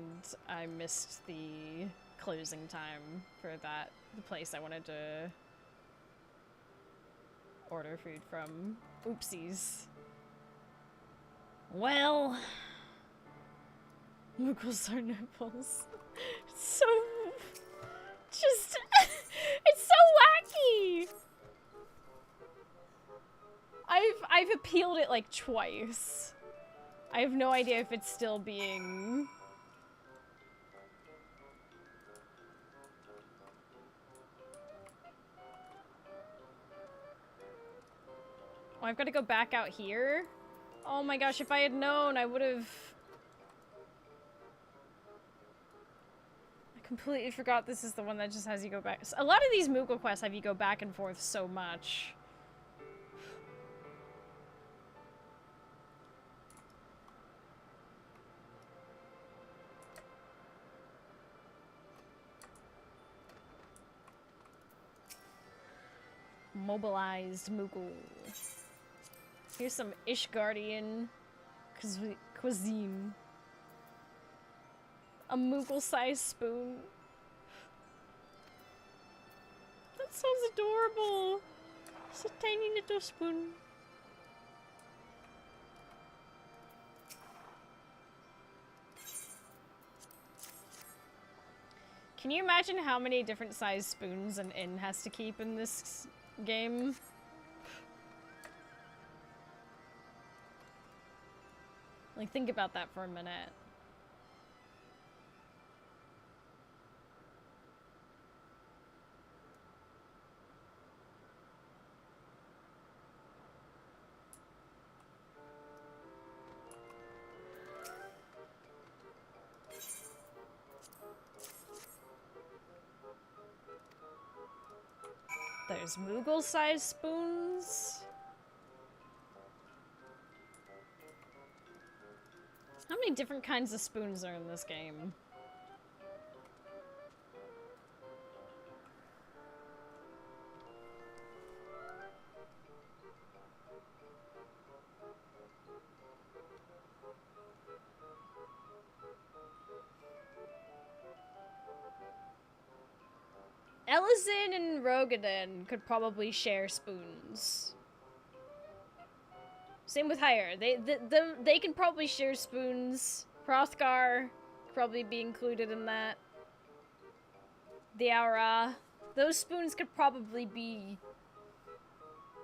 I missed the closing time for the place I wanted to order food from. Oopsies. Well, Moogles are nipples. It's so... just... it's so wacky! I've appealed it like twice. I have no idea if it's still being... Oh, I've got to go back out here? Oh my gosh, if I had known, I would have... I completely forgot this is the one that just has you go back. A lot of these Moogle quests have you go back and forth so much. Mobilized Moogle. Here's some Ishgardian cuisine. A Moogle-sized spoon. That sounds adorable. It's a tiny little spoon. Can you imagine how many different sized spoons an inn has to keep in this game? Like, think about that for a minute. There's Moogle-sized spoons. How many different kinds of spoons are in this game? Ellison and Rogadin could probably share spoons. Same with Hire. They can probably share spoons. Hrothgar could probably be included in that. The Aura. Those spoons could probably be...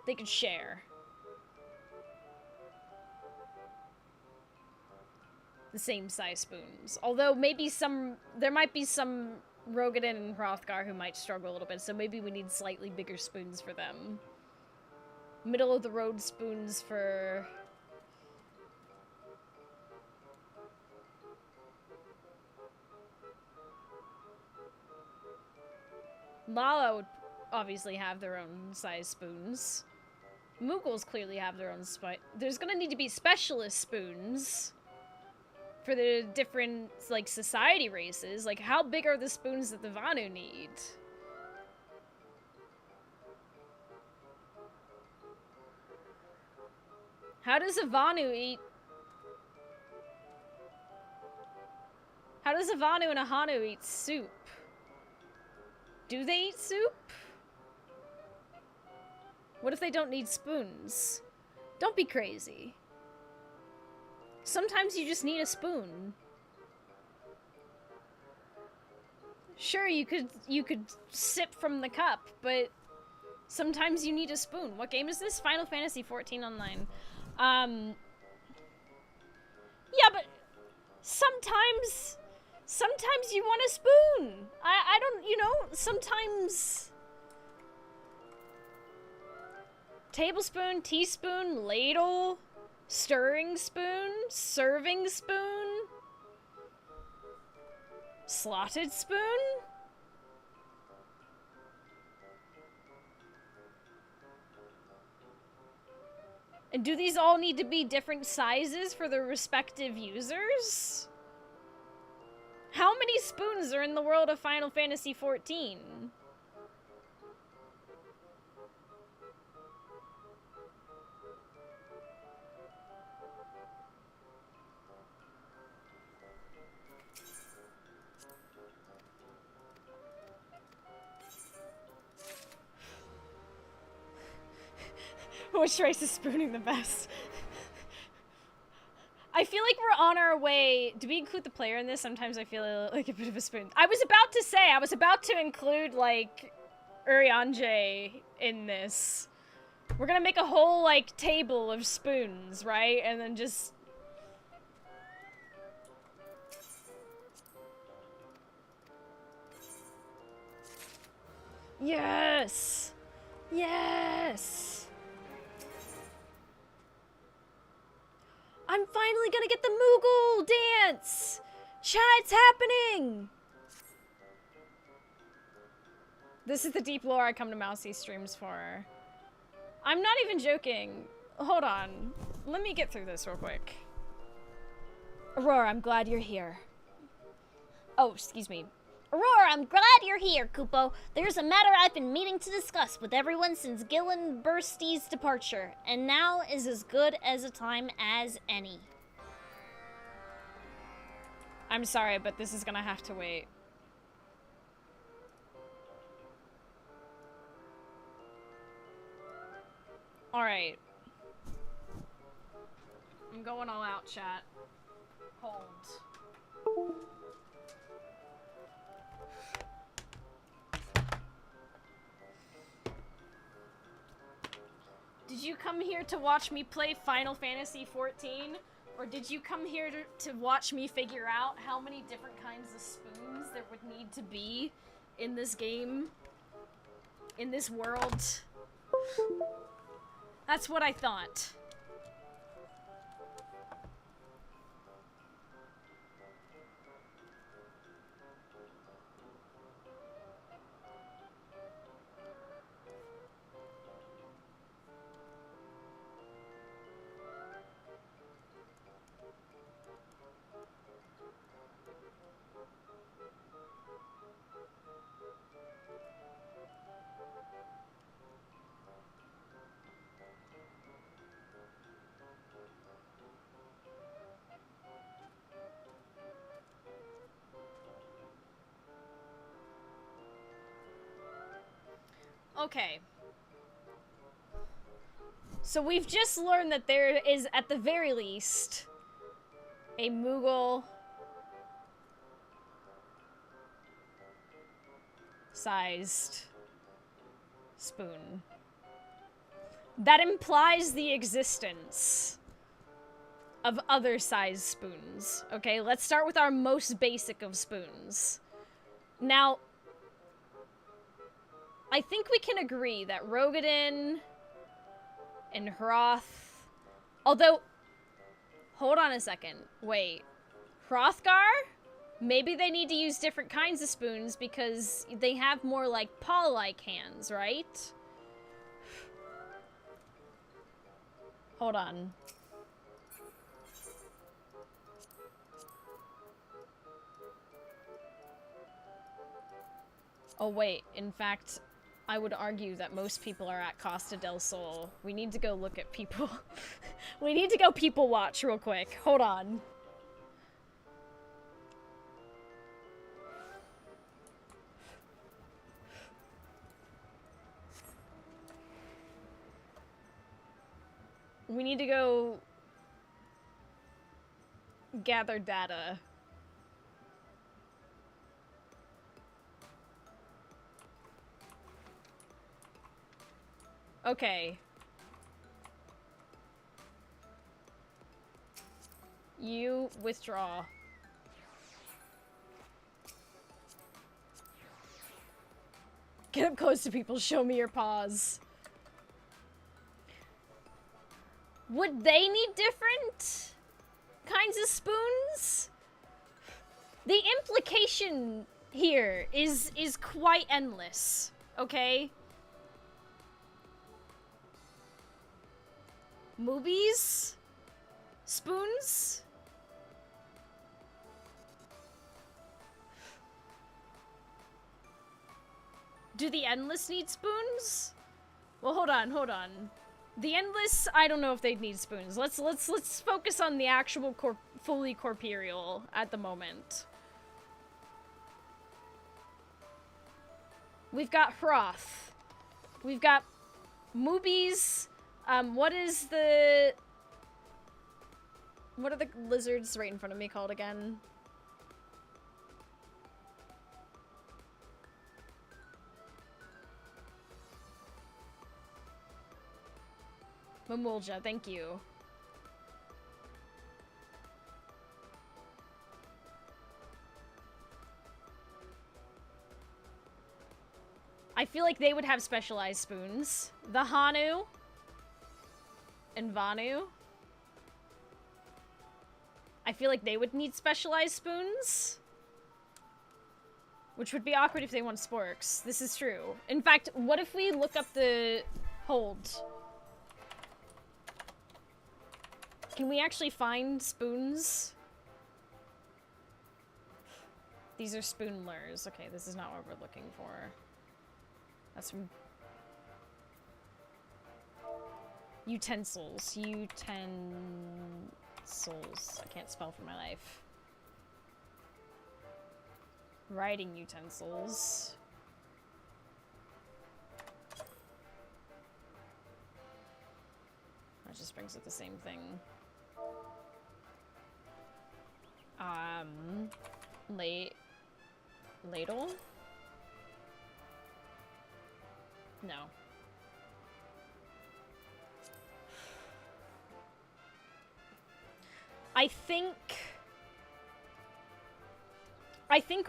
They could share. The same size spoons. Although maybe there might be some Rogadin and Hrothgar who might struggle a little bit, so maybe we need slightly bigger spoons for them. Middle of the road spoons for... Lala would obviously have their own size spoons. Mughals clearly have their own There's gonna need to be specialist spoons for the different, like, society races. Like, how big are the spoons that the Vanu need? How does a Vanu eat? How does a Vanu and a Hanu eat soup? Do they eat soup? What if they don't need spoons? Don't be crazy. Sometimes you just need a spoon. Sure, you could sip from the cup, but sometimes you need a spoon. What game is this? Final Fantasy XIV Online. Yeah, but sometimes you want a spoon. I don't, you know, sometimes... Tablespoon, teaspoon, ladle, stirring spoon, serving spoon, slotted spoon? And do these all need to be different sizes for their respective users? How many spoons are in the world of Final Fantasy XIV? Which race is spooning the best? I feel like we're on our way. Do we include the player in this? Sometimes I feel like a bit of a spoon. I was about to include, like, Urianger in this. We're gonna make a whole, like, table of spoons, right? And then just... Yes! Yes! I'm finally gonna get the Moogle dance! Chat, it's happening! This is the deep lore I come to Mousy streams for. I'm not even joking. Hold on. Let me get through this real quick. Aurora, I'm glad you're here. Oh, excuse me. Aurora, I'm glad you're here, Kupo. There's a matter I've been meaning to discuss with everyone since Gillen Bursty's departure, and now is as good as a time as any. I'm sorry, but this is gonna have to wait. Alright. I'm going all out, chat. Hold. Did you come here to watch me play Final Fantasy XIV? Or did you come here to watch me figure out how many different kinds of spoons there would need to be in this game? In this world? That's what I thought. Okay. So we've just learned that there is, at the very least, a Moogle sized spoon. That implies the existence of other sized spoons. Okay, let's start with our most basic of spoons. Now, I think we can agree that Rogadin and Hroth, although, hold on a second, wait, Hrothgar? Maybe they need to use different kinds of spoons because they have more, like, paw-like hands, right? Hold on. Oh wait, in fact, I would argue that most people are at Costa del Sol. We need to go look at people. We need to go people watch real quick. Hold on. We need to go gather data. Okay. You withdraw. Get up close to people, show me your paws. Would they need different kinds of spoons? The implication here is quite endless, okay? Movies? Spoons? Do the Endless need spoons? Well, hold on. The Endless, I don't know if they'd need spoons. Let's focus on the actual fully corporeal at the moment. We've got Hroth. We've got Moobies. What are the lizards right in front of me called again? Mamulja, thank you. I feel like they would have specialized spoons. The Hanu and Vanu. I feel like they would need specialized spoons. Which would be awkward if they want sporks. This is true. In fact, what if we look up the hold? Can we actually find spoons? These are spoonlers. Okay, this is not what we're looking for. That's from... Utensils. Utensils. I can't spell for my life. Writing utensils. That just brings up the same thing. Ladle? No. I think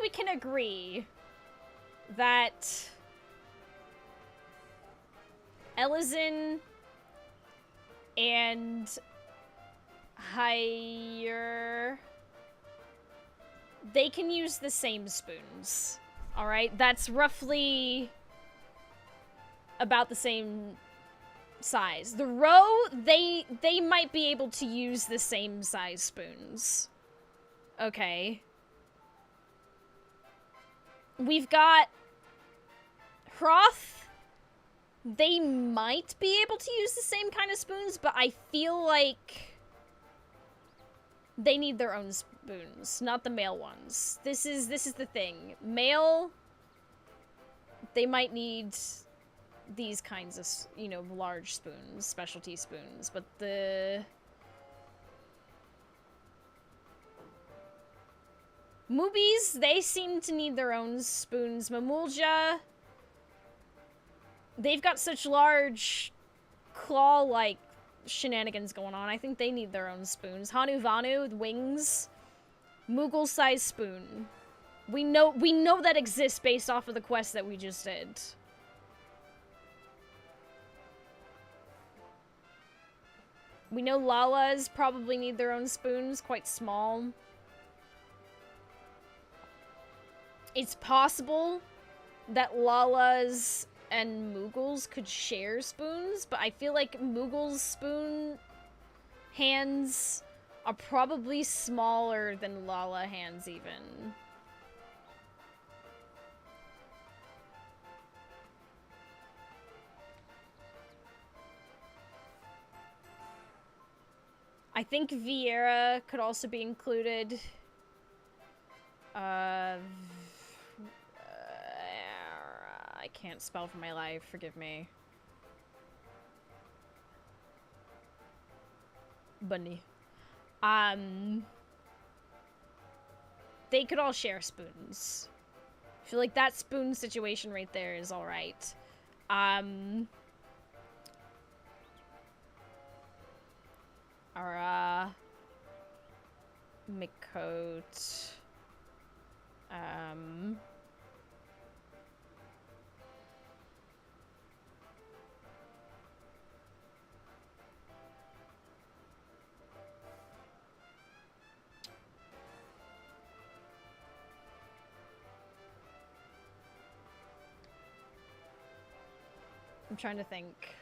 we can agree that Elizin and Higher, they can use the same spoons. Alright? That's roughly about the same size. The row, they might be able to use the same size spoons. Okay. We've got Hroth. They might be able to use the same kind of spoons, but I feel like they need their own spoons, not the male ones. This is the thing. Male, they might need these kinds of, you know, large spoons, specialty spoons, but the Moobies, they seem to need their own spoons. Mamulja, they've got such large claw-like shenanigans going on. I think they need their own spoons. Hanu Vanu, wings, Moogle-sized spoon. We know that exists based off of the quest that we just did. We know Lalas probably need their own spoons, quite small. It's possible that Lalas and Moogles could share spoons, but I feel like Moogle's spoon hands are probably smaller than Lala hands even. I think Vieira could also be included. I can't spell for my life, forgive me. Bunny. They could all share spoons. I feel like that spoon situation right there is alright. Ara, Mikot, I'm trying to think.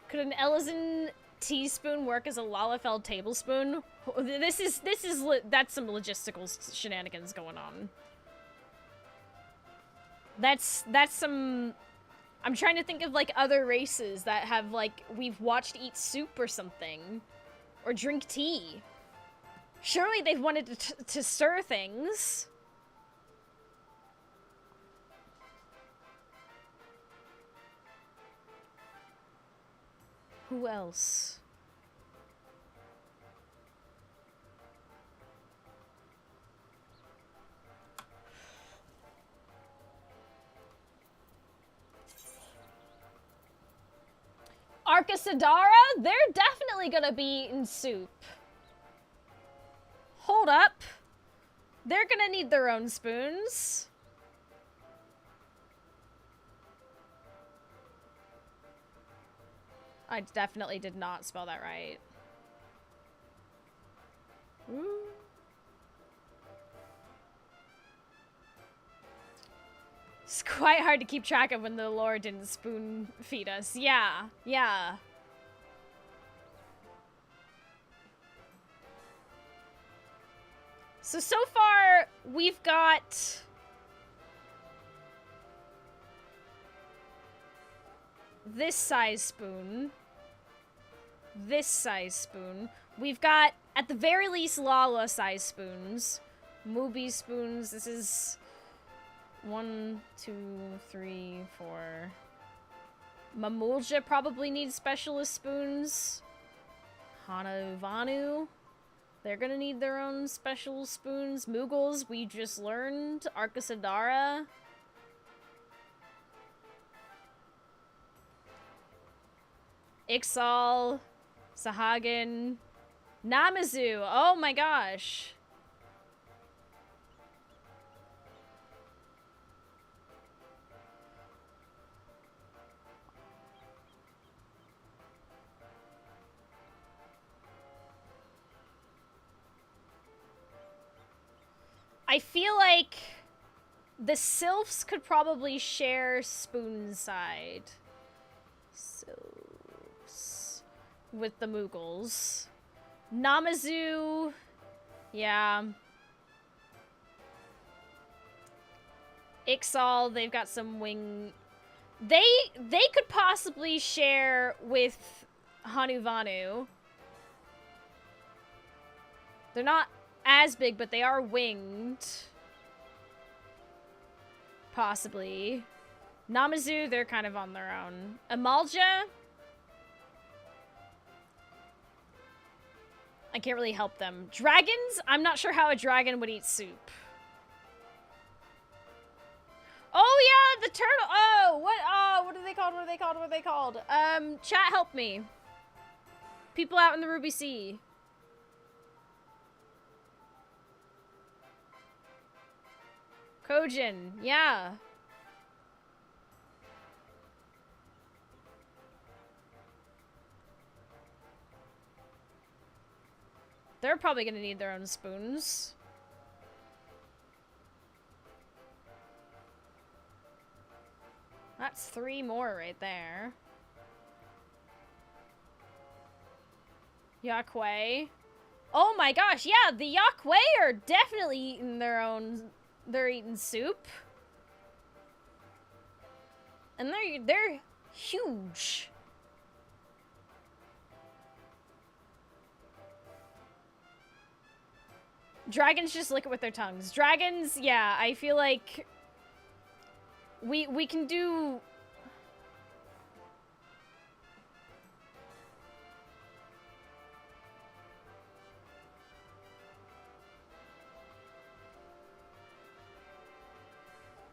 Could an Ellison teaspoon work as a Lalafell tablespoon? That's some logistical shenanigans going on. That's some... I'm trying to think of, like, other races that have, like, we've watched eat soup or something. Or drink tea. Surely they've wanted to stir things. Who else? Arcasadara? They're definitely gonna be in soup. Hold up. They're gonna need their own spoons. I definitely did not spell that right. Ooh. It's quite hard to keep track of when the lore didn't spoon feed us. Yeah, yeah. So far, we've got... this size spoon. This size spoon. We've got, at the very least, Lala size spoons. Mooby spoons. This is 1, 2, 3, 4. Mamulja probably needs specialist spoons. Hana Vanu. They're gonna need their own special spoons. Moogles, we just learned. Arcasadara. Ixal, Sahagin, Namazu. Oh my gosh. I feel like the Sylphs could probably share spoon side. With the Moogles. Namazu, yeah. Ixal, they've got some wing. They could possibly share with Hanuvanu. They're not as big, but they are winged. Possibly. Namazu, they're kind of on their own. Amalja? I can't really help them. Dragons? I'm not sure how a dragon would eat soup. Oh yeah, the turtle. Oh, what are they called? What are they called? What are they called? Chat, help me. People out in the Ruby Sea. Kojin, yeah. They're probably gonna need their own spoons. That's 3 more right there. Yakwei. Oh my gosh, yeah, the Yakwei are definitely eating their own. They're eating soup. And they're huge. Dragons just lick it with their tongues. Dragons, yeah, I feel like we can do.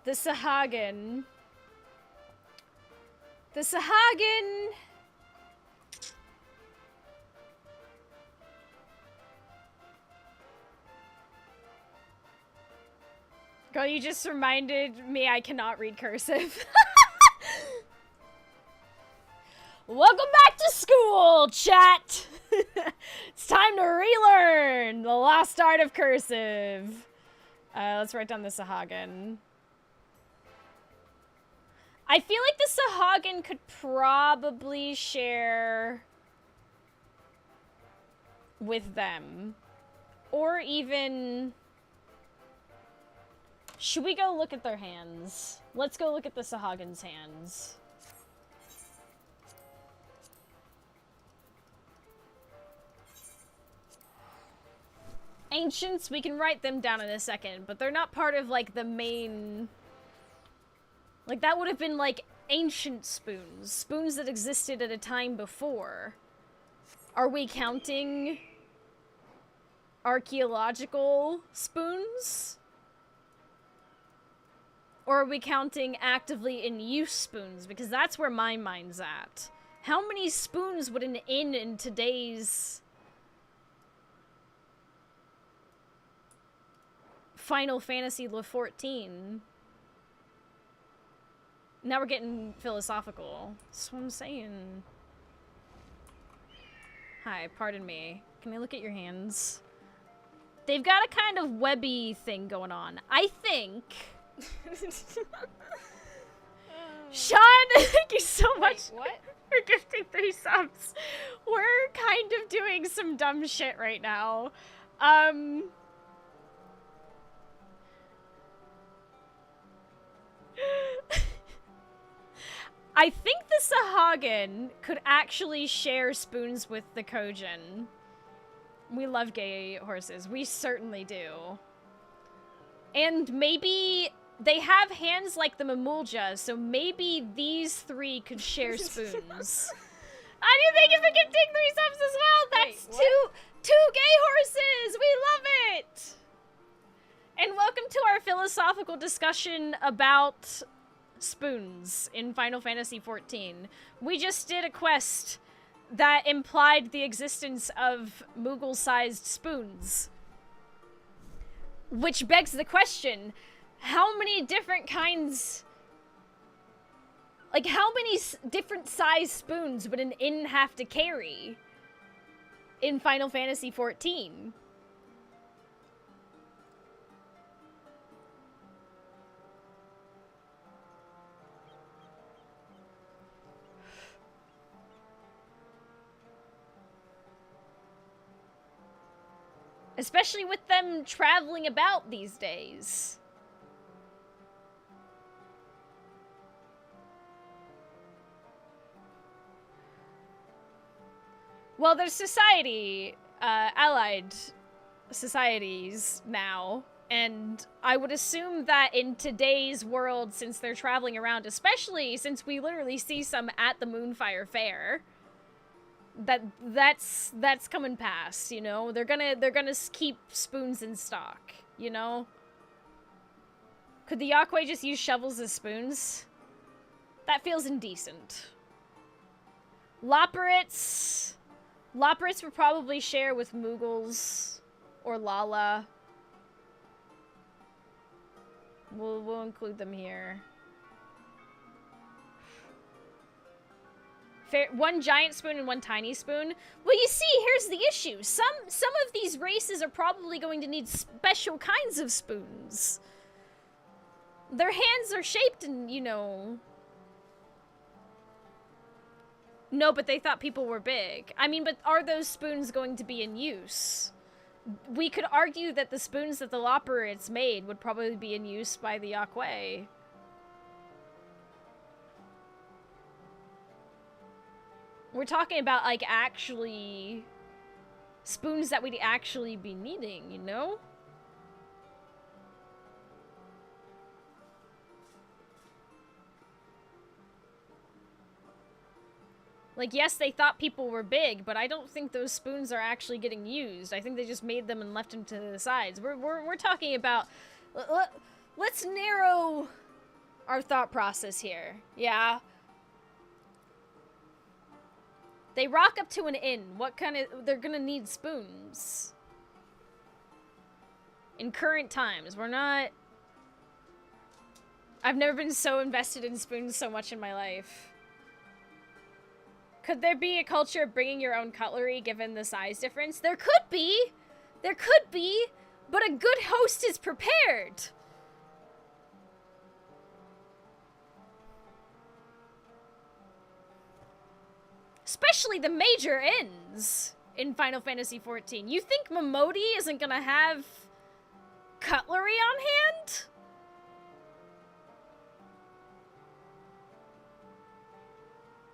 The Sahagin. The Sahagin. Girl, you just reminded me I cannot read cursive. Welcome back to school, chat! It's time to relearn the lost art of cursive. Let's write down the Sahagin. I feel like the Sahagin could probably share with them. Or even... Should we go look at their hands? Let's go look at the Sahagin's hands. Ancients, we can write them down in a second, but they're not part of, like, the main... Like, that would have been, like, ancient spoons. Spoons that existed at a time before. Are we counting archaeological spoons? Or are we counting actively in use spoons? Because that's where my mind's at. How many spoons would an inn in today's Final Fantasy XIV? Now we're getting philosophical. That's what I'm saying. Hi, pardon me. Can I look at your hands? They've got a kind of webby thing going on. I think... Sean, thank you so much. Wait, what? For gifting 3 subs. We're kind of doing some dumb shit right now. I think the Sahagin could actually share spoons with the Kojin. We love gay horses. We certainly do. And maybe they have hands like the Mamulja, so maybe these 3 could share spoons. I do thank you for gifting 3 subs as well. That's Wait, two gay horses. We love it. And welcome to our philosophical discussion about spoons in Final Fantasy XIV. We just did a quest that implied the existence of Moogle-sized spoons. Which begs the question, how many different kinds... Like, how many different size spoons would an inn have to carry in Final Fantasy XIV? Especially with them traveling about these days. Well, there's society, allied societies now. And I would assume that in today's world, since they're traveling around, especially since we literally see some at the Moonfire Fair, that's coming past, you know? They're gonna keep spoons in stock, you know? Could the Yakwei just use shovels as spoons? That feels indecent. Loporits would probably share with Moogles or Lala. We'll include them here. One giant spoon and one tiny spoon. Well, you see, here's the issue. Some of these races are probably going to need special kinds of spoons. Their hands are shaped and, you know... No, but they thought people were big. I mean, but are those spoons going to be in use? We could argue that the spoons that the Loporits made would probably be in use by the Yakwei. We're talking about, like, actually... spoons that we'd actually be needing, you know? Like, yes, they thought people were big, but I don't think those spoons are actually getting used. I think they just made them and left them to the sides. We're talking about... Let's narrow our thought process here. Yeah? They rock up to an inn. What kind of... They're gonna need spoons. In current times, we're not... I've never been so invested in spoons so much in my life. Could there be a culture of bringing your own cutlery given the size difference? There could be! There could be! But a good host is prepared! Especially the major inns in Final Fantasy XIV. You think Momodi isn't gonna have cutlery on hand?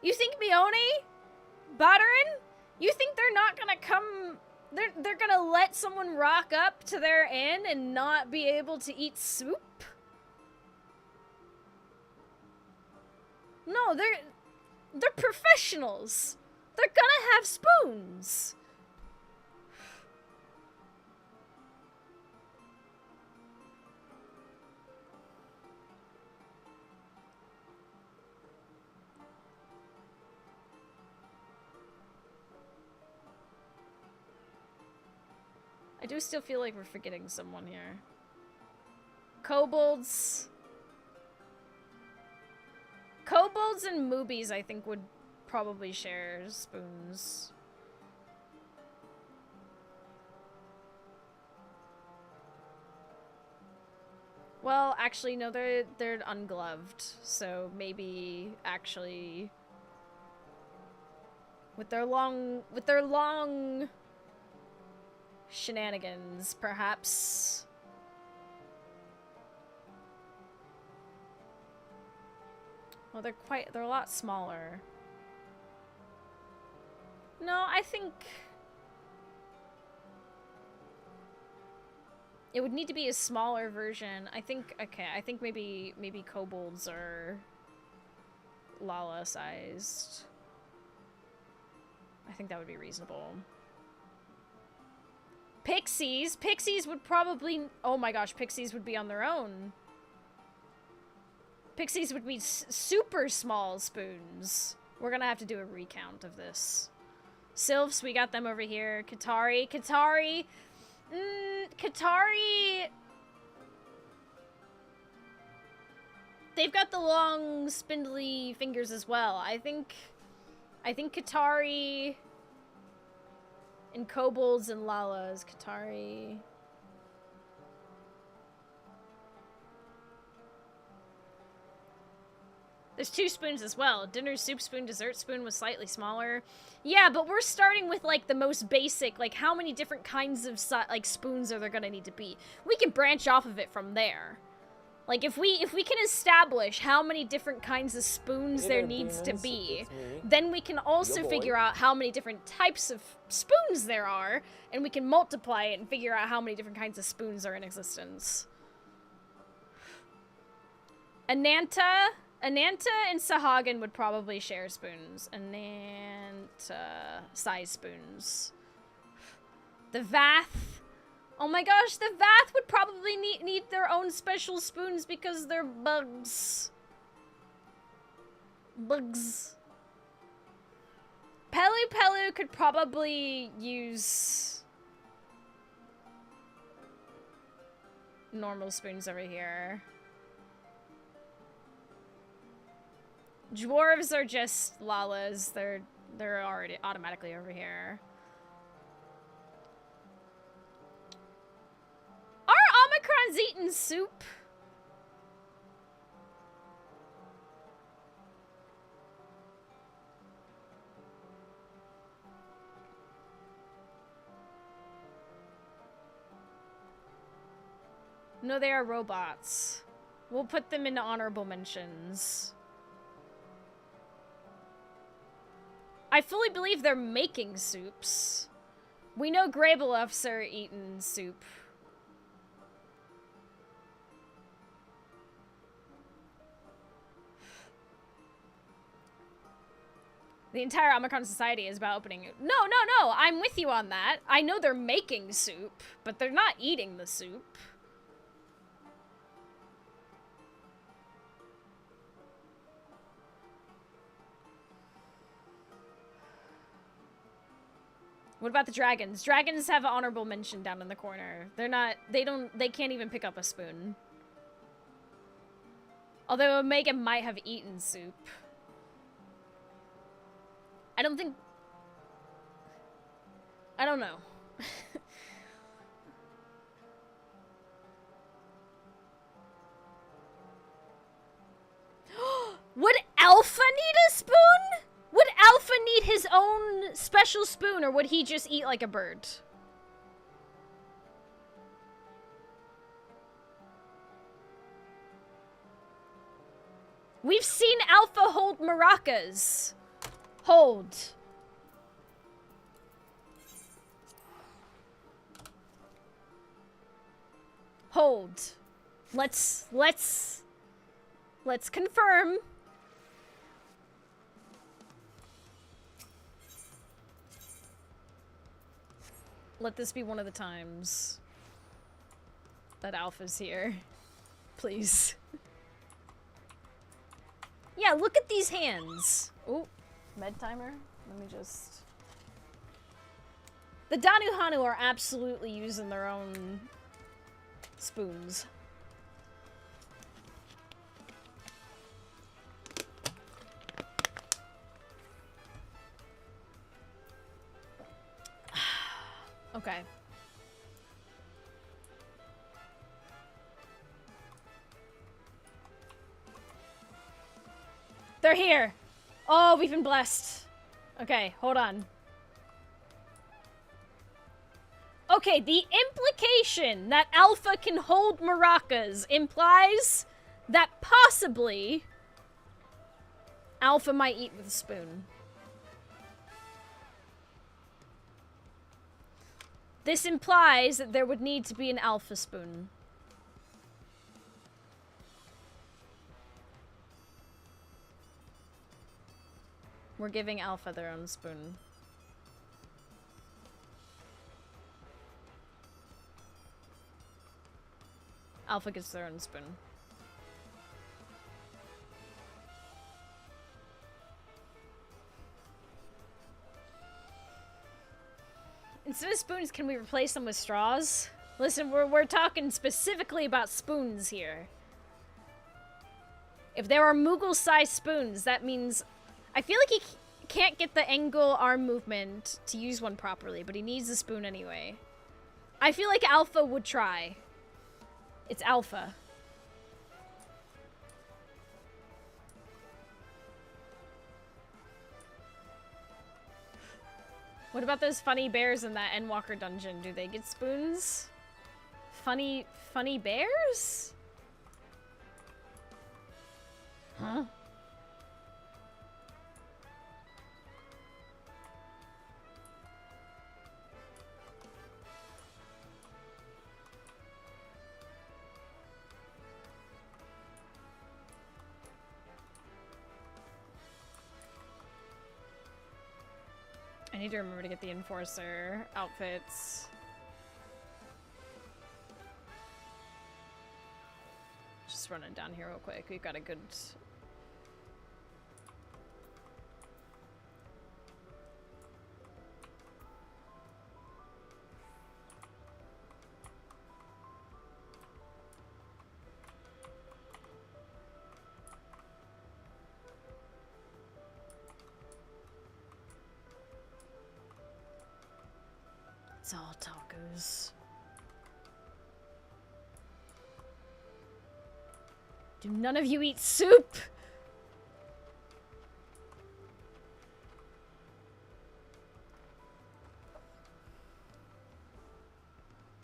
You think Mione? Badarin? You think they're not gonna come... They're gonna let someone rock up to their inn and not be able to eat soup? No, they're professionals. They're gonna have spoons. I do still feel like we're forgetting someone here. Kobolds. Kobolds and Moobies, I think, would probably share spoons. Well, actually, no, they're ungloved, so maybe actually with their long shenanigans, perhaps. Well, they're a lot smaller. No, I think it would need to be a smaller version. I think maybe kobolds are Lala sized. I think that would be reasonable. Pixies would probably, oh my gosh, pixies would be on their own. Pixies would be super small spoons. We're gonna have to do a recount of this. Sylphs, we got them over here. Katari. They've got the long, spindly fingers as well. I think Katari and kobolds and Lalas. Katari. There's 2 spoons as well. Dinner soup spoon, dessert spoon was slightly smaller. Yeah, but we're starting with, like, the most basic, like, how many different kinds of, like, spoons are there gonna need to be? We can branch off of it from there. Like, if we can establish how many different kinds of spoons Hey there there, needs to demons. be, It's me. then we can also Yo, boy. figure out how many different types of spoons there are, and we can multiply it and figure out how many different kinds of spoons are in existence. Ananta and Sahagan would probably share spoons. Ananta size spoons. The Vath. Oh my gosh, the Vath would probably need their own special spoons because they're bugs. Bugs. Pelu could probably use normal spoons over here. Dwarves are just Lalas. They're already automatically over here. Are Omicrons eating soup? No, they are robots. We'll put them into honorable mentions. I fully believe they're making soups. We know Grabeloffs are eating soup. The entire Omicron society is about opening. No, I'm with you on that. I know they're making soup, but they're not eating the soup. What about the dragons? Dragons have an honorable mention down in the corner. They can't even pick up a spoon. Although Omega might have eaten soup. I don't know. Would Alpha need a spoon? Would Alpha need his own special spoon, or would he just eat like a bird? We've seen Alpha hold maracas. Hold. Hold. Let's confirm. Let this be one of the times that Alpha's here. Please. Yeah, look at these hands. Oh, med timer. Let me just... The Danu Hanu are absolutely using their own spoons. Okay. They're here. Oh, we've been blessed. Okay, hold on. Okay, the implication that Alpha can hold maracas implies that possibly Alpha might eat with a spoon. This implies that there would need to be an Alpha spoon. We're giving Alpha their own spoon. Alpha gets their own spoon. Instead of spoons, can we replace them with straws? Listen, we're talking specifically about spoons here. If there are Moogle-sized spoons, that means... I feel like he can't get the angle arm movement to use one properly, but he needs a spoon anyway. I feel like Alpha would try. It's Alpha. What about those funny bears in that Endwalker dungeon? Do they get spoons? Funny bears? Uh-huh. I need to remember to get the Enforcer outfits. Just running down here real quick. We've got a good... It's all tacos. Do none of you eat soup?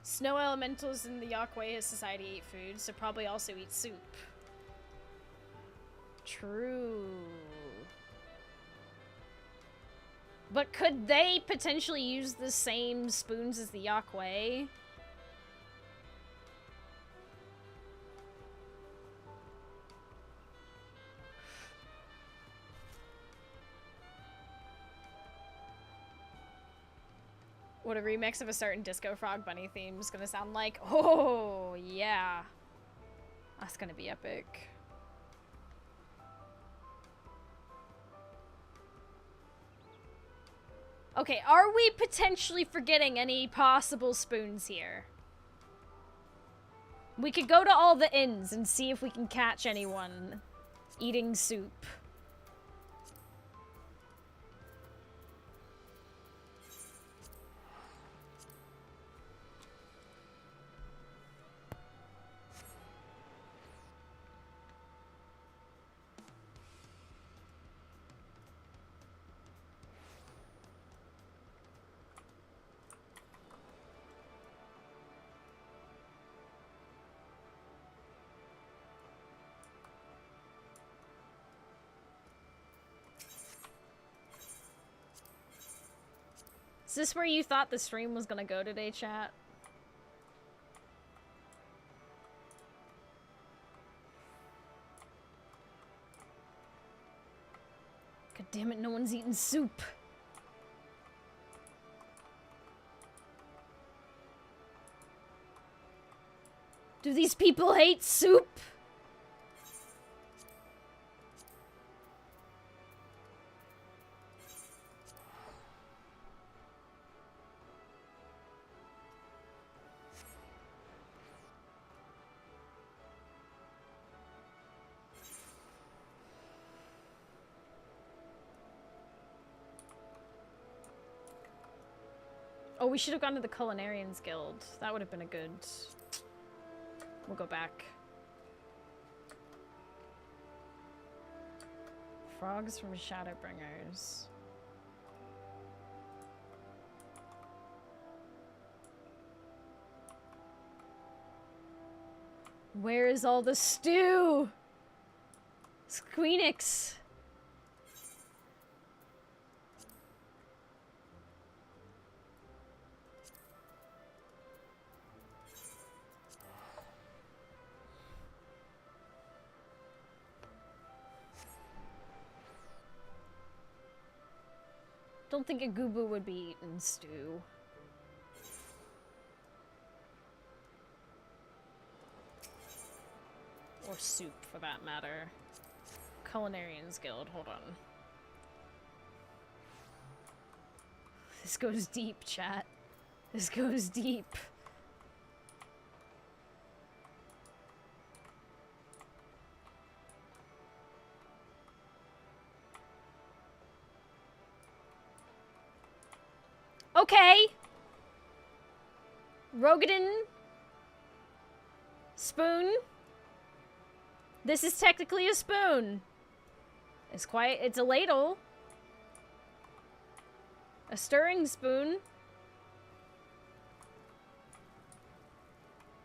Snow elementals in the Yakwea society eat food, so probably also eat soup. True. But could they potentially use the same spoons as the Yakwea? What a remix of a certain Disco Frog Bunny theme is gonna sound like. Oh, yeah. That's gonna be epic. Okay, are we potentially forgetting any possible spoons here? We could go to all the inns and see if we can catch anyone eating soup. Is this where you thought the stream was gonna go today, chat? God damn it, no one's eating soup. Do these people hate soup? Oh, we should have gone to the Culinarians Guild. That would have been a good... We'll go back. Frogs from Shadowbringers. Where is all the stew? Squeenix. Don't think a Goobu would be eating stew. Or soup, for that matter. Culinarians Guild, hold on. This goes deep, chat. This goes deep. Okay. Rogadin. Spoon. This is technically a spoon. It's a ladle. A stirring spoon.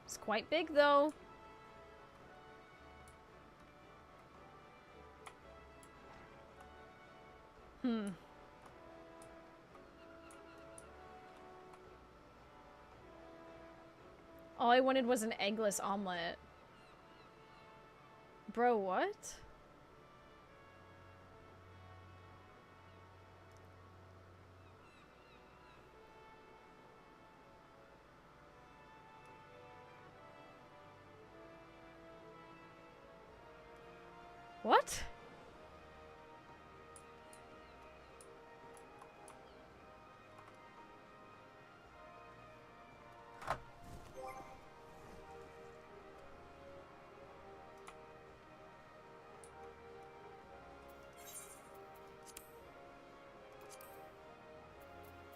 It's quite big though. All I wanted was an eggless omelet. Bro, what? What?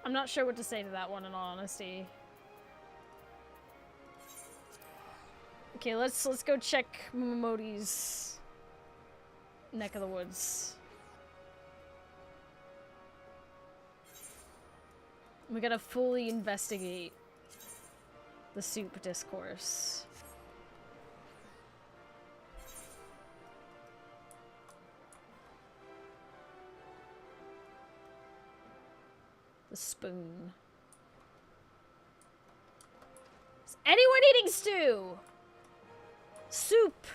I'm not sure what to say to that one in all honesty. Okay, let's go check Momodi's neck of the woods. We gotta fully investigate the soup discourse. The spoon. Is anyone eating stew? Soup.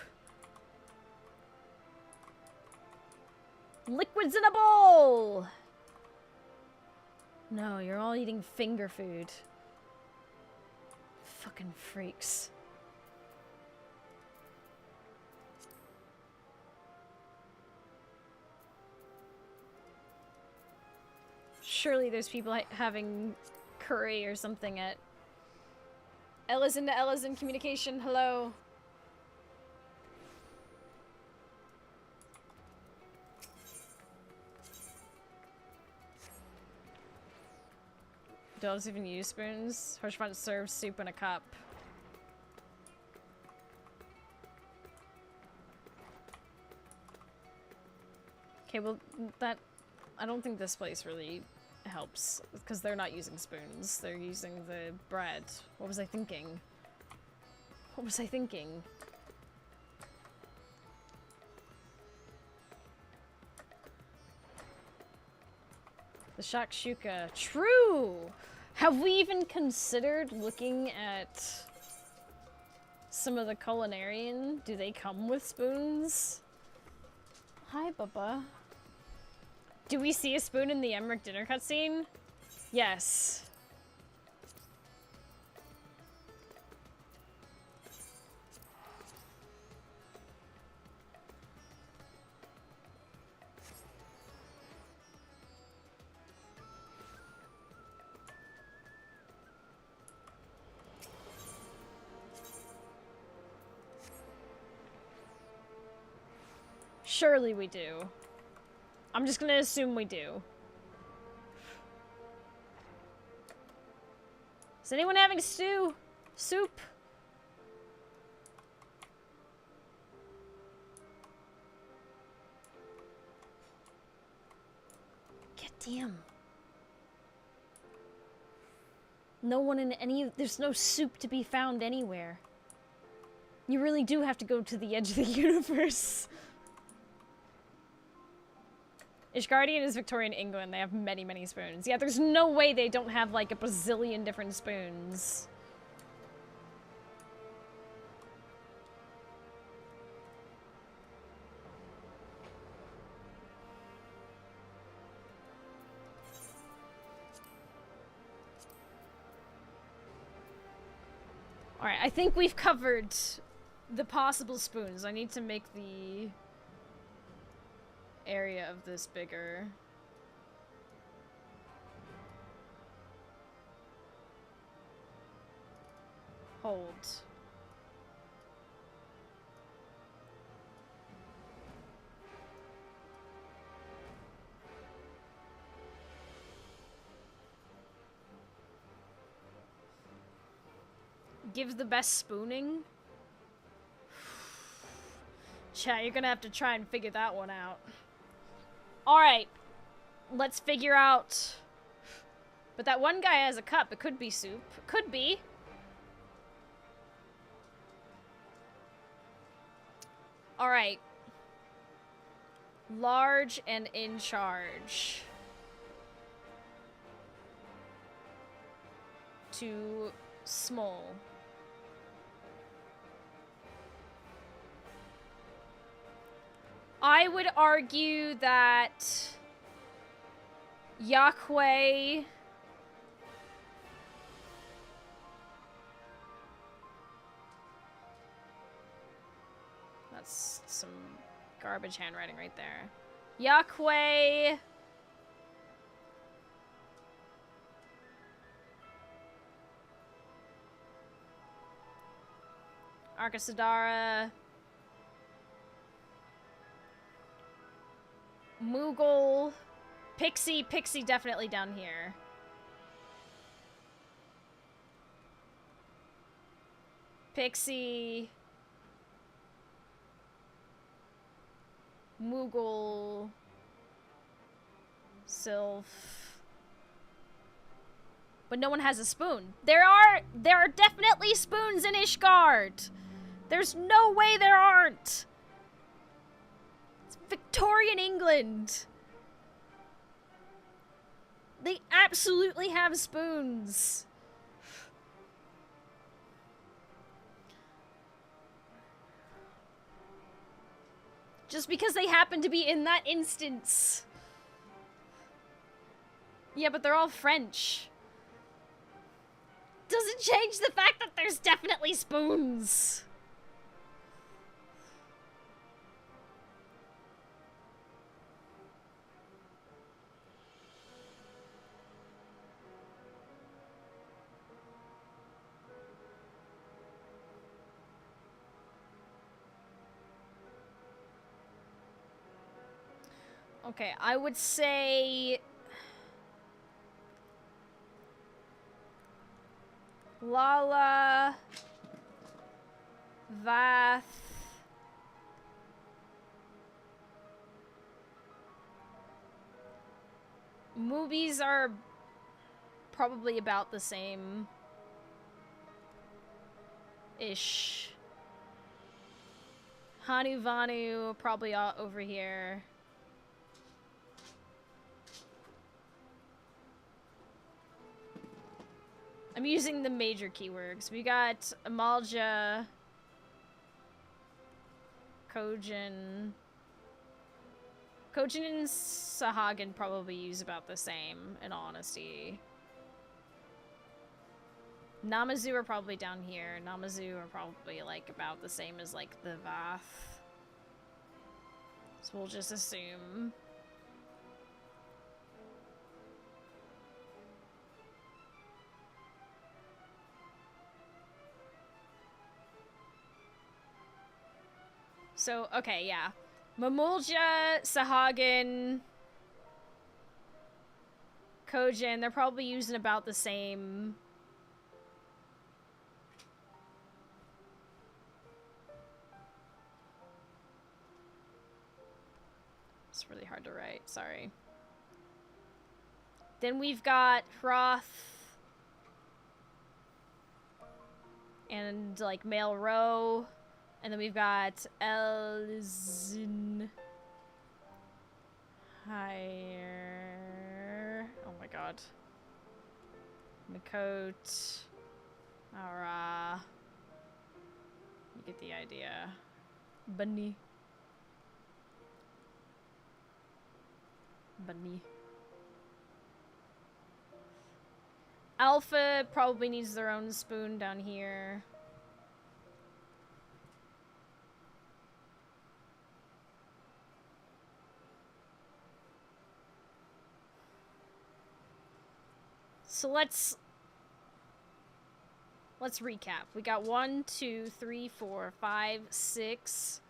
Liquids in a bowl. No, you're all eating finger food. Fucking freaks. Surely there's people having curry or something at Ellison to Ellison communication. Hello. Dogs even use spoons. Hirschfront serves soup in a cup. Okay, well, that... I don't think this place really helps, because they're not using spoons. They're using the bread. What was I thinking? What was I thinking? The shakshuka. True! Have we even considered looking at some of the culinarian? Do they come with spoons? Hi, Bubba. Do we see a spoon in the Emmerich dinner cutscene? Yes. Surely we do. I'm just gonna assume we do. Is anyone having stew? Soup? God damn. No one in any... There's no soup to be found anywhere. You really do have to go to the edge of the universe. Ishgardian is Victorian England. They have many, many spoons. Yeah, there's no way they don't have like a bazillion different spoons. Alright, I think we've covered the possible spoons. I need to make the area of this bigger. Hold. Give the best spooning? Chat, you're gonna have to try and figure that one out. Alright. Let's figure out... But that one guy has a cup. It could be soup. Could be. Alright. Large and in charge. To small. I would argue that Yahweh that's some garbage handwriting right there. Yahweh Arkasadara Moogle Pixie definitely down here. Pixie Moogle Sylph. But no one has a spoon. There are definitely spoons in Ishgard. There's no way there aren't. It's Victorian England. They absolutely have spoons. Just because they happen to be in that instance. Yeah, but they're all French. Doesn't change the fact that there's definitely spoons. Okay, I would say Lala, Vath, movies are probably about the same ish. Hanu Vanu probably all over here. I'm using the major keywords. We got Amalja, Kojin. Kojin and Sahagin probably use about the same, in all honesty. Namazu are probably down here. Namazu are probably, like, about the same as, like, the Vath. So we'll just assume. So, okay, yeah. Mamulja, Sahagin, Kojin, they're probably using about the same. It's really hard to write, sorry. Then we've got Hroth and, like, Male Row. And then we've got Elzin Higher. Oh my god. Makot. Ara. You get the idea. Bunny. Bunny. Alpha probably needs their own spoon down here. So let's recap. We got 1, 2, 3, 4, 5, 6,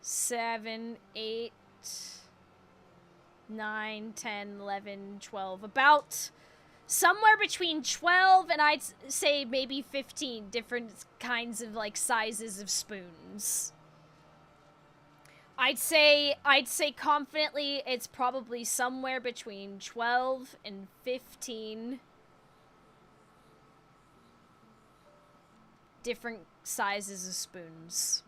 7, 8, 9, 10, 11, 12. About somewhere between 12 and I'd say maybe 15 different kinds of, like, sizes of spoons. I'd say confidently it's probably somewhere between 12 and 15 different sizes of spoons.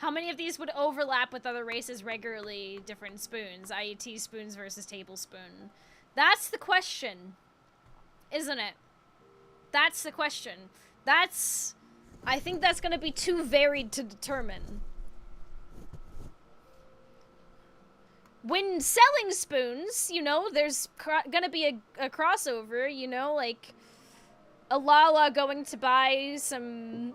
How many of these would overlap with other races regularly? Different spoons, i.e. teaspoons versus tablespoon. That's the question, isn't it? That's the question. I think that's gonna be too varied to determine. When selling spoons, you know, there's gonna be a crossover, you know, like a Lala going to buy some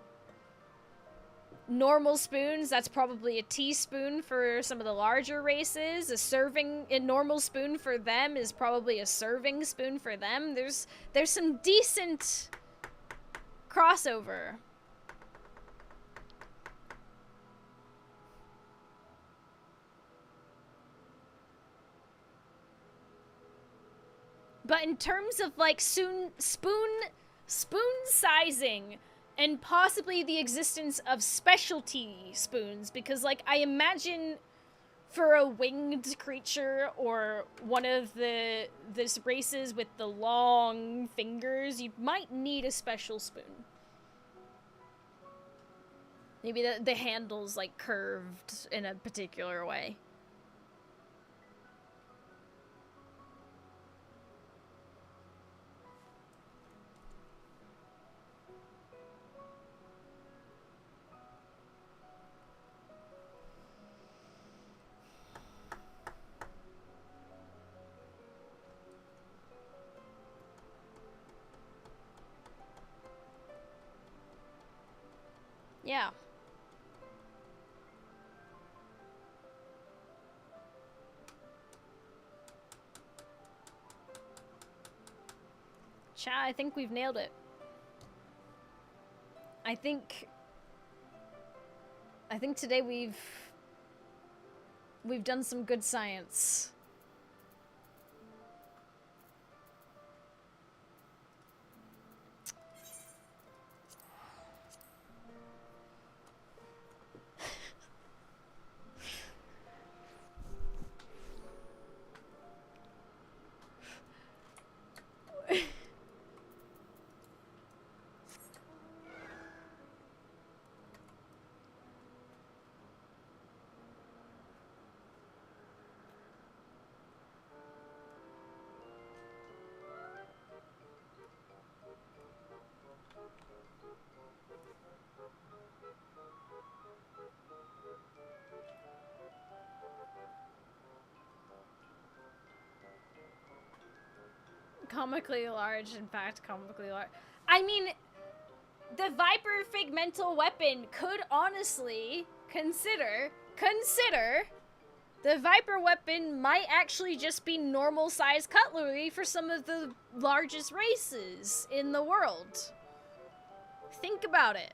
normal spoons, that's probably a teaspoon for some of the larger races. A normal spoon for them is probably a serving spoon for them. There's some decent crossover. But in terms of like spoon sizing and possibly the existence of specialty spoons, because like I imagine for a winged creature or one of this races with the long fingers, you might need a special spoon. Maybe the handle's like curved in a particular way. Yeah. Chat, I think we've nailed it. I think today we've done some good science. Comically large, in fact, comically large. I mean, the Viper Figmental Weapon could honestly consider the Viper Weapon might actually just be normal size cutlery for some of the largest races in the world. Think about it.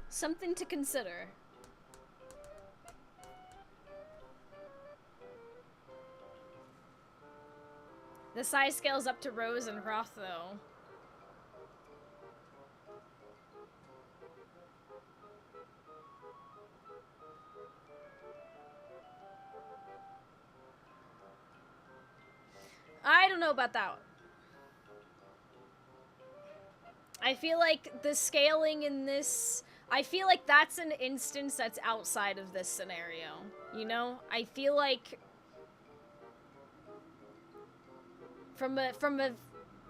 Something to consider. The size scales up to Rose and Roth, though. I don't know about that one. I feel like the scaling in this... I feel like that's an instance that's outside of this scenario. You know? I feel like... From a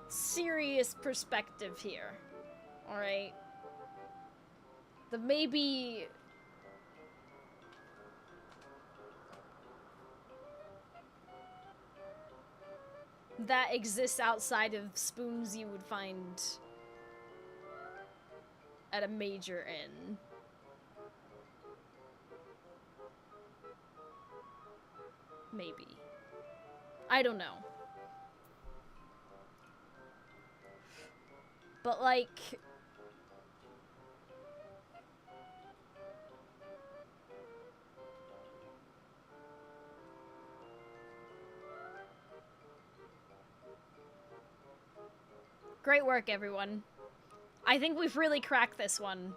serious perspective here, alright? Maybe... that exists outside of spoons you would find at a major inn. Maybe. I don't know. But, like... Great work, everyone. I think we've really cracked this one.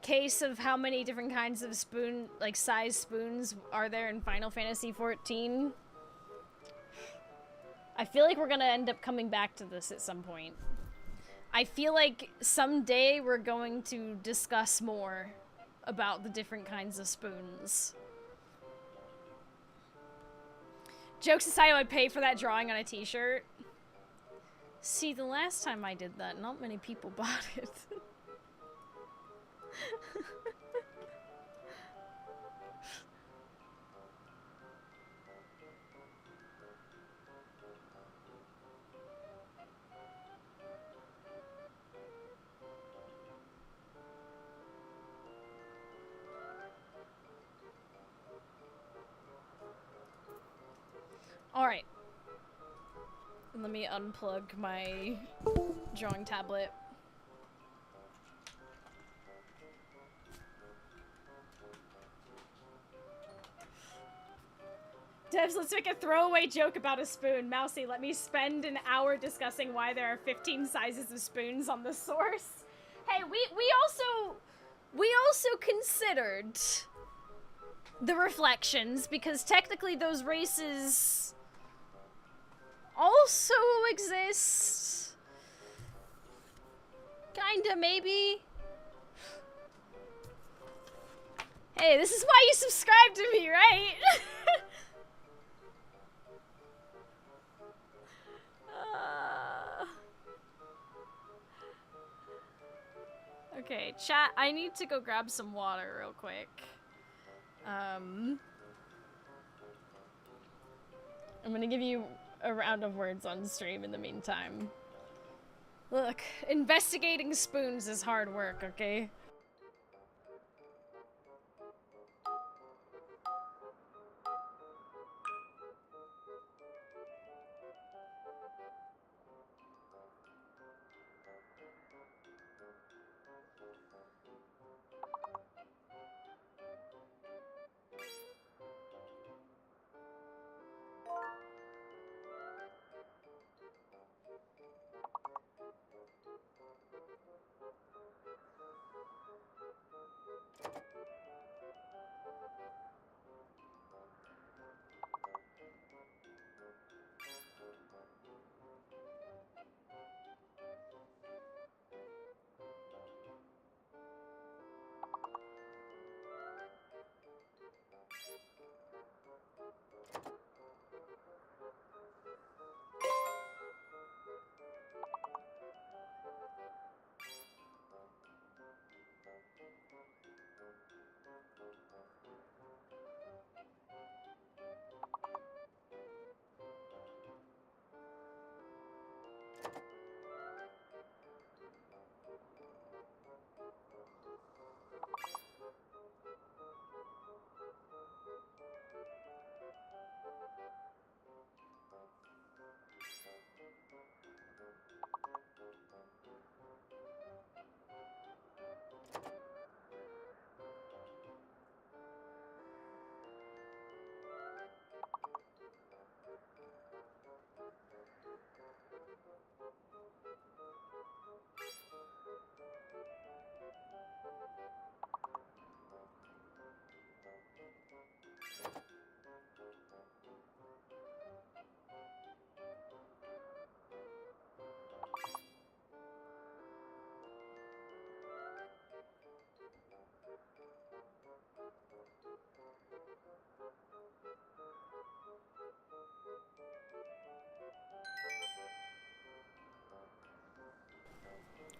case of how many different kinds of spoon, like size spoons, are there in Final Fantasy XIV. I feel like we're gonna end up coming back to this at some point. I feel like someday we're going to discuss more about the different kinds of spoons. Jokes aside, I'd pay for that drawing on a t-shirt. See, the last time I did that, not many people bought it. Alright. Let me unplug my drawing tablet. Devs, let's make a throwaway joke about a spoon. Mousy, let me spend an hour discussing why there are 15 sizes of spoons on the source. Hey, we also considered the reflections, because technically those races also exist. Kinda, maybe. Hey, this is why you subscribe to me, right? Okay, chat, I need to go grab some water real quick. I'm gonna give you a round of words on stream in the meantime. Look, investigating spoons is hard work, okay?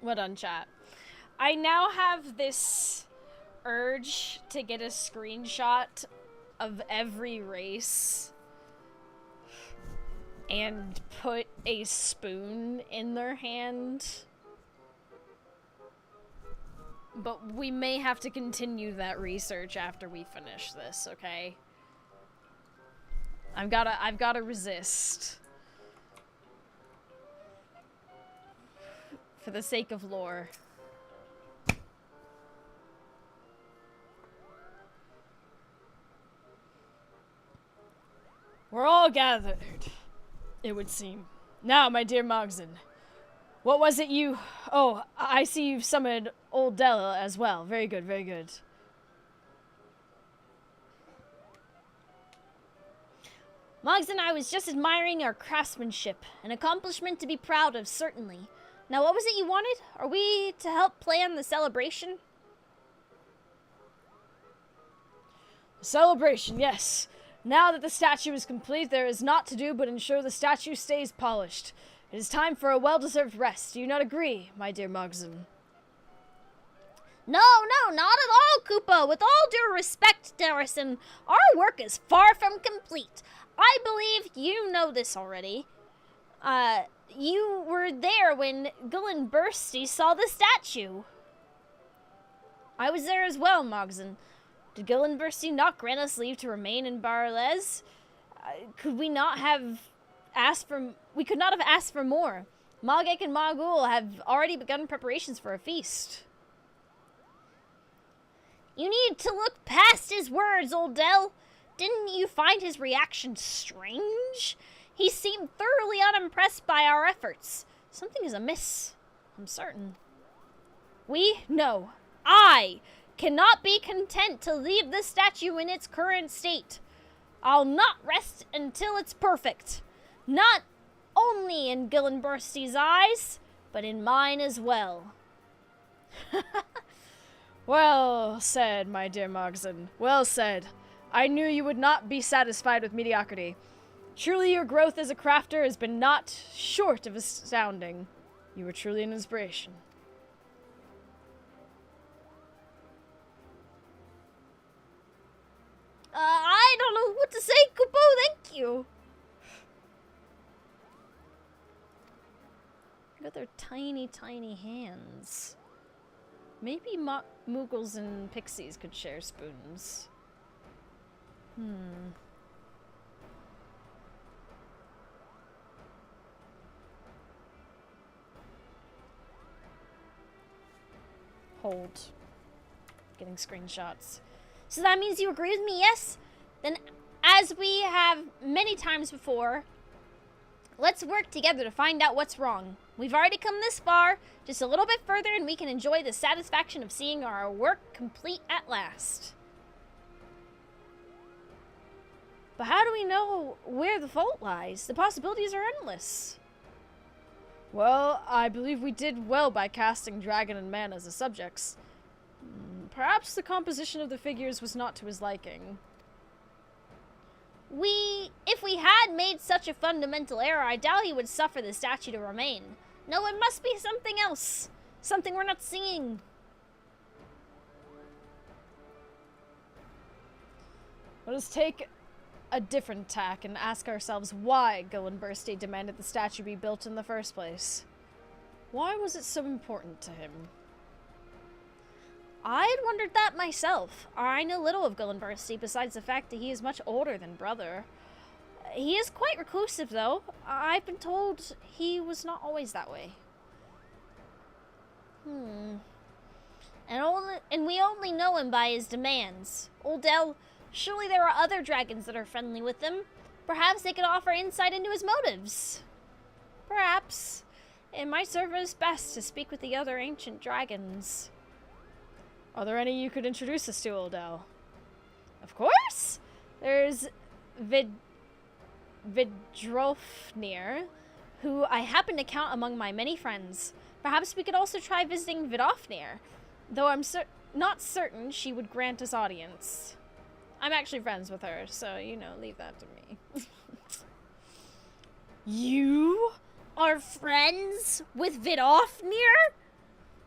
Well done, chat. I now have this urge to get a screenshot of every race and put a spoon in their hand. But we may have to continue that research after we finish this, okay? I've gotta resist. For the sake of lore. We're all gathered, it would seem. Now, my dear Mogson, What was it you... Oh, I see you've summoned Old Del as well. Very good, very good. Moggs and I was just admiring our craftsmanship. An accomplishment to be proud of, certainly. Now, what was it you wanted? Are we to help plan the celebration? Celebration, yes. Now that the statue is complete, there is naught to do but ensure the statue stays polished. It is time for a well-deserved rest. Do you not agree, my dear Mogson? No, not at all, Koopa. With all due respect, Darrison, our work is far from complete. I believe you know this already. You were there when Gillen Bursty saw the statue. I was there as well, Mogson. Did Gillen Bursty not grant us leave to remain in Barles? Could we not have asked for... We could not have asked for more. Mogek and Mogul have already begun preparations for a feast. You need to look past his words, Old Del. Didn't you find his reaction strange? He seemed thoroughly unimpressed by our efforts. Something is amiss, I'm certain. No, I cannot be content to leave the statue in its current state. I'll not rest until it's perfect. Not only in Gillen Bursty's eyes, but in mine as well. Well said, my dear Mogson. Well said. I knew you would not be satisfied with mediocrity. Truly your growth as a crafter has been not short of astounding. You were truly an inspiration. I don't know what to say, Kupo. Thank you. Look at their tiny, tiny hands. Maybe Moogles and Pixies could share spoons. Hold. Getting screenshots. So that means you agree with me, yes? Then, as we have many times before, let's work together to find out what's wrong. We've already come this far, just a little bit further and we can enjoy the satisfaction of seeing our work complete at last. But how do we know where the fault lies? The possibilities are endless. Well, I believe we did well by casting Dragon and Man as the subjects. Perhaps the composition of the figures was not to his liking. If we had made such a fundamental error, I doubt he would suffer the statue to remain. No, it must be something else. Something we're not seeing. Let us take a different tack and ask ourselves why Gillen Bursty demanded the statue be built in the first place. Why was it so important to him? I had wondered that myself. I know little of Gillen Bursty besides the fact that he is much older than Brother. He is quite reclusive, though. I've been told he was not always that way. And we only know him by his demands. Old Del, surely there are other dragons that are friendly with him. Perhaps they could offer insight into his motives. Perhaps. It might serve us best to speak with the other ancient dragons. Are there any you could introduce us to, Oldell? Of course! There's Vidrofnir, who I happen to count among my many friends. Perhaps we could also try visiting Vidofnir, though I'm not certain she would grant us audience. I'm actually friends with her, so, leave that to me. You are friends with Vidofnir?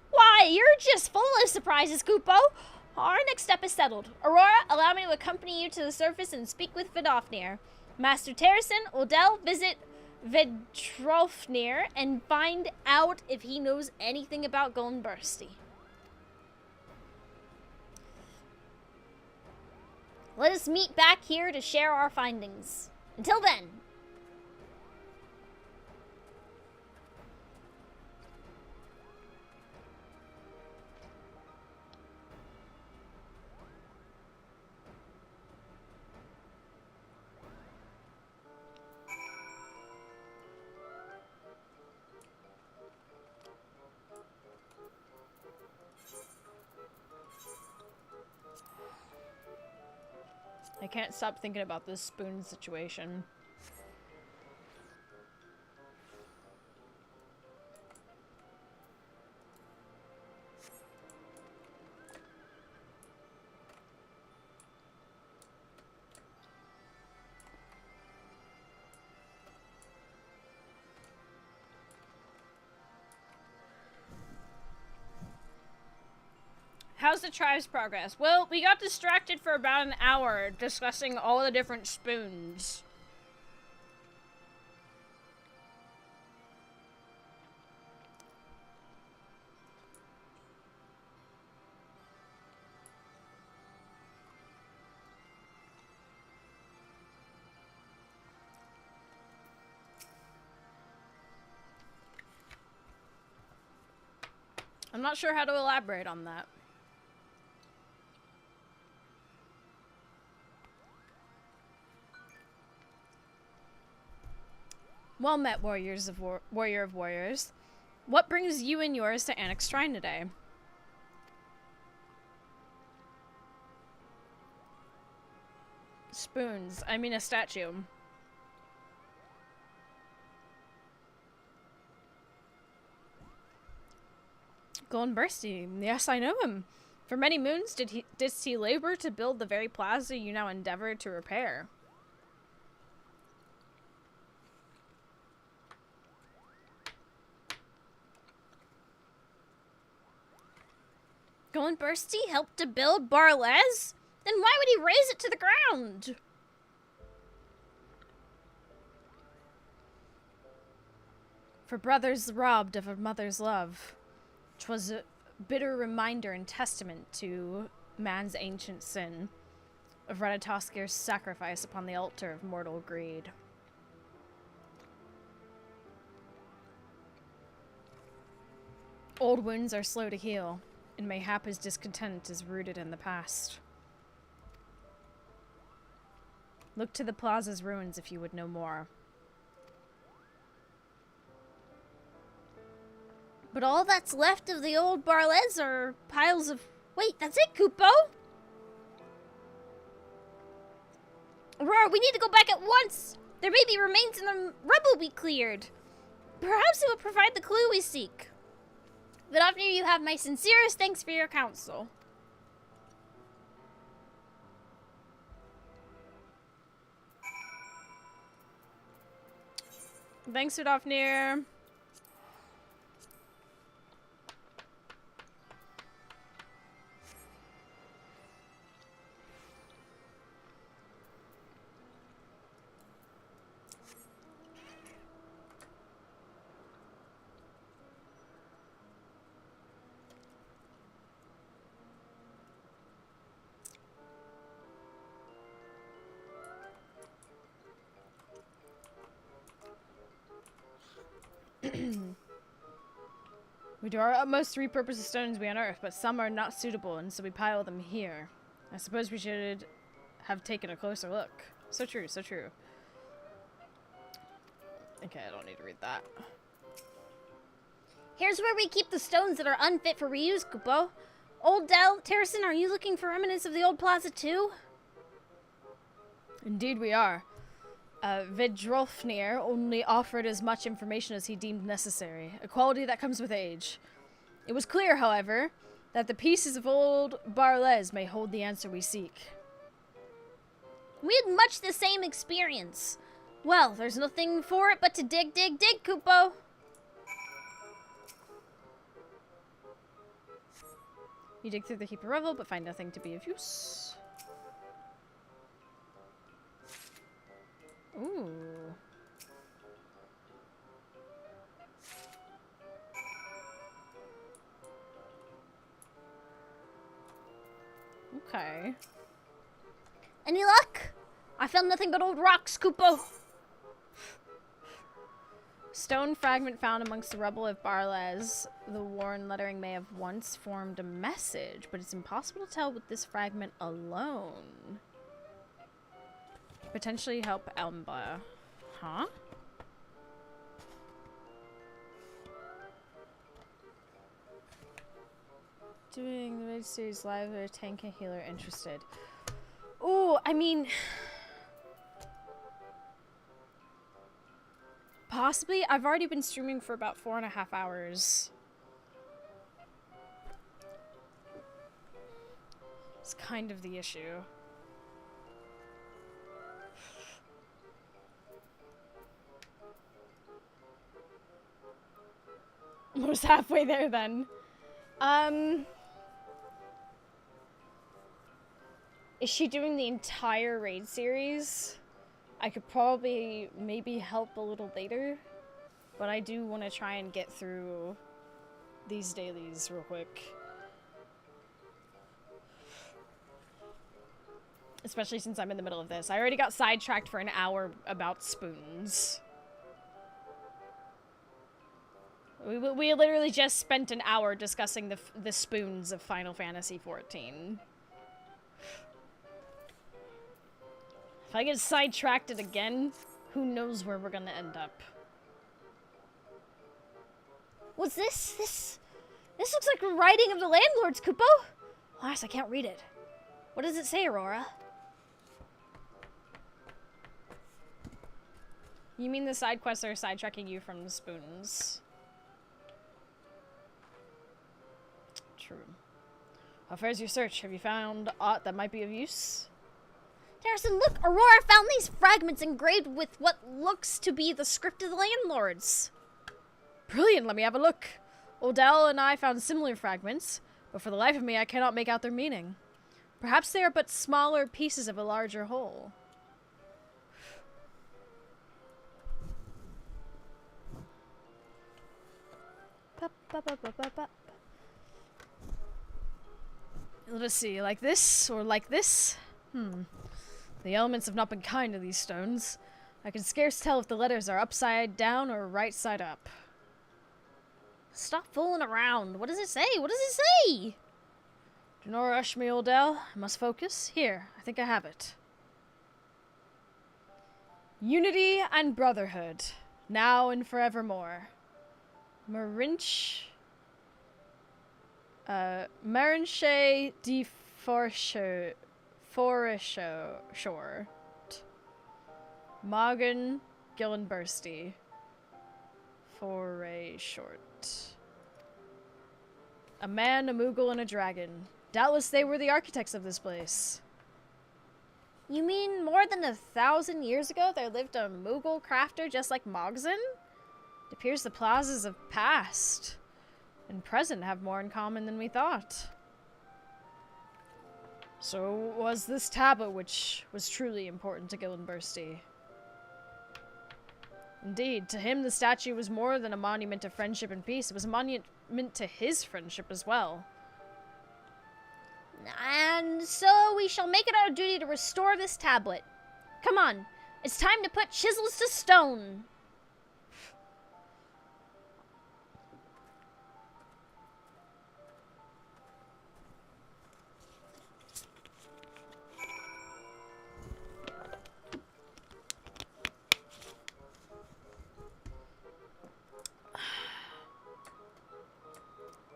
Why, you're just full of surprises, Kupo. Our next step is settled. Aurora, allow me to accompany you to the surface and speak with Vidofnir. Master Terracin, Odell, visit Vidrofnir and find out if he knows anything about Gillen Bursty. Let us meet back here to share our findings. Until then. I can't stop thinking about this spoon situation. How's the tribe's progress? Well, we got distracted for about an hour discussing all the different spoons. I'm not sure how to elaborate on that. Well met, warrior of warriors. What brings you and yours to Annex Shrine today? Spoons. I mean a statue. Golden Bursty. Yes, I know him. For many moons did he labor to build the very plaza you now endeavor to repair. Golden Bursty helped to build Barles? Then why would he raise it to the ground? For brothers robbed of a mother's love. 'Twas a bitter reminder and testament to man's ancient sin of Ratatoskir's sacrifice upon the altar of mortal greed. Old wounds are slow to heal, and mayhap his discontent is rooted in the past. Look to the plaza's ruins if you would know more. But all that's left of the old Barles are piles of... Wait, that's it, Kupo? Aurora, we need to go back at once! There may be remains in the rubble we cleared. Perhaps it will provide the clue we seek. Vidofnir, you have my sincerest thanks for your counsel. Thanks, Vidofnir. We do our utmost to repurpose the stones we unearth, but some are not suitable, and so we pile them here. I suppose we should have taken a closer look. So true, so true. Okay, I don't need to read that. Here's where we keep the stones that are unfit for reuse, Kupo. Old Del, Terracin, are you looking for remnants of the old plaza too? Indeed we are. Vidrolfnir only offered as much information as he deemed necessary, a quality that comes with age. It was clear, however, that the pieces of old Barles may hold the answer we seek. We had much the same experience. Well, there's nothing for it but to dig, dig, dig, Kupo. You dig through the heap of rubble, but find nothing to be of use. Ooh. Okay. Any luck? I found nothing but old rocks, Kupo. Stone fragment found amongst the rubble of Barles. The worn lettering may have once formed a message, but it's impossible to tell with this fragment alone. Potentially help Elmba. Huh? Doing the mid-series live with a tank and healer interested. Ooh, I mean... Possibly. I've already been streaming for about 4.5 hours. It's kind of the issue. Almost halfway there then. Is she doing the entire raid series? I could probably maybe help a little later, but I do want to try and get through these dailies real quick. Especially since I'm in the middle of this. I already got sidetracked for an hour about spoons. We literally just spent an hour discussing the spoons of Final Fantasy XIV. If I get sidetracked again, who knows where we're gonna end up. What's this? This looks like a writing of the landlords, Kupo. Alas, I can't read it. What does it say, Aurora? You mean the side quests are sidetracking you from the spoons? True. How fares your search? Have you found aught that might be of use? Harrison, look! Aurora found these fragments engraved with what looks to be the script of the landlords. Brilliant, let me have a look. Odell and I found similar fragments, but for the life of me I cannot make out their meaning. Perhaps they are but smaller pieces of a larger whole. Let us see, like this or like this? The elements have not been kind to these stones. I can scarce tell if the letters are upside down or right side up. Stop fooling around. What does it say? What does it say? Do not rush me, Odell. I must focus. Here, I think I have it. Unity and brotherhood, now and forevermore. Marinche de Foreshore. Morgan Gillenbursty. Foray short. A man, a Moogle, and a dragon. Doubtless they were the architects of this place. You mean more than 1,000 years ago there lived a Moogle crafter just like Mogson? It appears the plazas of past and present have more in common than we thought. So was this tablet, which was truly important to Gillenbursty. Indeed, to him the statue was more than a monument of friendship and peace. It was a monument to his friendship as well. And so we shall make it our duty to restore this tablet. Come on, it's time to put chisels to stone.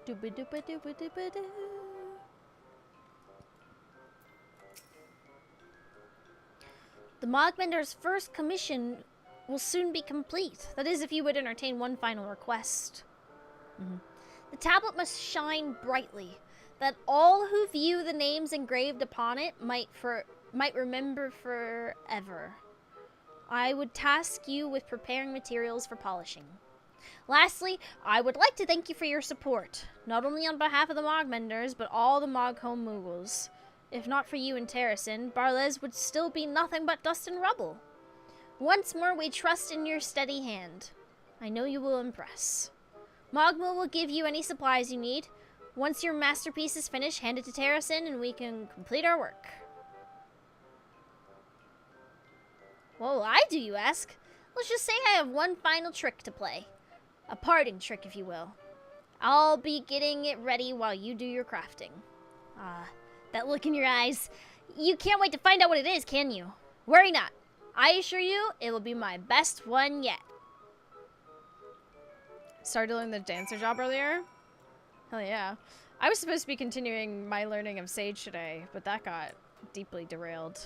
Dooba-dooba-dooba-dooba-doo. The Mogbender's first commission will soon be complete. That is, if you would entertain one final request. The tablet must shine brightly, that all who view the names engraved upon it might remember forever. I would task you with preparing materials for polishing. Lastly, I would like to thank you for your support, not only on behalf of the Mogbenders, but all the Moghome Moogles. If not for you and Terracin, Barles would still be nothing but dust and rubble. Once more, we trust in your steady hand. I know you will impress. Mogmo will give you any supplies you need. Once your masterpiece is finished, hand it to Terracin and we can complete our work. What will I do, you ask? Let's just say I have one final trick to play. A parting trick, if you will. I'll be getting it ready while you do your crafting. That look in your eyes. You can't wait to find out what it is, can you? Worry not. I assure you, it will be my best one yet. Started doing the dancer job earlier? Hell yeah. I was supposed to be continuing my learning of Sage today, but that got deeply derailed.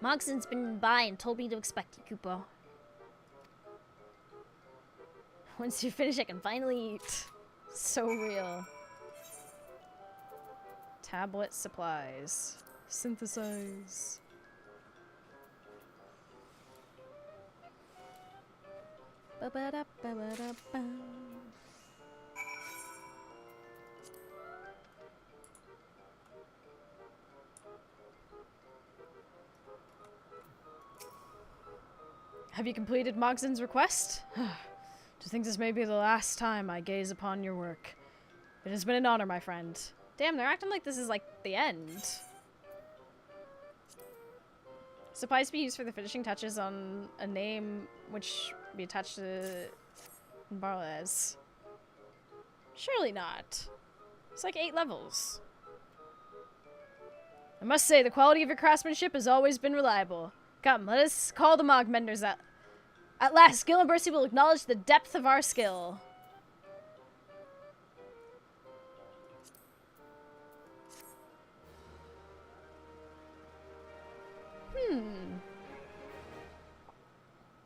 Mogson's been by and told me to expect you, Kupo. Once you finish, I can finally eat. So real. Tablet supplies. Synthesize. Ba-ba-da-ba-ba-da-ba. Have you completed Mogson's request? To think this may be the last time I gaze upon your work. It has been an honor, my friend. Damn, they're acting like this is like the end. Supplies to be used for the finishing touches on a name which be attached to Barles. Surely not. It's like 8 levels. I must say, the quality of your craftsmanship has always been reliable. Come, let us call the Mogmenders out. At last, skill and mercy will acknowledge the depth of our skill.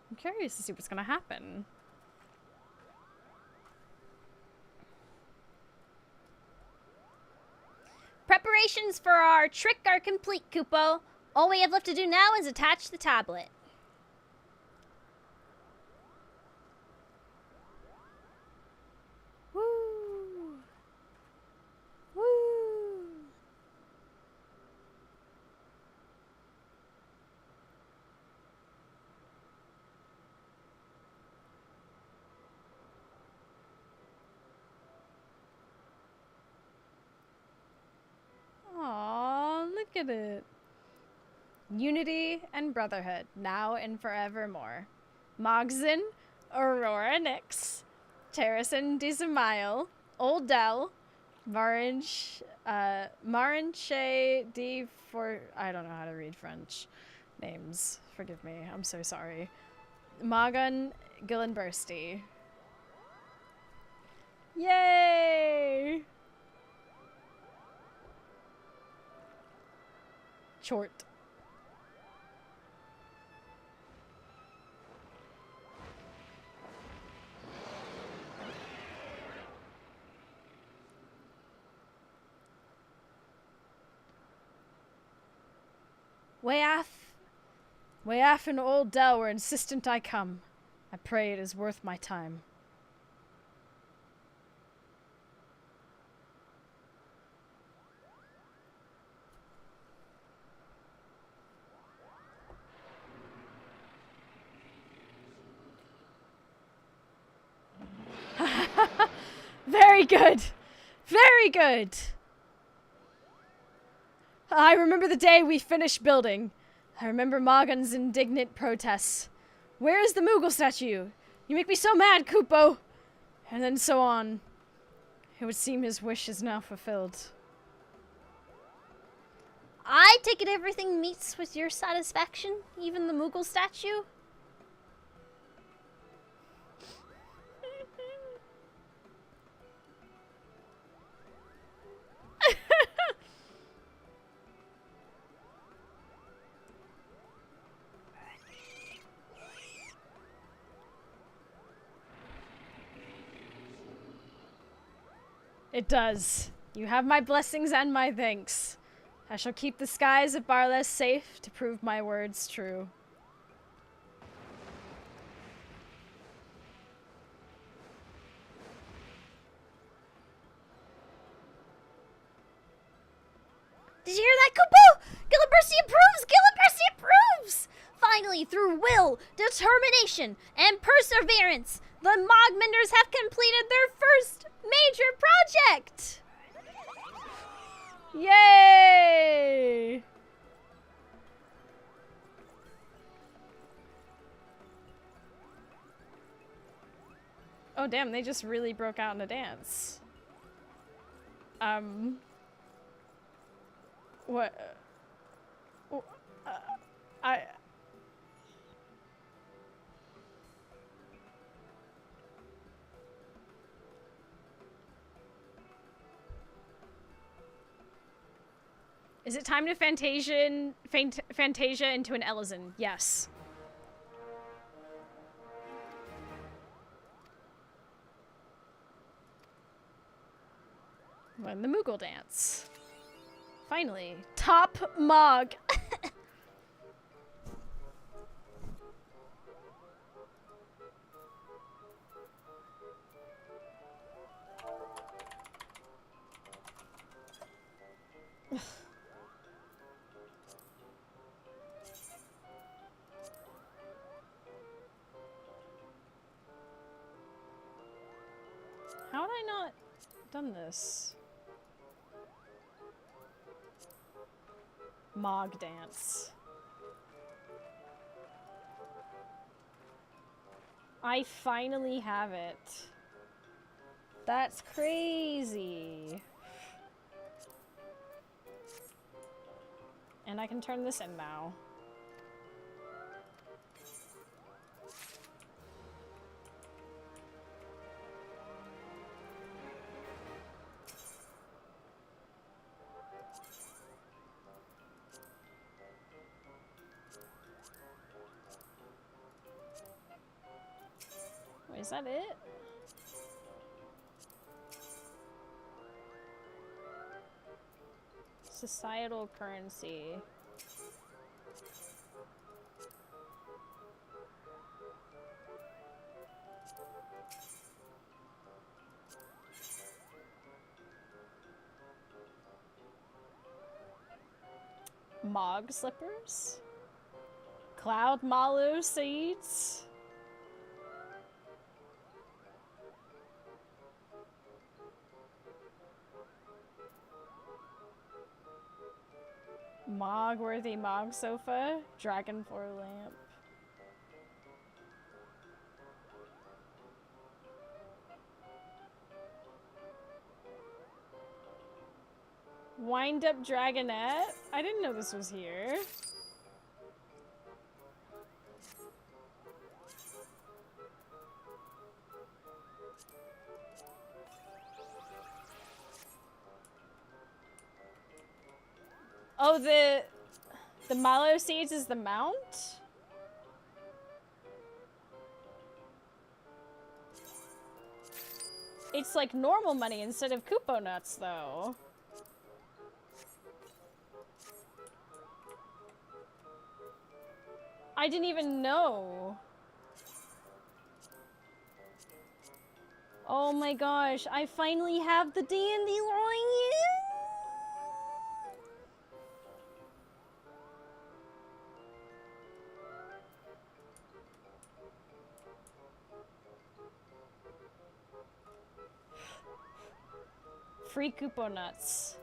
I'm curious to see what's gonna happen. Preparations for our trick are complete, Kupo. All we have left to do now is attach the tablet. Woo! Woo! Aw, look at it. Unity and brotherhood, now and forevermore. Mogson, Aurora Nix, Terrason Dizamile, Old Dell, Marinche D for I don't know how to read French names. Forgive me. I'm so sorry. Magan Gillenbursty. Yay! Short. Way off and Old Dell were insistent I come. I pray it is worth my time. Very good! Very good! I remember the day we finished building. I remember Magan's indignant protests. Where is the Moogle statue? You make me so mad, Kupo! And then so on. It would seem his wish is now fulfilled. I take it everything meets with your satisfaction, even the Moogle statue? It does. You have my blessings and my thanks. I shall keep the skies of Barles safe to prove my words true. Did you hear that, Kupo? Gillibursty approves! Gillibursty approves! Finally, through will, determination, and perseverance, the Mogmenders have completed their first major project! Yay! Oh damn, they just really broke out in a dance. What? I... Is it time to Fantasia into an Ellison? Yes. Learn the Moogle dance. Finally. Top Mog. How had I not done this? Mog dance. I finally have it. That's crazy. And I can turn this in now. Wait, is that it? Societal currency. Mog slippers? Cloud mallow seeds? Mog-worthy Mog sofa? Dragon floor lamp. Wind-up dragonette? I didn't know this was here. Oh, the mallow seeds is the mount? It's like normal money instead of Koopo nuts, though. I didn't even know. Oh my gosh, I finally have the dandelion! Free Koopo nuts.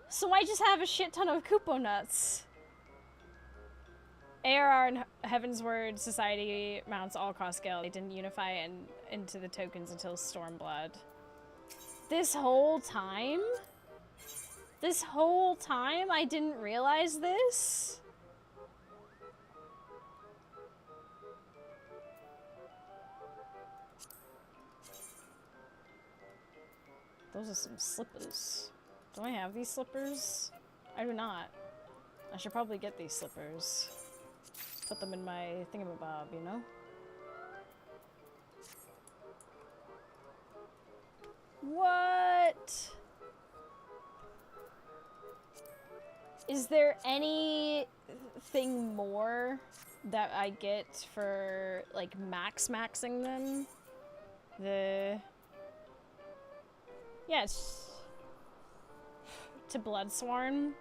So I just have a shit ton of Koopo nuts. ARR and Heaven's Word Society mounts all cost scale. They didn't unify into the tokens until Stormblood. This whole time? This whole time I didn't realize this? Those are some slippers. Do I have these slippers? I do not. I should probably get these slippers. Put them in my thingamabob, you know? What? Is there anything more that I get for, like, maxing them? Yes. To Bloodsworn.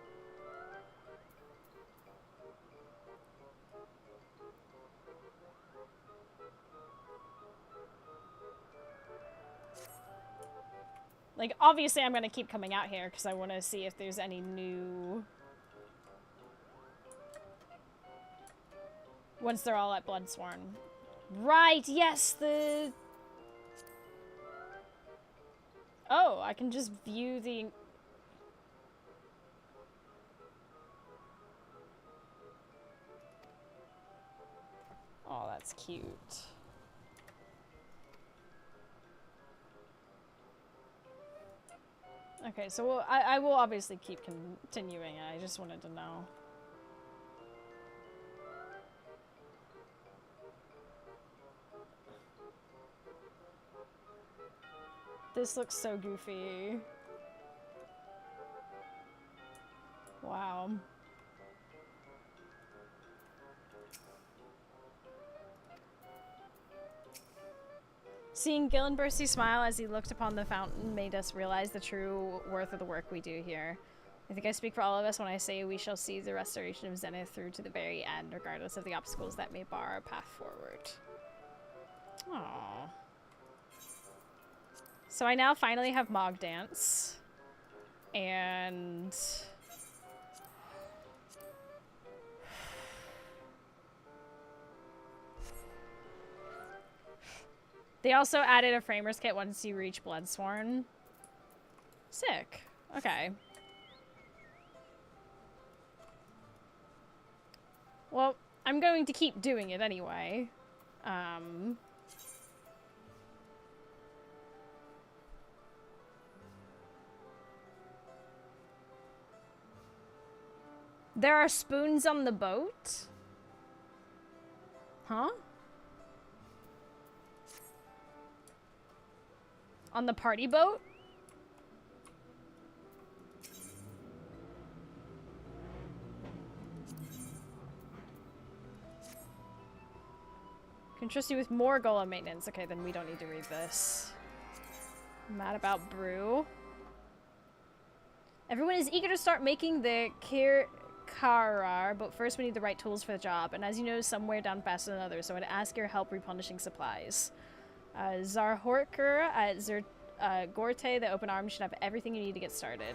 Like, obviously I'm gonna keep coming out here because I want to see if there's any new... Once they're all at Bloodsworn. Right, yes, the... Oh, I can just view the... Oh, that's cute. Okay, so I will obviously keep continuing it. I just wanted to know. This looks so goofy. Wow. Seeing Gillenbursty smile as he looked upon the fountain made us realize the true worth of the work we do here. I think I speak for all of us when I say we shall see the restoration of Zenith through to the very end, regardless of the obstacles that may bar our path forward. Aww. So I now finally have Mog Dance. And... they also added a Framer's Kit once you reach Bloodsworn. Sick. Okay. Well, I'm going to keep doing it anyway. There are spoons on the boat? Huh? On the party boat? Can trust you with more golem maintenance. Okay, then we don't need to read this. Mad about brew. Everyone is eager to start making the Karar, but first we need the right tools for the job. And as you know, some wear down faster than others, so I'd ask your help replenishing supplies. Zarhorker at Gorte, the open arms, should have everything you need to get started.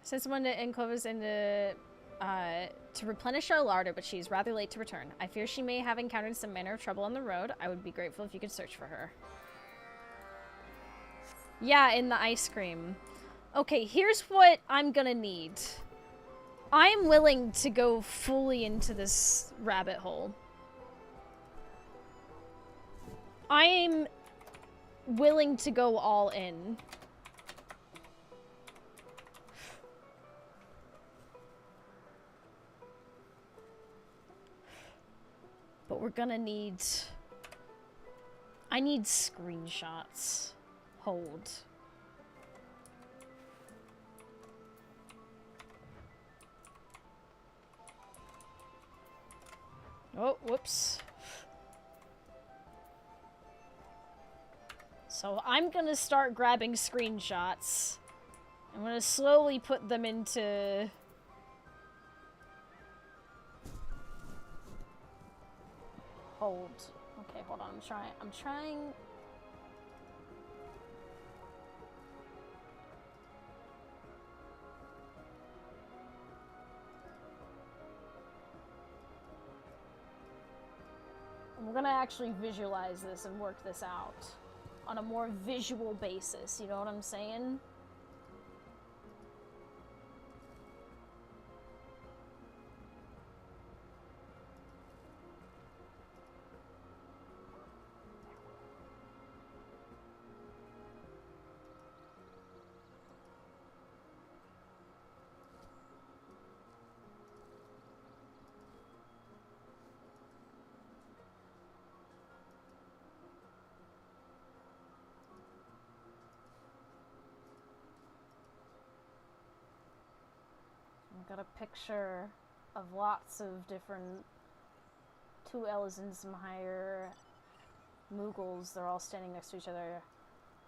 Send someone to Clovis to replenish our larder, but she's rather late to return. I fear she may have encountered some manner of trouble on the road. I would be grateful if you could search for her. Yeah, in the ice cream. Okay, here's what I'm gonna need. I'm willing to go fully into this rabbit hole. I'm willing to go all in. But we're gonna need... I need screenshots. Hold. Oh, whoops. So I'm gonna start grabbing screenshots. I'm gonna slowly put them into... Hold. Okay, hold on. I'm trying... We're gonna actually visualize this and work this out on a more visual basis, you know what I'm saying? Got a picture of lots of different 2 L's and some higher Moogles. They're all standing next to each other.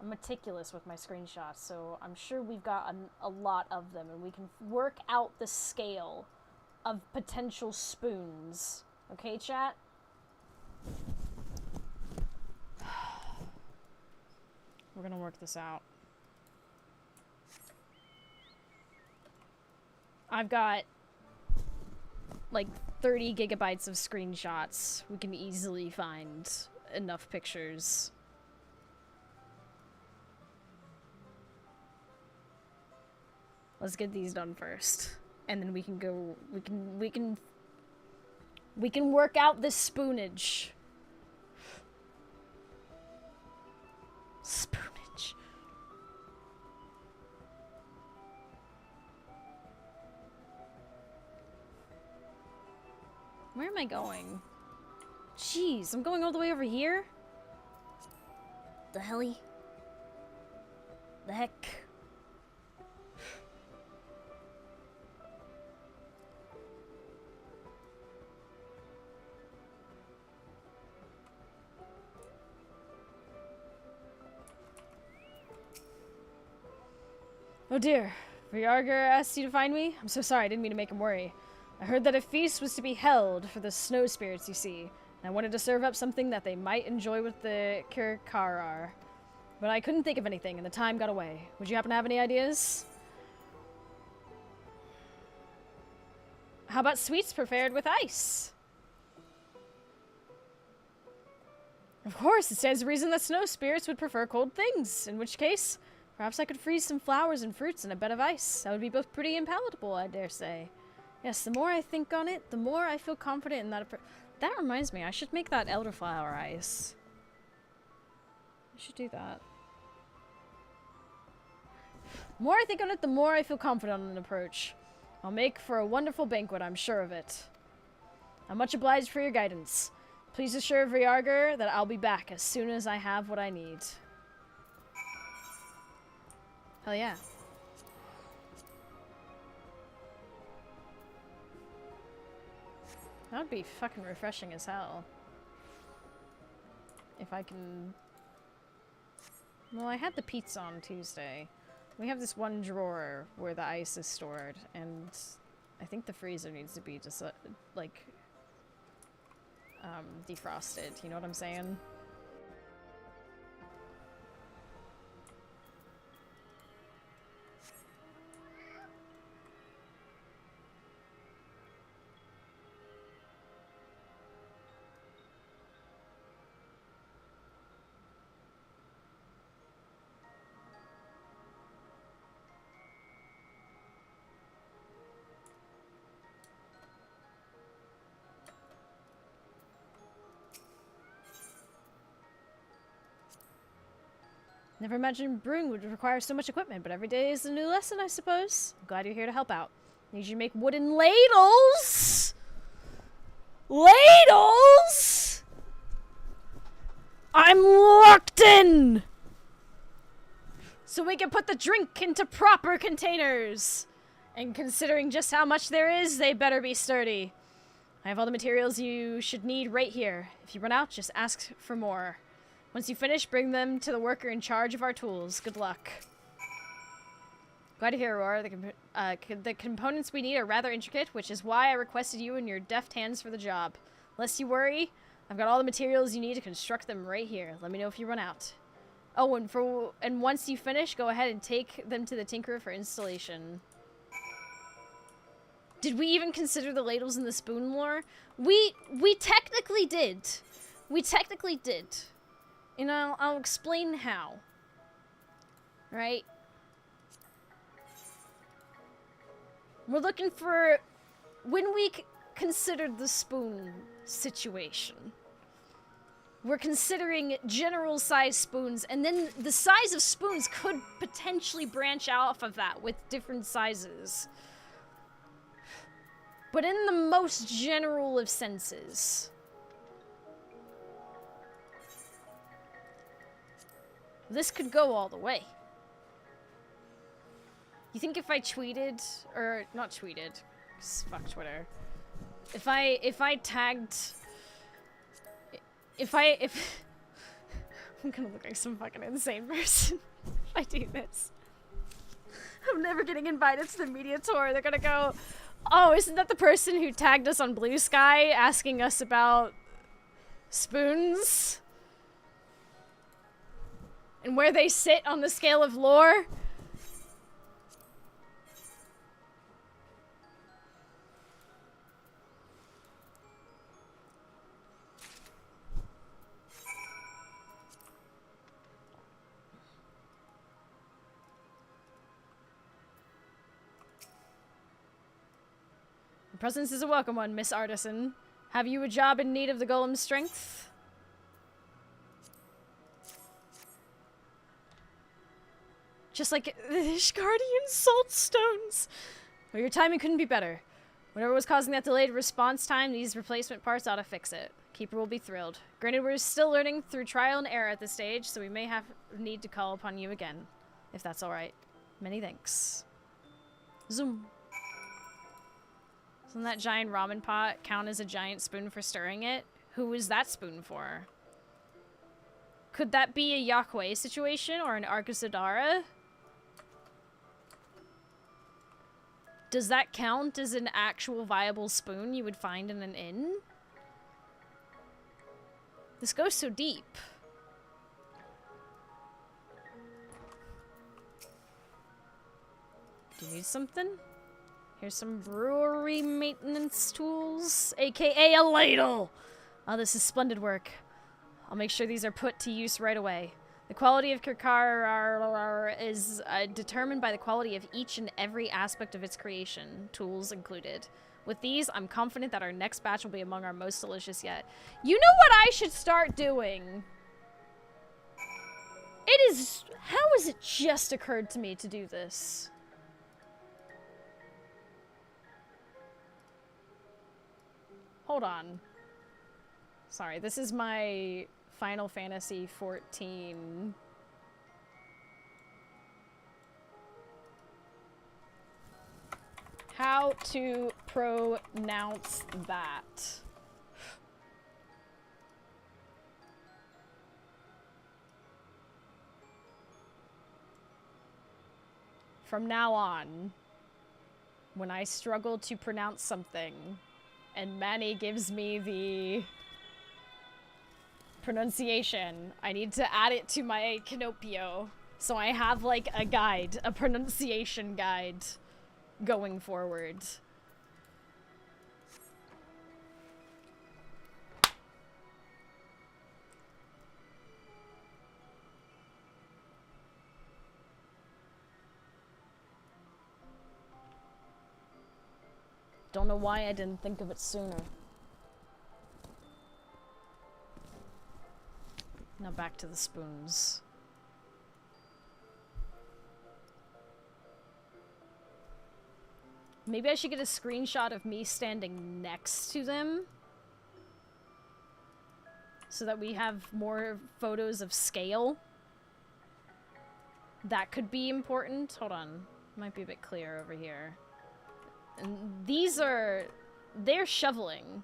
I'm meticulous with my screenshots, so I'm sure we've got a lot of them, and we can work out the scale of potential spoons. Okay, chat? We're gonna work this out. I've got like 30 gigabytes of screenshots. We can easily find enough pictures. Let's get these done first. And then we can go, we can work out this spoonage. Where am I going? Jeez, I'm going all the way over here? The helly? The heck? Oh dear. Ryarger asked you to find me? I'm so sorry, I didn't mean to make him worry. I heard that a feast was to be held for the snow spirits, you see. And I wanted to serve up something that they might enjoy with the Kirkarar. But I couldn't think of anything, and the time got away. Would you happen to have any ideas? How about sweets prepared with ice? Of course, it stands to reason that snow spirits would prefer cold things, in which case, perhaps I could freeze some flowers and fruits in a bed of ice. That would be both pretty and palatable, I dare say. Yes, the more I think on it, the more I feel confident in that. That reminds me, I should make that elderflower ice. I should do that. The more I think on it, the more I feel confident on an approach. I'll make for a wonderful banquet, I'm sure of it. I'm much obliged for your guidance. Please assure Ryarger that I'll be back as soon as I have what I need. Hell yeah. That would be fucking refreshing as hell. If I can... Well, I had the pizza on Tuesday. We have this one drawer where the ice is stored, and I think the freezer needs to be just, like, defrosted, you know what I'm saying? Never imagined brewing would require so much equipment, but every day is a new lesson, I suppose. I'm glad you're here to help out. Need you to make wooden ladles! Ladles! I'm locked in! So we can put the drink into proper containers. And considering just how much there is, they better be sturdy. I have all the materials you should need right here. If you run out, just ask for more. Once you finish, bring them to the worker in charge of our tools. Good luck. Glad to hear, Aurora. The components we need are rather intricate, which is why I requested you and your deft hands for the job. Lest you worry, I've got all the materials you need to construct them right here. Let me know if you run out. Oh, and once you finish, go ahead and take them to the tinkerer for installation. Did we even consider the ladles and the spoon lore? We technically did. We technically did. And I'll explain how. Right? We're looking for... When we considered the spoon situation, we're considering general size spoons, and then the size of spoons could potentially branch off of that with different sizes. But in the most general of senses... This could go all the way. You think if I tweeted, or not tweeted, 'cause fuck Twitter. If I tagged, if I'm gonna look like some fucking insane person if I do this. I'm never getting invited to the media tour. They're gonna go, oh, isn't that the person who tagged us on Blue Sky asking us about spoons? And where they sit on the scale of lore? Your presence is a welcome one, Miss Artisan. Have you a job in need of the golem's strength? Just like the Ishgardian salt stones. Well, your timing couldn't be better. Whatever was causing that delayed response time, these replacement parts ought to fix it. Keeper will be thrilled. Granted, we're still learning through trial and error at this stage, so we may need to call upon you again, if that's alright. Many thanks. Zoom. Doesn't that giant ramen pot count as a giant spoon for stirring it? Who is that spoon for? Could that be a Yakwei situation or an Arkusadara? Does that count as an actual viable spoon you would find in an inn? This goes so deep. Do you need something? Here's some brewery maintenance tools, aka a ladle! Oh, this is splendid work. I'll make sure these are put to use right away. The quality of Kirkar is determined by the quality of each and every aspect of its creation, tools included. With these, I'm confident that our next batch will be among our most delicious yet. You know what I should start doing? It is... How has it just occurred to me to do this? Hold on. Sorry, this is my Final Fantasy XIV. How to pronounce that? From now on, when I struggle to pronounce something, and Manny gives me the pronunciation, I need to add it to my Canopio. So I have like a guide, a pronunciation guide going forward. Don't know why I didn't think of it sooner. Now back to the spoons. Maybe I should get a screenshot of me standing next to them, so that we have more photos of scale. That could be important. Hold on. Might be a bit clearer over here. And these are... they're shoveling.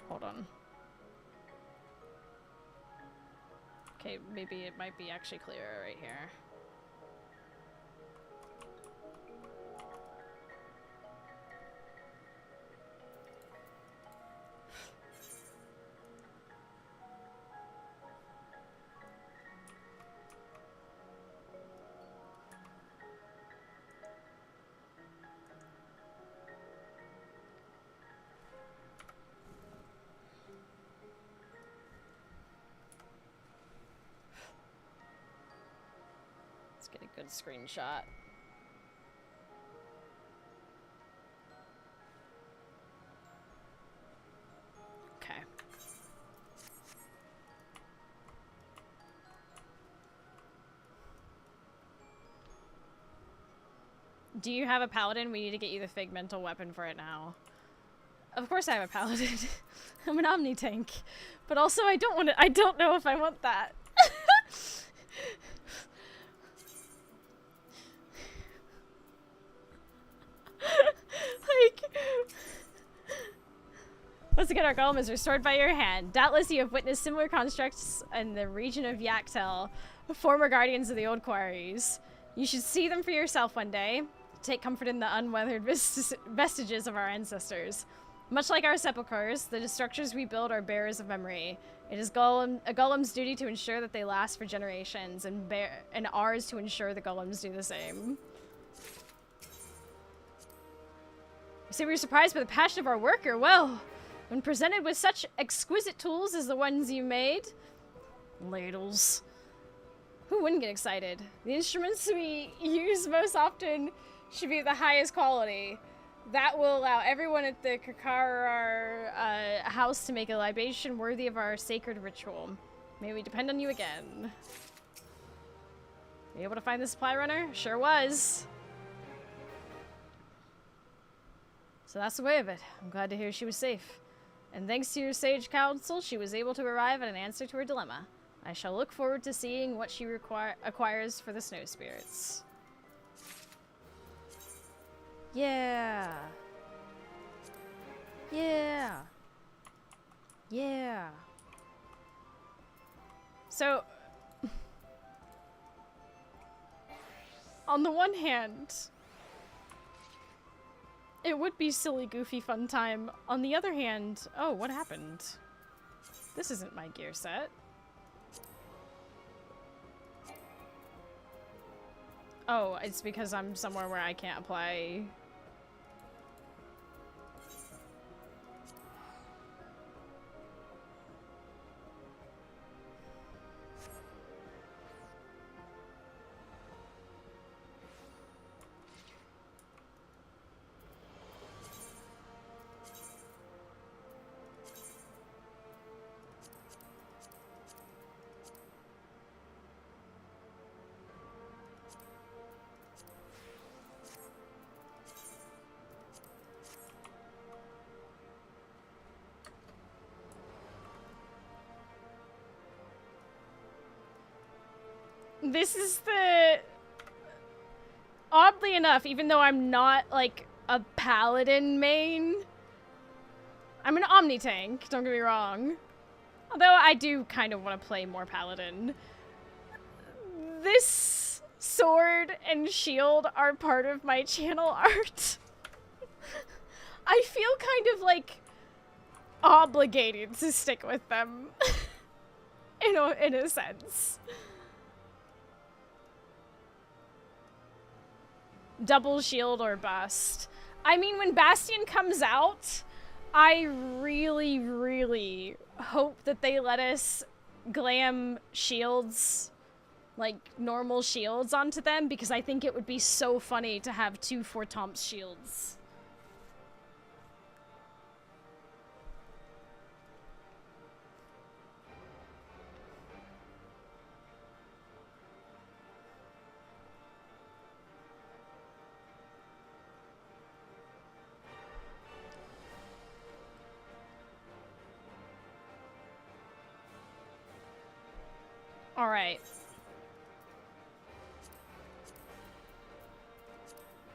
Hold on. Okay, maybe it might be actually clearer right here. Get a good screenshot. Okay. Do you have a paladin? We need to get you the figmental weapon for it now. Of course I have a paladin. I'm an omni tank. But also I don't know if I want that. Once again, our golem is restored by your hand. Doubtless you have witnessed similar constructs in the region of Yaktel, former guardians of the old quarries. You should see them for yourself one day. Take comfort in the unweathered vestiges of our ancestors. Much like our sepulchres, the structures we build are bearers of memory. It is a golem's duty to ensure that they last for generations, and ours to ensure the golems do the same. You say we were surprised by the passion of our worker. Well, when presented with such exquisite tools as the ones you made, ladles, who wouldn't get excited? The instruments we use most often should be of the highest quality. That will allow everyone at the Kirkar house to make a libation worthy of our sacred ritual. May we depend on you again. You able to find the supply runner? Sure was. So that's the way of it. I'm glad to hear she was safe. And thanks to your sage counsel, she was able to arrive at an answer to her dilemma. I shall look forward to seeing what she acquires for the snow spirits. Yeah. Yeah. Yeah. So, on the one hand, it would be silly, goofy, fun time. On the other hand, oh, what happened? This isn't my gear set. Oh, it's because I'm somewhere where I can't apply. This is the... Oddly enough, even though I'm not, like, a paladin main, I'm an omni tank, don't get me wrong. Although I do kind of want to play more paladin. This sword and shield are part of my channel art. I feel kind of, like, obligated to stick with them. in a sense. Double shield or bust. I mean, when Bastion comes out, I really, really hope that they let us glam shields, like normal shields, onto them, because I think it would be so funny to have 2 Fortomps shields. All right.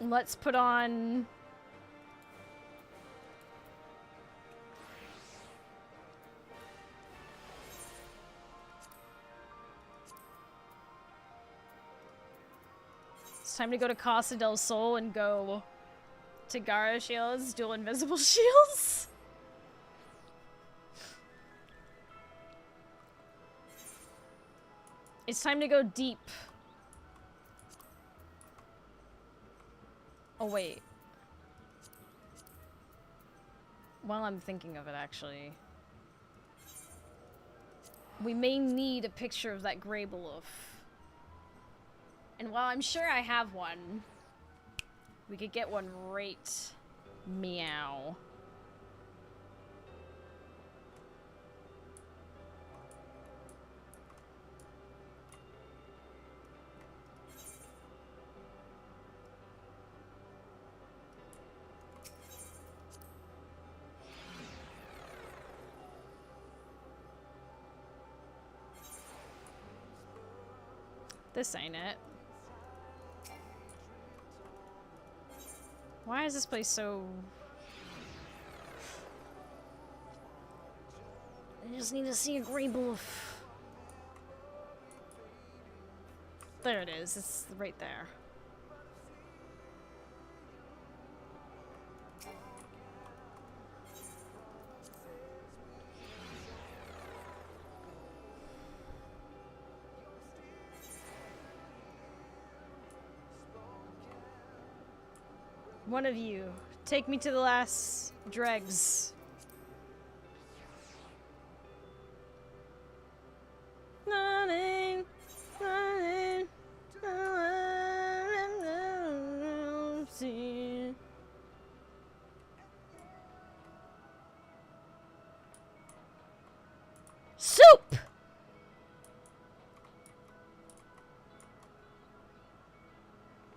Let's put on... It's time to go to Casa del Sol and go to Gara shields, dual invisible shields. It's time to go deep. Oh, wait. While I'm thinking of it, actually. We may need a picture of that Greybelouf. And while I'm sure I have one, we could get one right meow. This ain't it. Why is this place so... I just need to see a Greybelouf. There it is. It's right there. One of you, take me to the last dregs. Soup!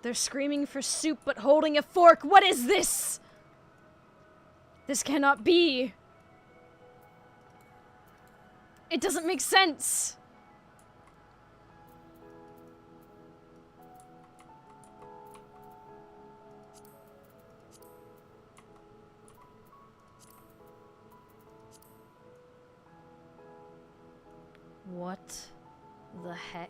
They're screaming for soup but holding a fork. What is this? This cannot be. It doesn't make sense. What the heck?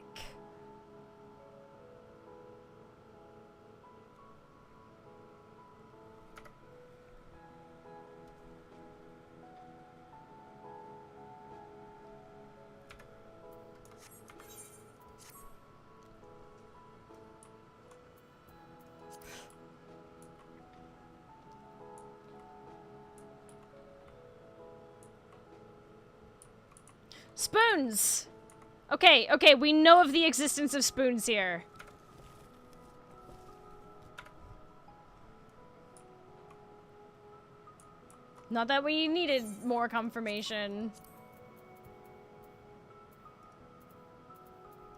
Spoons! Okay, okay, we know of the existence of spoons here. Not that we needed more confirmation.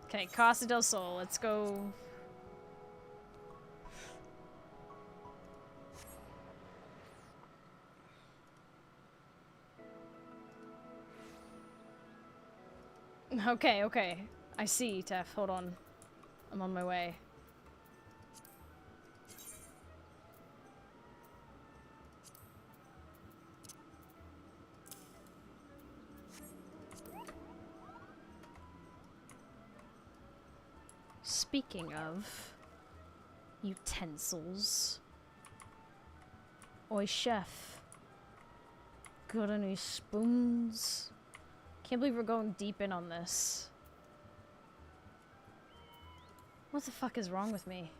Okay, Casa del Sol, let's go. Okay, okay. I see, Tef. Hold on. I'm on my way. Speaking of utensils. Oi, chef. Got any spoons? Can't believe we're going deep in on this. What the fuck is wrong with me?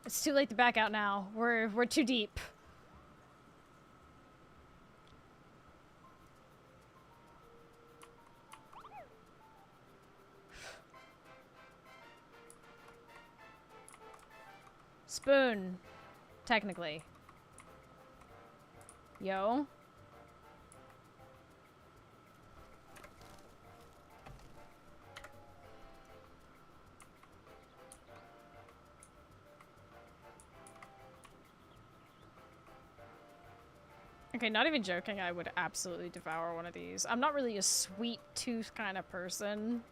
It's too late to back out now. We're too deep. Spoon. Technically. Yo. Okay, not even joking, I would absolutely devour one of these. I'm not really a sweet tooth kind of person,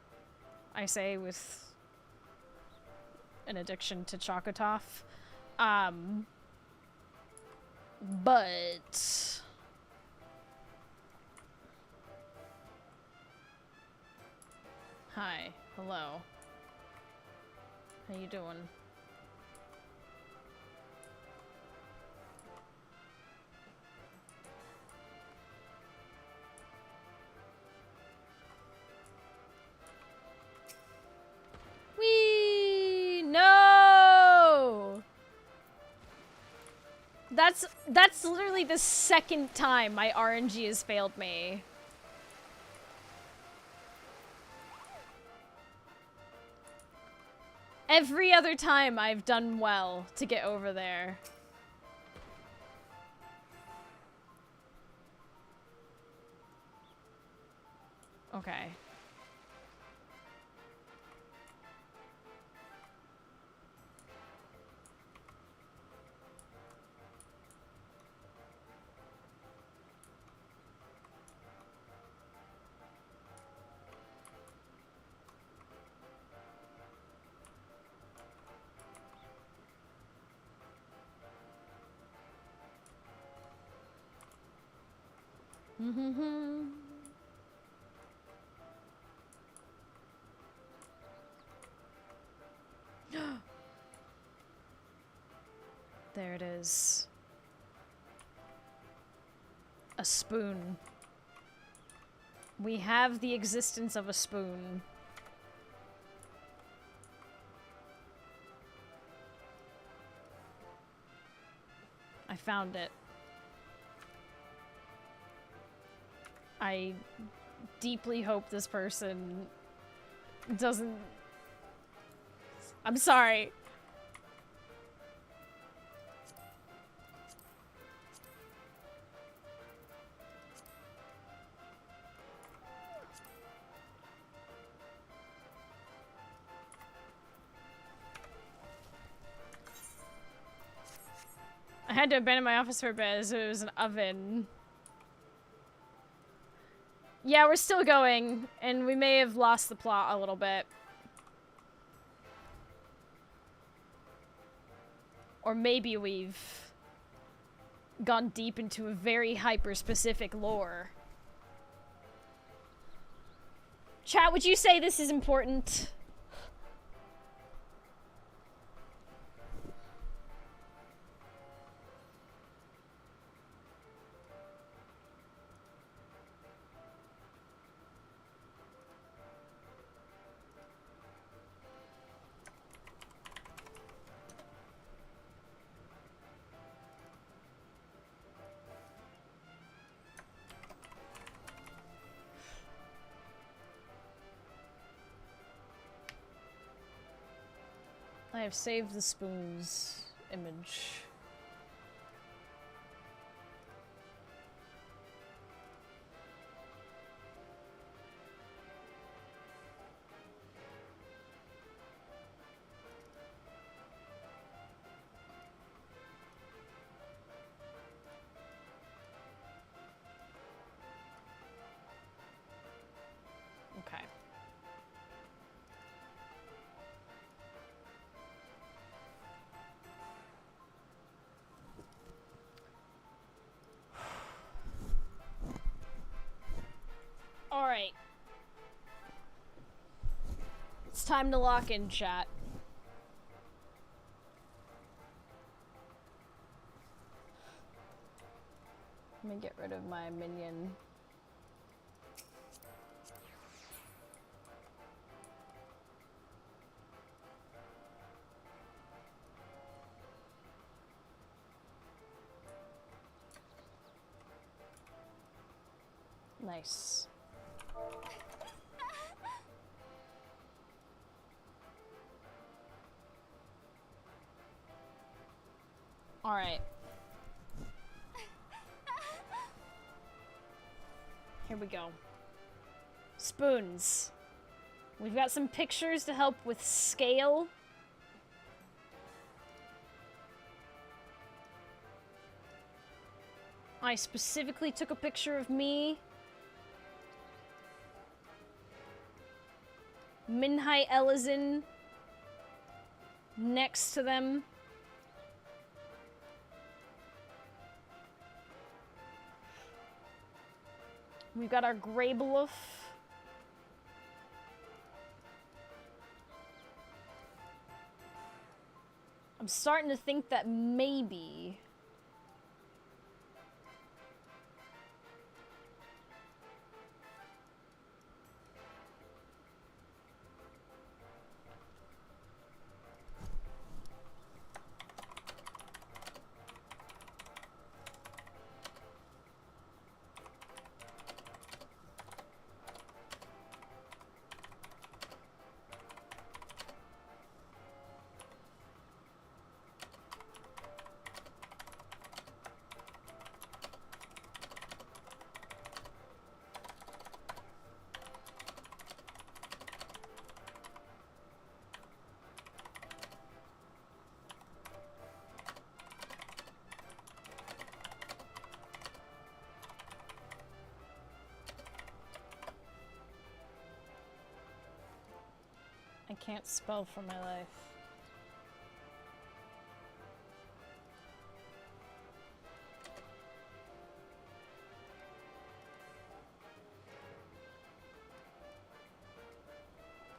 I say with an addiction to Chocotoff. But... Hi. Hello. How you doing? Whee! No! That's literally the second time my RNG has failed me. Every other time I've done well to get over there. Okay. There it is. A spoon. We have the existence of a spoon. I found it. I deeply hope this person doesn't... I'm sorry. had to abandon my office for a bit as it was an oven. Yeah, we're still going, and we may have lost the plot a little bit. Or maybe we've gone deep into a very hyper-specific lore. Chat, would you say this is important? I have saved the spoon's image. Okay. Alright. It's time to lock in, chat. Let me get rid of my minion. Nice. All right. Here we go. Spoons. We've got some pictures to help with scale. I specifically took a picture of me. Minhai Elizin next to them. We've got our Greybelouf. I'm starting to think that maybe... I can't spell for my life.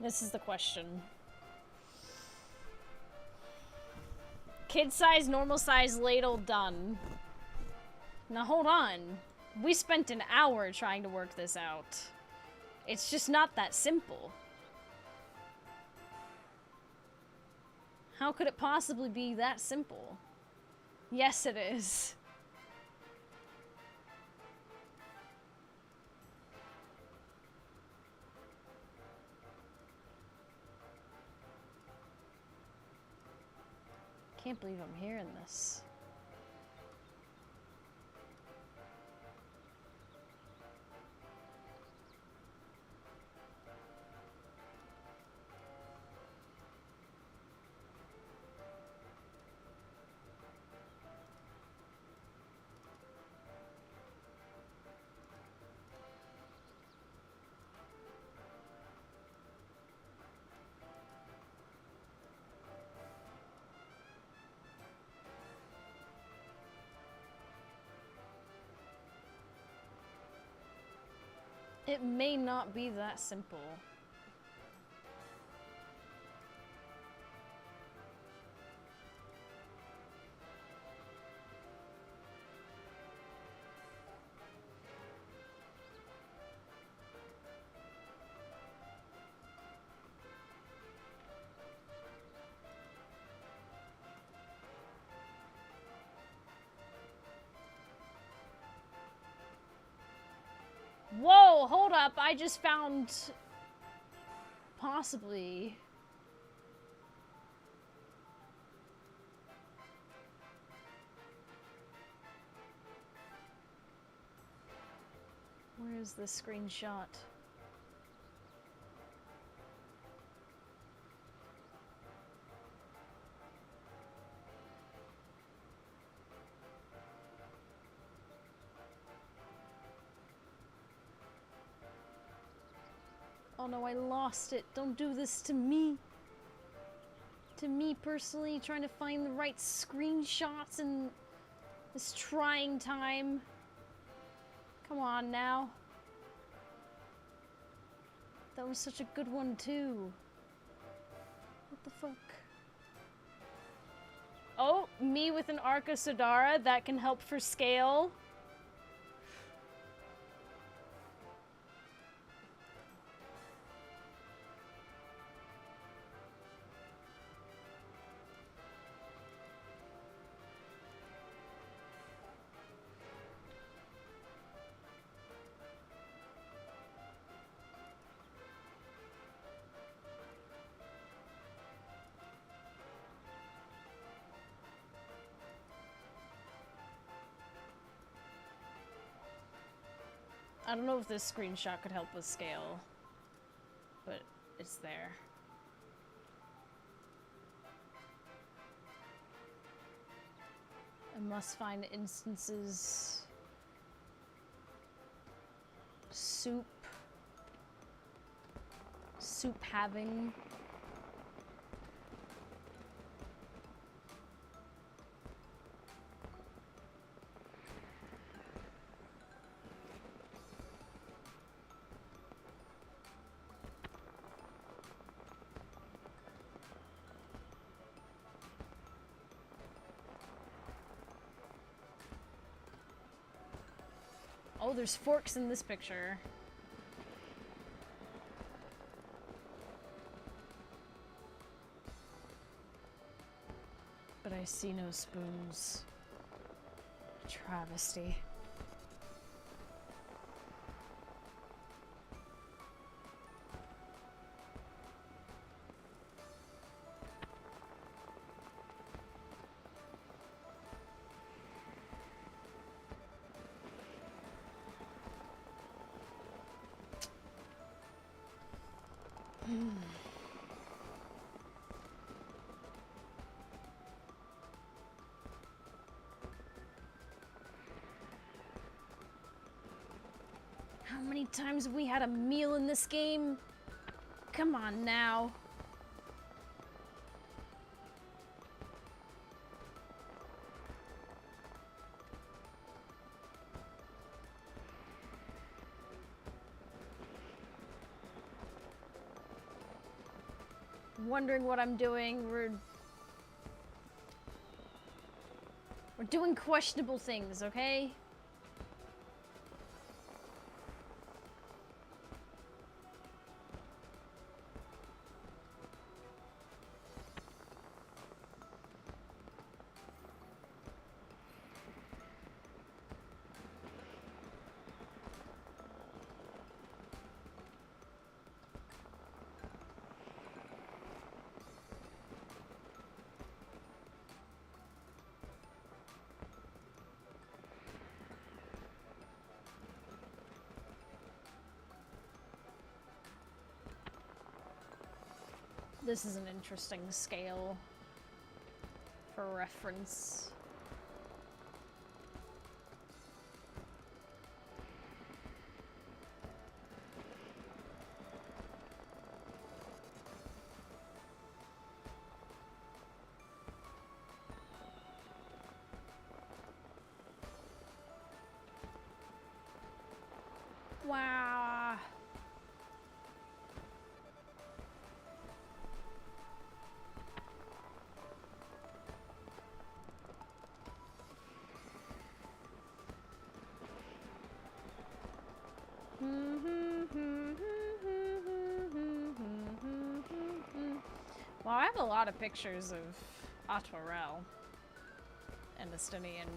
This is the question. Kid size, normal size ladle done. Now hold on. We spent an hour trying to work this out. It's just not that simple. How could it possibly be that simple? Yes, it is. Can't believe I'm hearing this. It may not be that simple. Whoa, hold up. I just found possibly where's the screenshot? Oh no, I lost it. Don't do this to me. To me personally, trying to find the right screenshots in this trying time. Come on now. That was such a good one too. What the fuck? Oh, me with an Arca Sodara, that can help for scale. I don't know if this screenshot could help with scale, but it's there. I must find instances. Soup having. Oh, there's forks in this picture. But I see no spoons. Travesty. How many times have we had a meal in this game? Come on now. Wondering what I'm doing. We're doing questionable things, okay? This is an interesting scale for reference. Wow. Well, I have a lot of pictures of Atwarel and Estinian.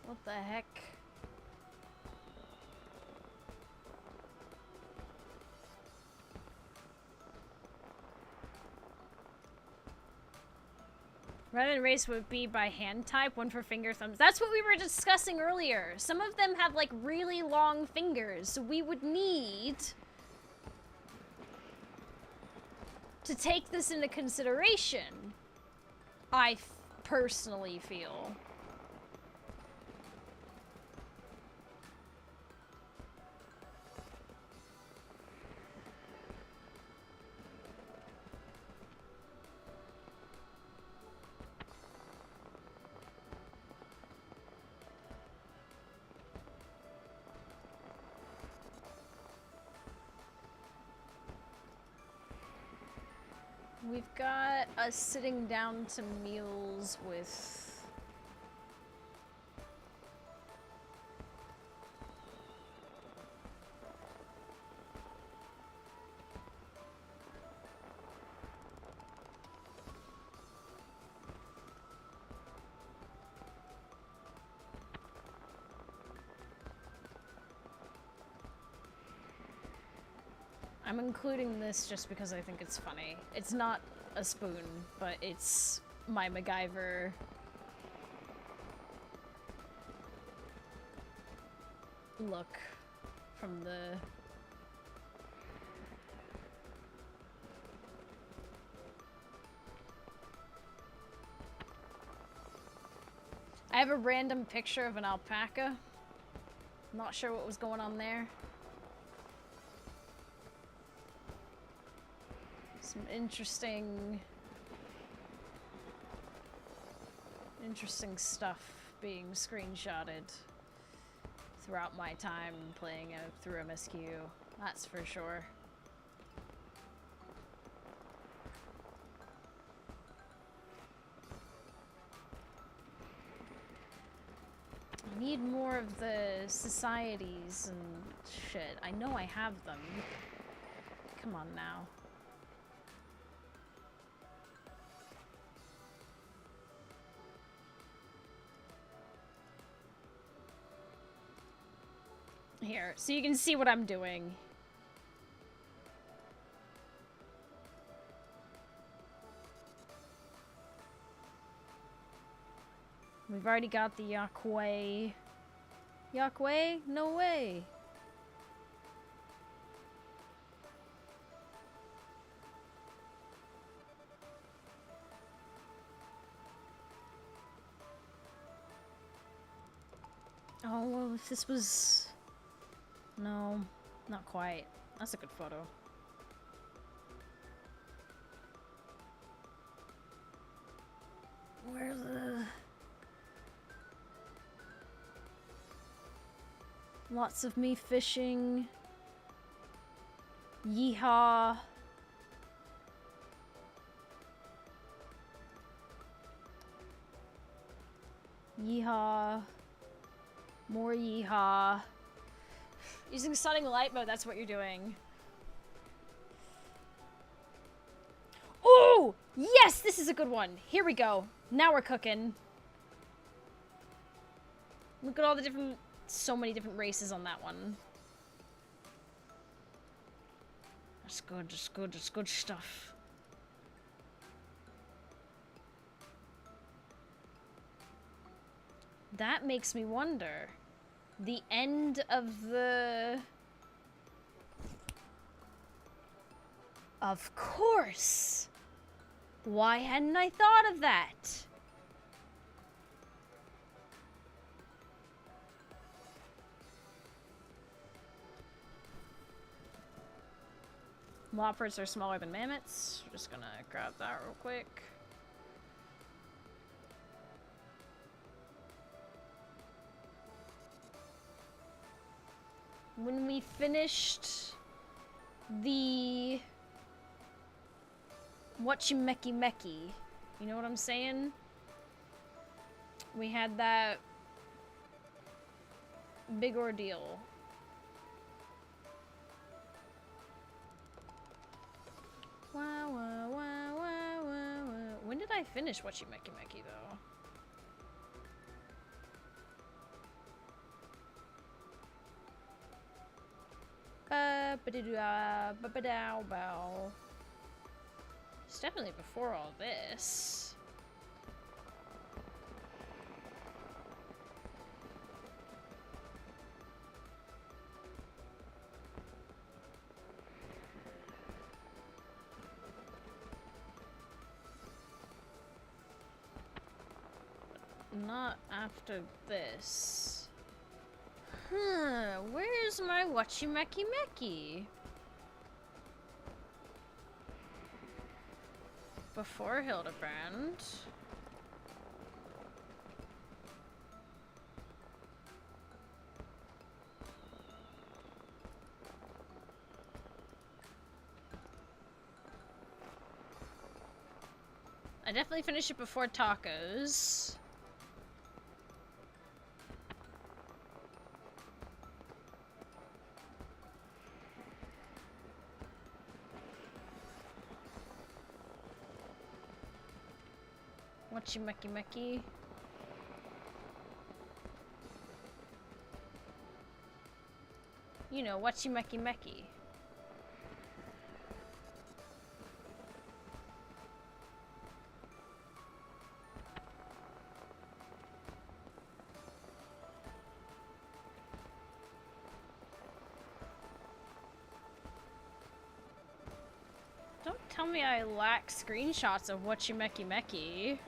What the heck? Rather than race would be by hand type, one for finger thumbs. That's what we were discussing earlier. Some of them have like really long fingers, so we would need to take this into consideration. I personally feel. We've got us sitting down to meals with... I'm including this just because I think it's funny. It's not a spoon, but it's my MacGyver look from the... I have a random picture of an alpaca. Not sure what was going on there. Some interesting stuff being screenshotted throughout my time playing through MSQ, that's for sure. I need more of the societies and shit. I know I have them. Come on now. Here, so you can see what I'm doing. We've already got the Yakway. Yakway? No way. Oh, well, if this was... No, not quite. That's a good photo. Where the... Lots of me fishing. Yeehaw. Yeehaw. More yeehaw. Using stunning light mode, that's what you're doing. Oh! Yes! This is a good one. Here we go. Now we're cooking. Look at all the different... So many different races on that one. That's good, that's good, that's good stuff. That makes me wonder. The end of the... Of course! Why hadn't I thought of that? Leopards are smaller than mammoths. Just gonna grab that real quick. When we finished the Whatchameki, you know what I'm saying? We had that big ordeal. Wow, wow, wow, wow, wow. When did I finish Whatchameki though? It's definitely before all this. Not after this. Huh, where's my Whatchameki? Before Hildebrand. I definitely finished it before tacos. Whatchameki. You know, Whatchameki. Don't tell me I lack screenshots of Whatchameki.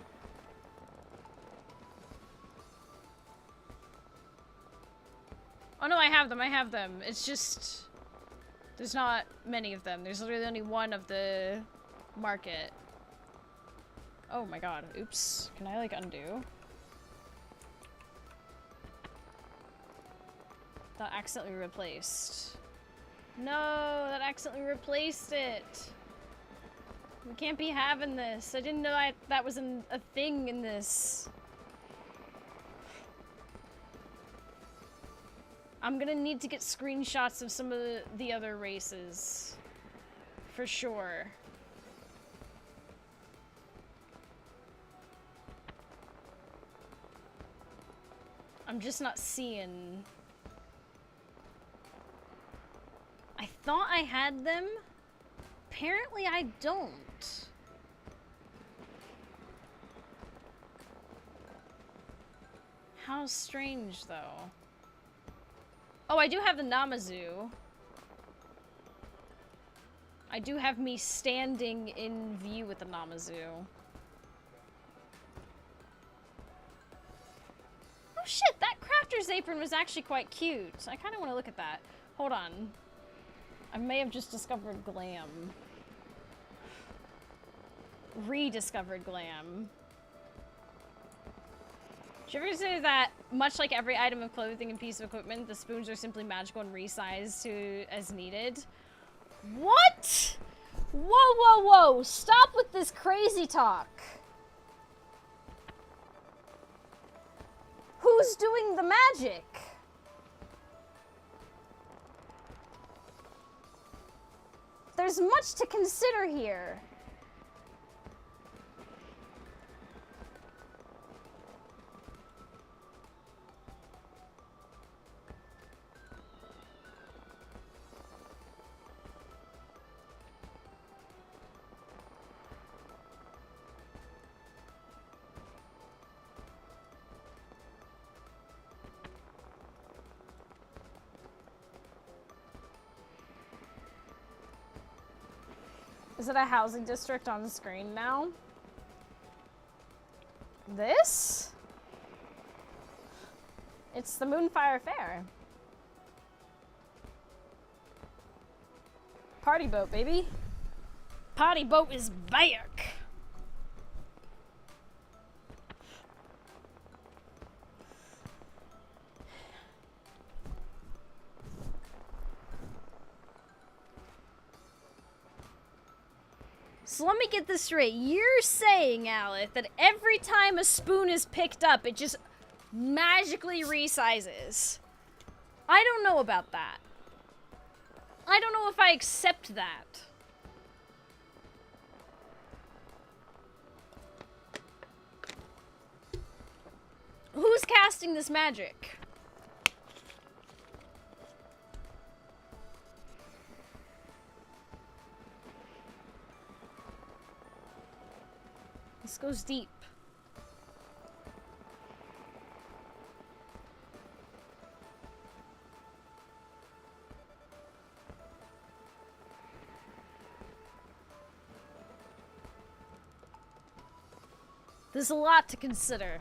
Oh no, I have them. It's just... there's not many of them. There's literally only one of the market. Oh my god, oops. Can I like undo? That accidentally replaced. No, that accidentally replaced it. We can't be having this. I didn't know that was a thing in this. I'm gonna need to get screenshots of some of the other races. For sure. I'm just not seeing... I thought I had them. Apparently I don't. How strange, though. Oh, I do have the Namazu. I do have me standing in view with the Namazu. Oh shit, that crafter's apron was actually quite cute. I kind of want to look at that. Hold on. I may have just discovered glam. Rediscovered glam. Should you ever say that, much like every item of clothing and piece of equipment, the spoons are simply magical and resized to as needed? What? Whoa, whoa, whoa! Stop with this crazy talk! Who's doing the magic? There's much to consider here. Is it a housing district on the screen now? This? It's the Moonfire Fair. Party boat, baby. Party boat is back. So let me get this straight. You're saying, Aleph, that every time a spoon is picked up, it just magically resizes. I don't know about that. I don't know if I accept that. Who's casting this magic? This goes deep. There's a lot to consider.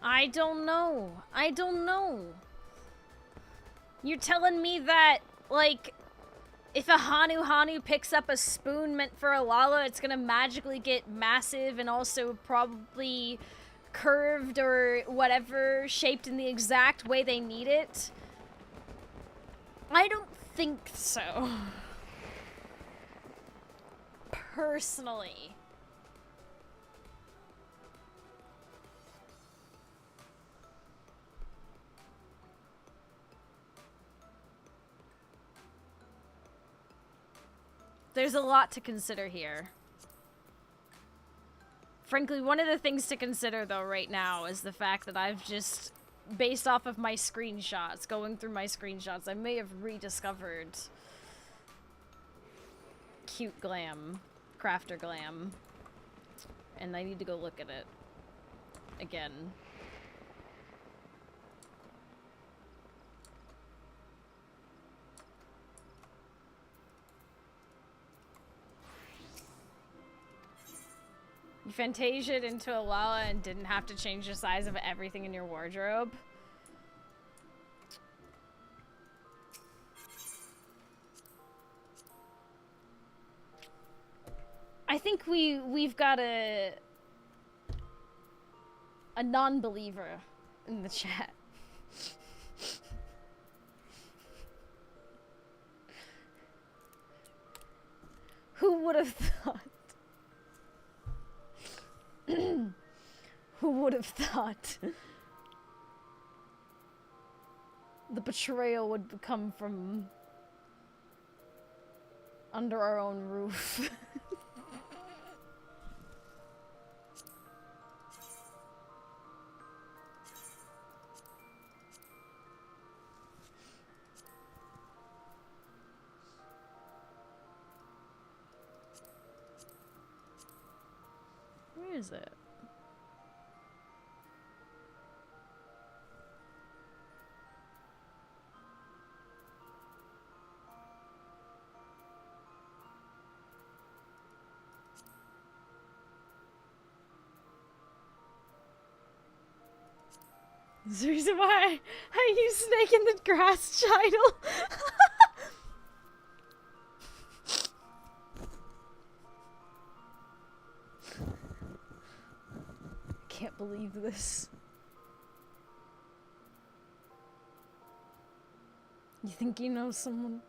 I don't know. I don't know. You're telling me that, like, if a Hanu picks up a spoon meant for a Lala, it's gonna magically get massive and also probably curved or whatever, shaped in the exact way they need it? I don't think so. Personally. There's a lot to consider here. Frankly, one of the things to consider, though, right now is the fact that I've just, based off of my screenshots, going through my screenshots, I may have rediscovered cute glam, crafter glam, and I need to go look at it again. You Fantasia'd into a Lala and didn't have to change the size of everything in your wardrobe? I think we've got a non-believer in the chat. Who would have thought? Who would have thought the betrayal would come from under our own roof? Where is it? There's the reason why I use snake in the grass title. Can't believe this. You think you know someone?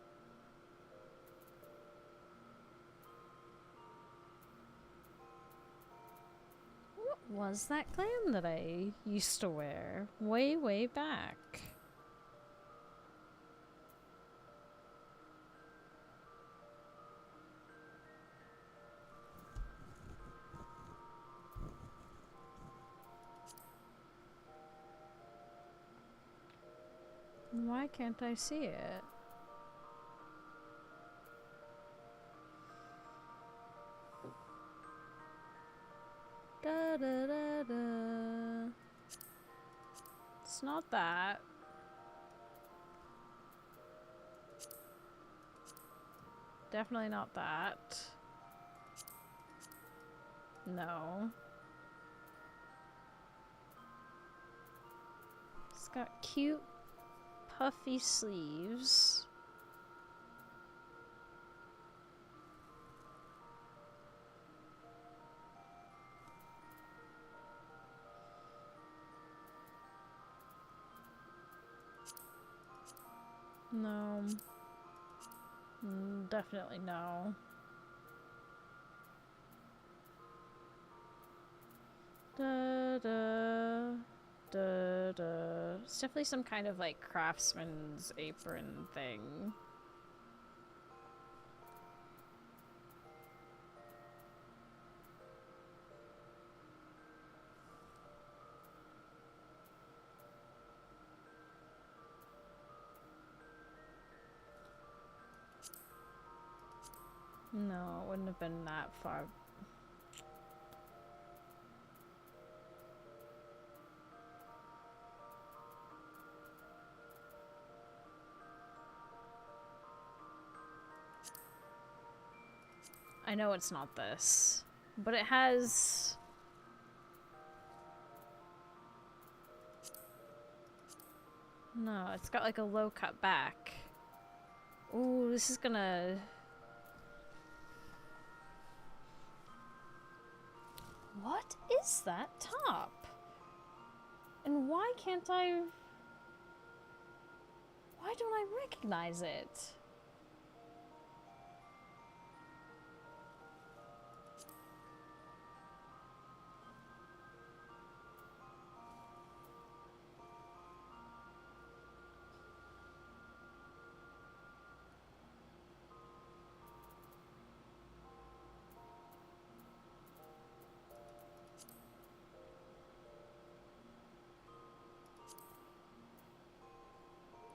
What was that glam that I used to wear way, way back? Why can't I see it? Da da da da. It's not that. Definitely not that. No. It's got cute, puffy sleeves. No. Definitely no. Da da da da. It's definitely some kind of like craftsman's apron thing. No, it wouldn't have been that far. I know it's not this, but it has... No, it's got like a low cut back. Ooh, this is gonna... What is that top? And why can't I... Why don't I recognize it?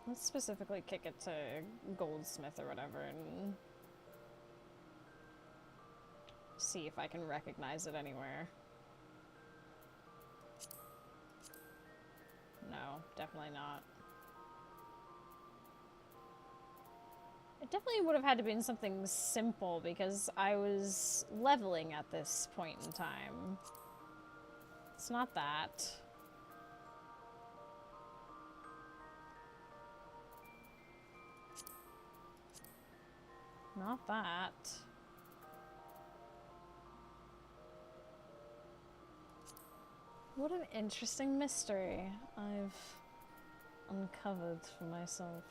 Let's specifically kick it to Goldsmith or whatever and see if I can recognize it anywhere. No, definitely not. It definitely would have had to been something simple because I was leveling at this point in time. It's not that. Not that. What an interesting mystery I've uncovered for myself.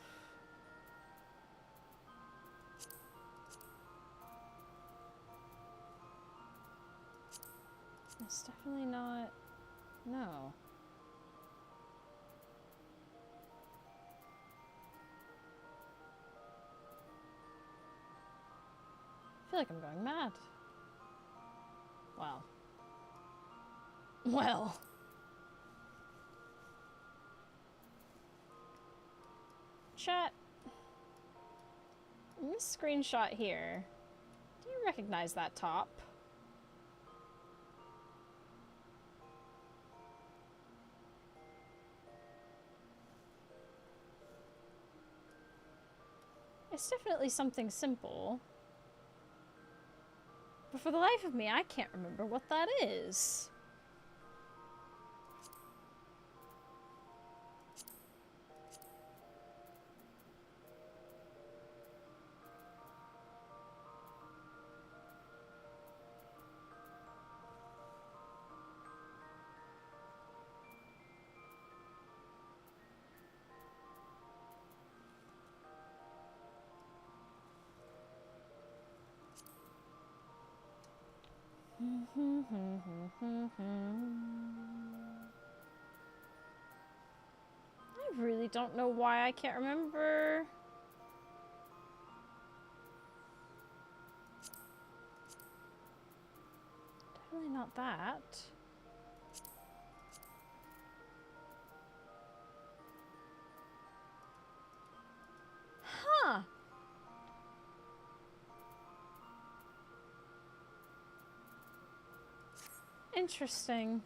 It's definitely not... No. I feel like I'm going mad. Well. Well. Chat. In this screenshot here, do you recognize that top? It's definitely something simple. But for the life of me, I can't remember what that is. I really don't know why I can't remember. Definitely not that. Huh. Interesting.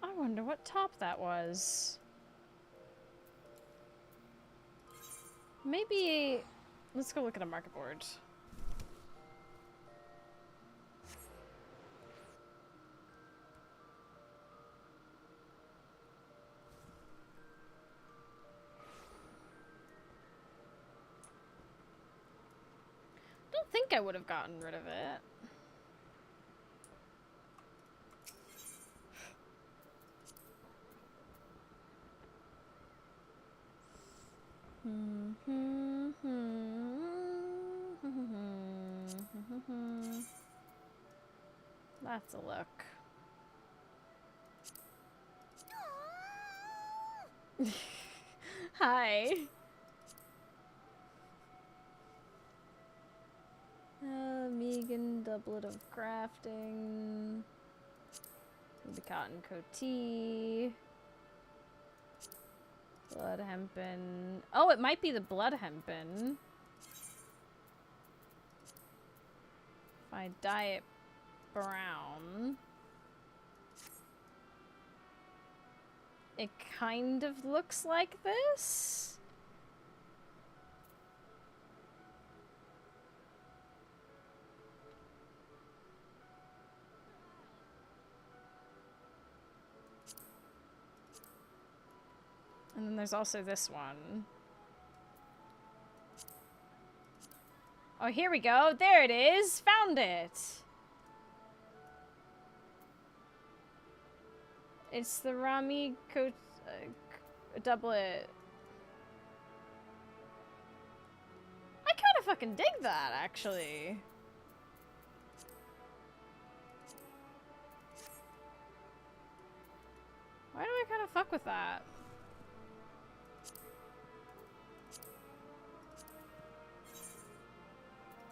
I wonder what top that was. Maybe... Let's go look at a market board. Don't think I would have gotten rid of it. That's a look. Hi. Megan doublet of crafting. The cotton coatee. Blood hempen. Oh, it might be the blood hempen. If I dye it brown. It kind of looks like this. And then there's also this one. Oh, here we go. There it is. Found it. It's the Rami coat doublet. I kind of fucking dig that, actually. Why do I kind of fuck with that?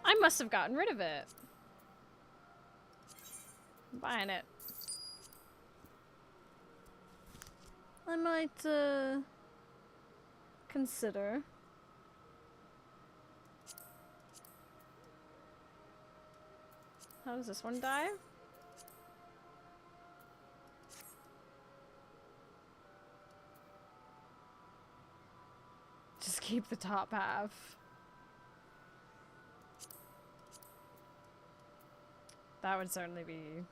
I must have gotten rid of it. I'm buying it. I might, consider. How does this one die? Just keep the top half. That would certainly be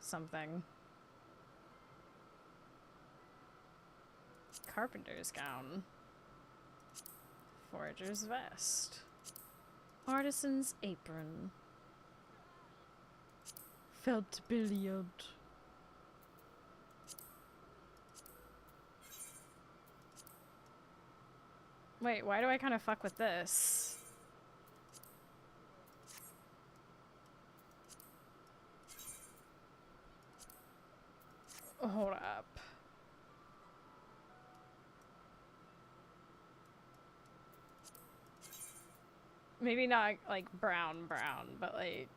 something. Carpenter's gown. Forager's vest. Artisan's apron. Felt billiard. Wait, why do I kind of fuck with this? Hold up. Maybe not like brown, but like...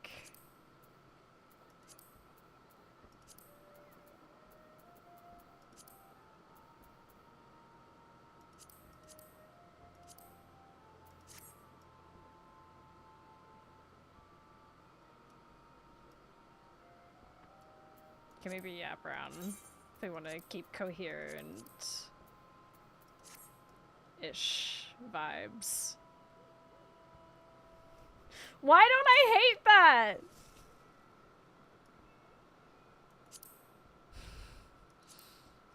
Okay, maybe, yeah, brown. If we want to keep coherent-ish vibes. Why don't I hate that?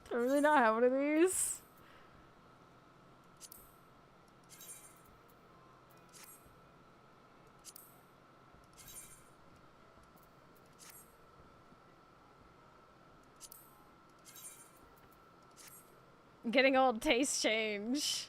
Do I really not have one of these? Getting old taste change.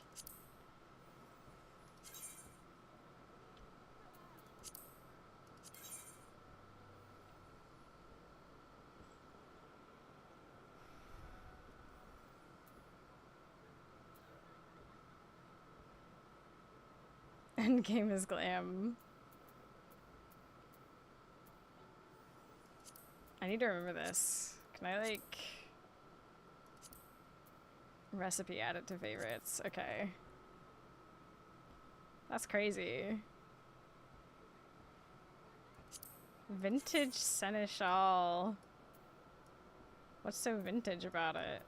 Endgame is glam. I need to remember this. Can I, like... Recipe added to favorites. Okay. That's crazy. Vintage seneschal. What's so vintage about it?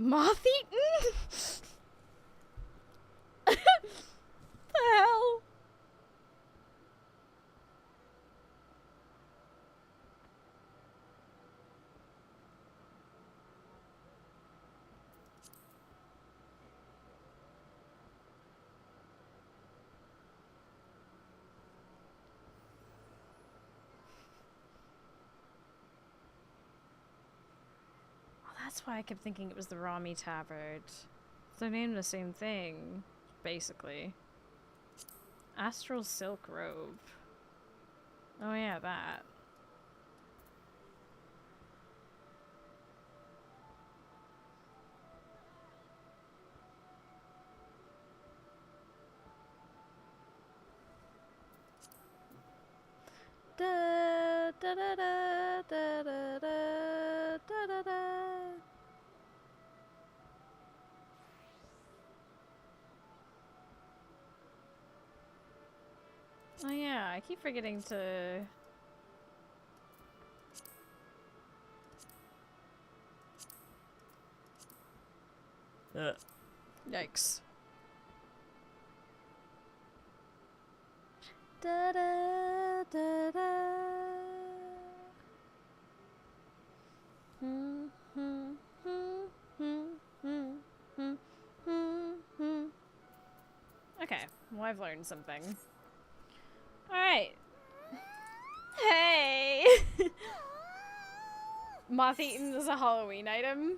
Moth-eaten? The hell? That's why I kept thinking it was the Rami Tabard. They're named the same thing, basically. Astral Silk Robe. Oh yeah, that. Da da da da da da da da da. Oh yeah, I keep forgetting to... Yikes. Da da da da. Okay, well I've learned something. Alright. Hey! Moth-eaten is a Halloween item.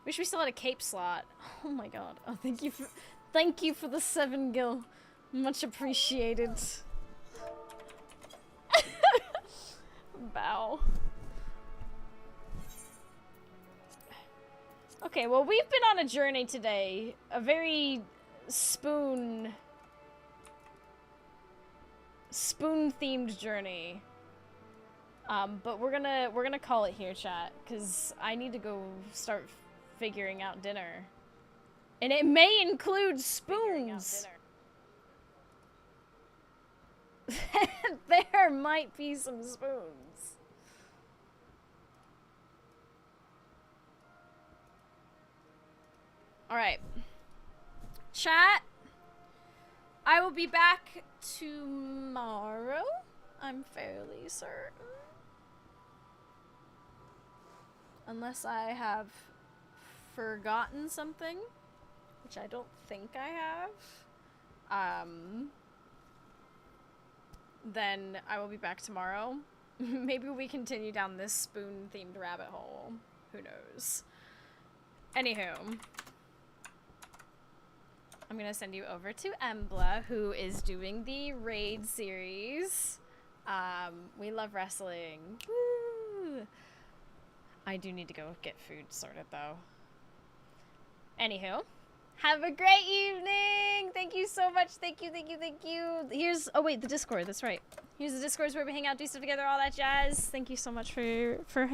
Wish we still had a cape slot. Oh my god. Oh, thank you for the 7 gil. Much appreciated. Bow. Okay, well we've been on a journey today. A very spoon-themed journey. But we're gonna call it here, chat, because I need to go start figuring out dinner. And it may include spoons. There might be some spoons. Alright. Chat. I will be back tomorrow. I'm fairly certain. Unless I have forgotten something. Which I don't think I have. Then I will be back tomorrow. Maybe we continue down this spoon-themed rabbit hole. Who knows? Anywho. I'm gonna send you over to Embla, who is doing the raid series. We love wrestling. Woo! I do need to go get food sorted, though. Anywho. Have a great evening! Thank you so much. Thank you, thank you, thank you. Here's... Oh, wait, the Discord. That's right. Here's the Discord where we hang out, do stuff together, all that jazz. Thank you so much for hanging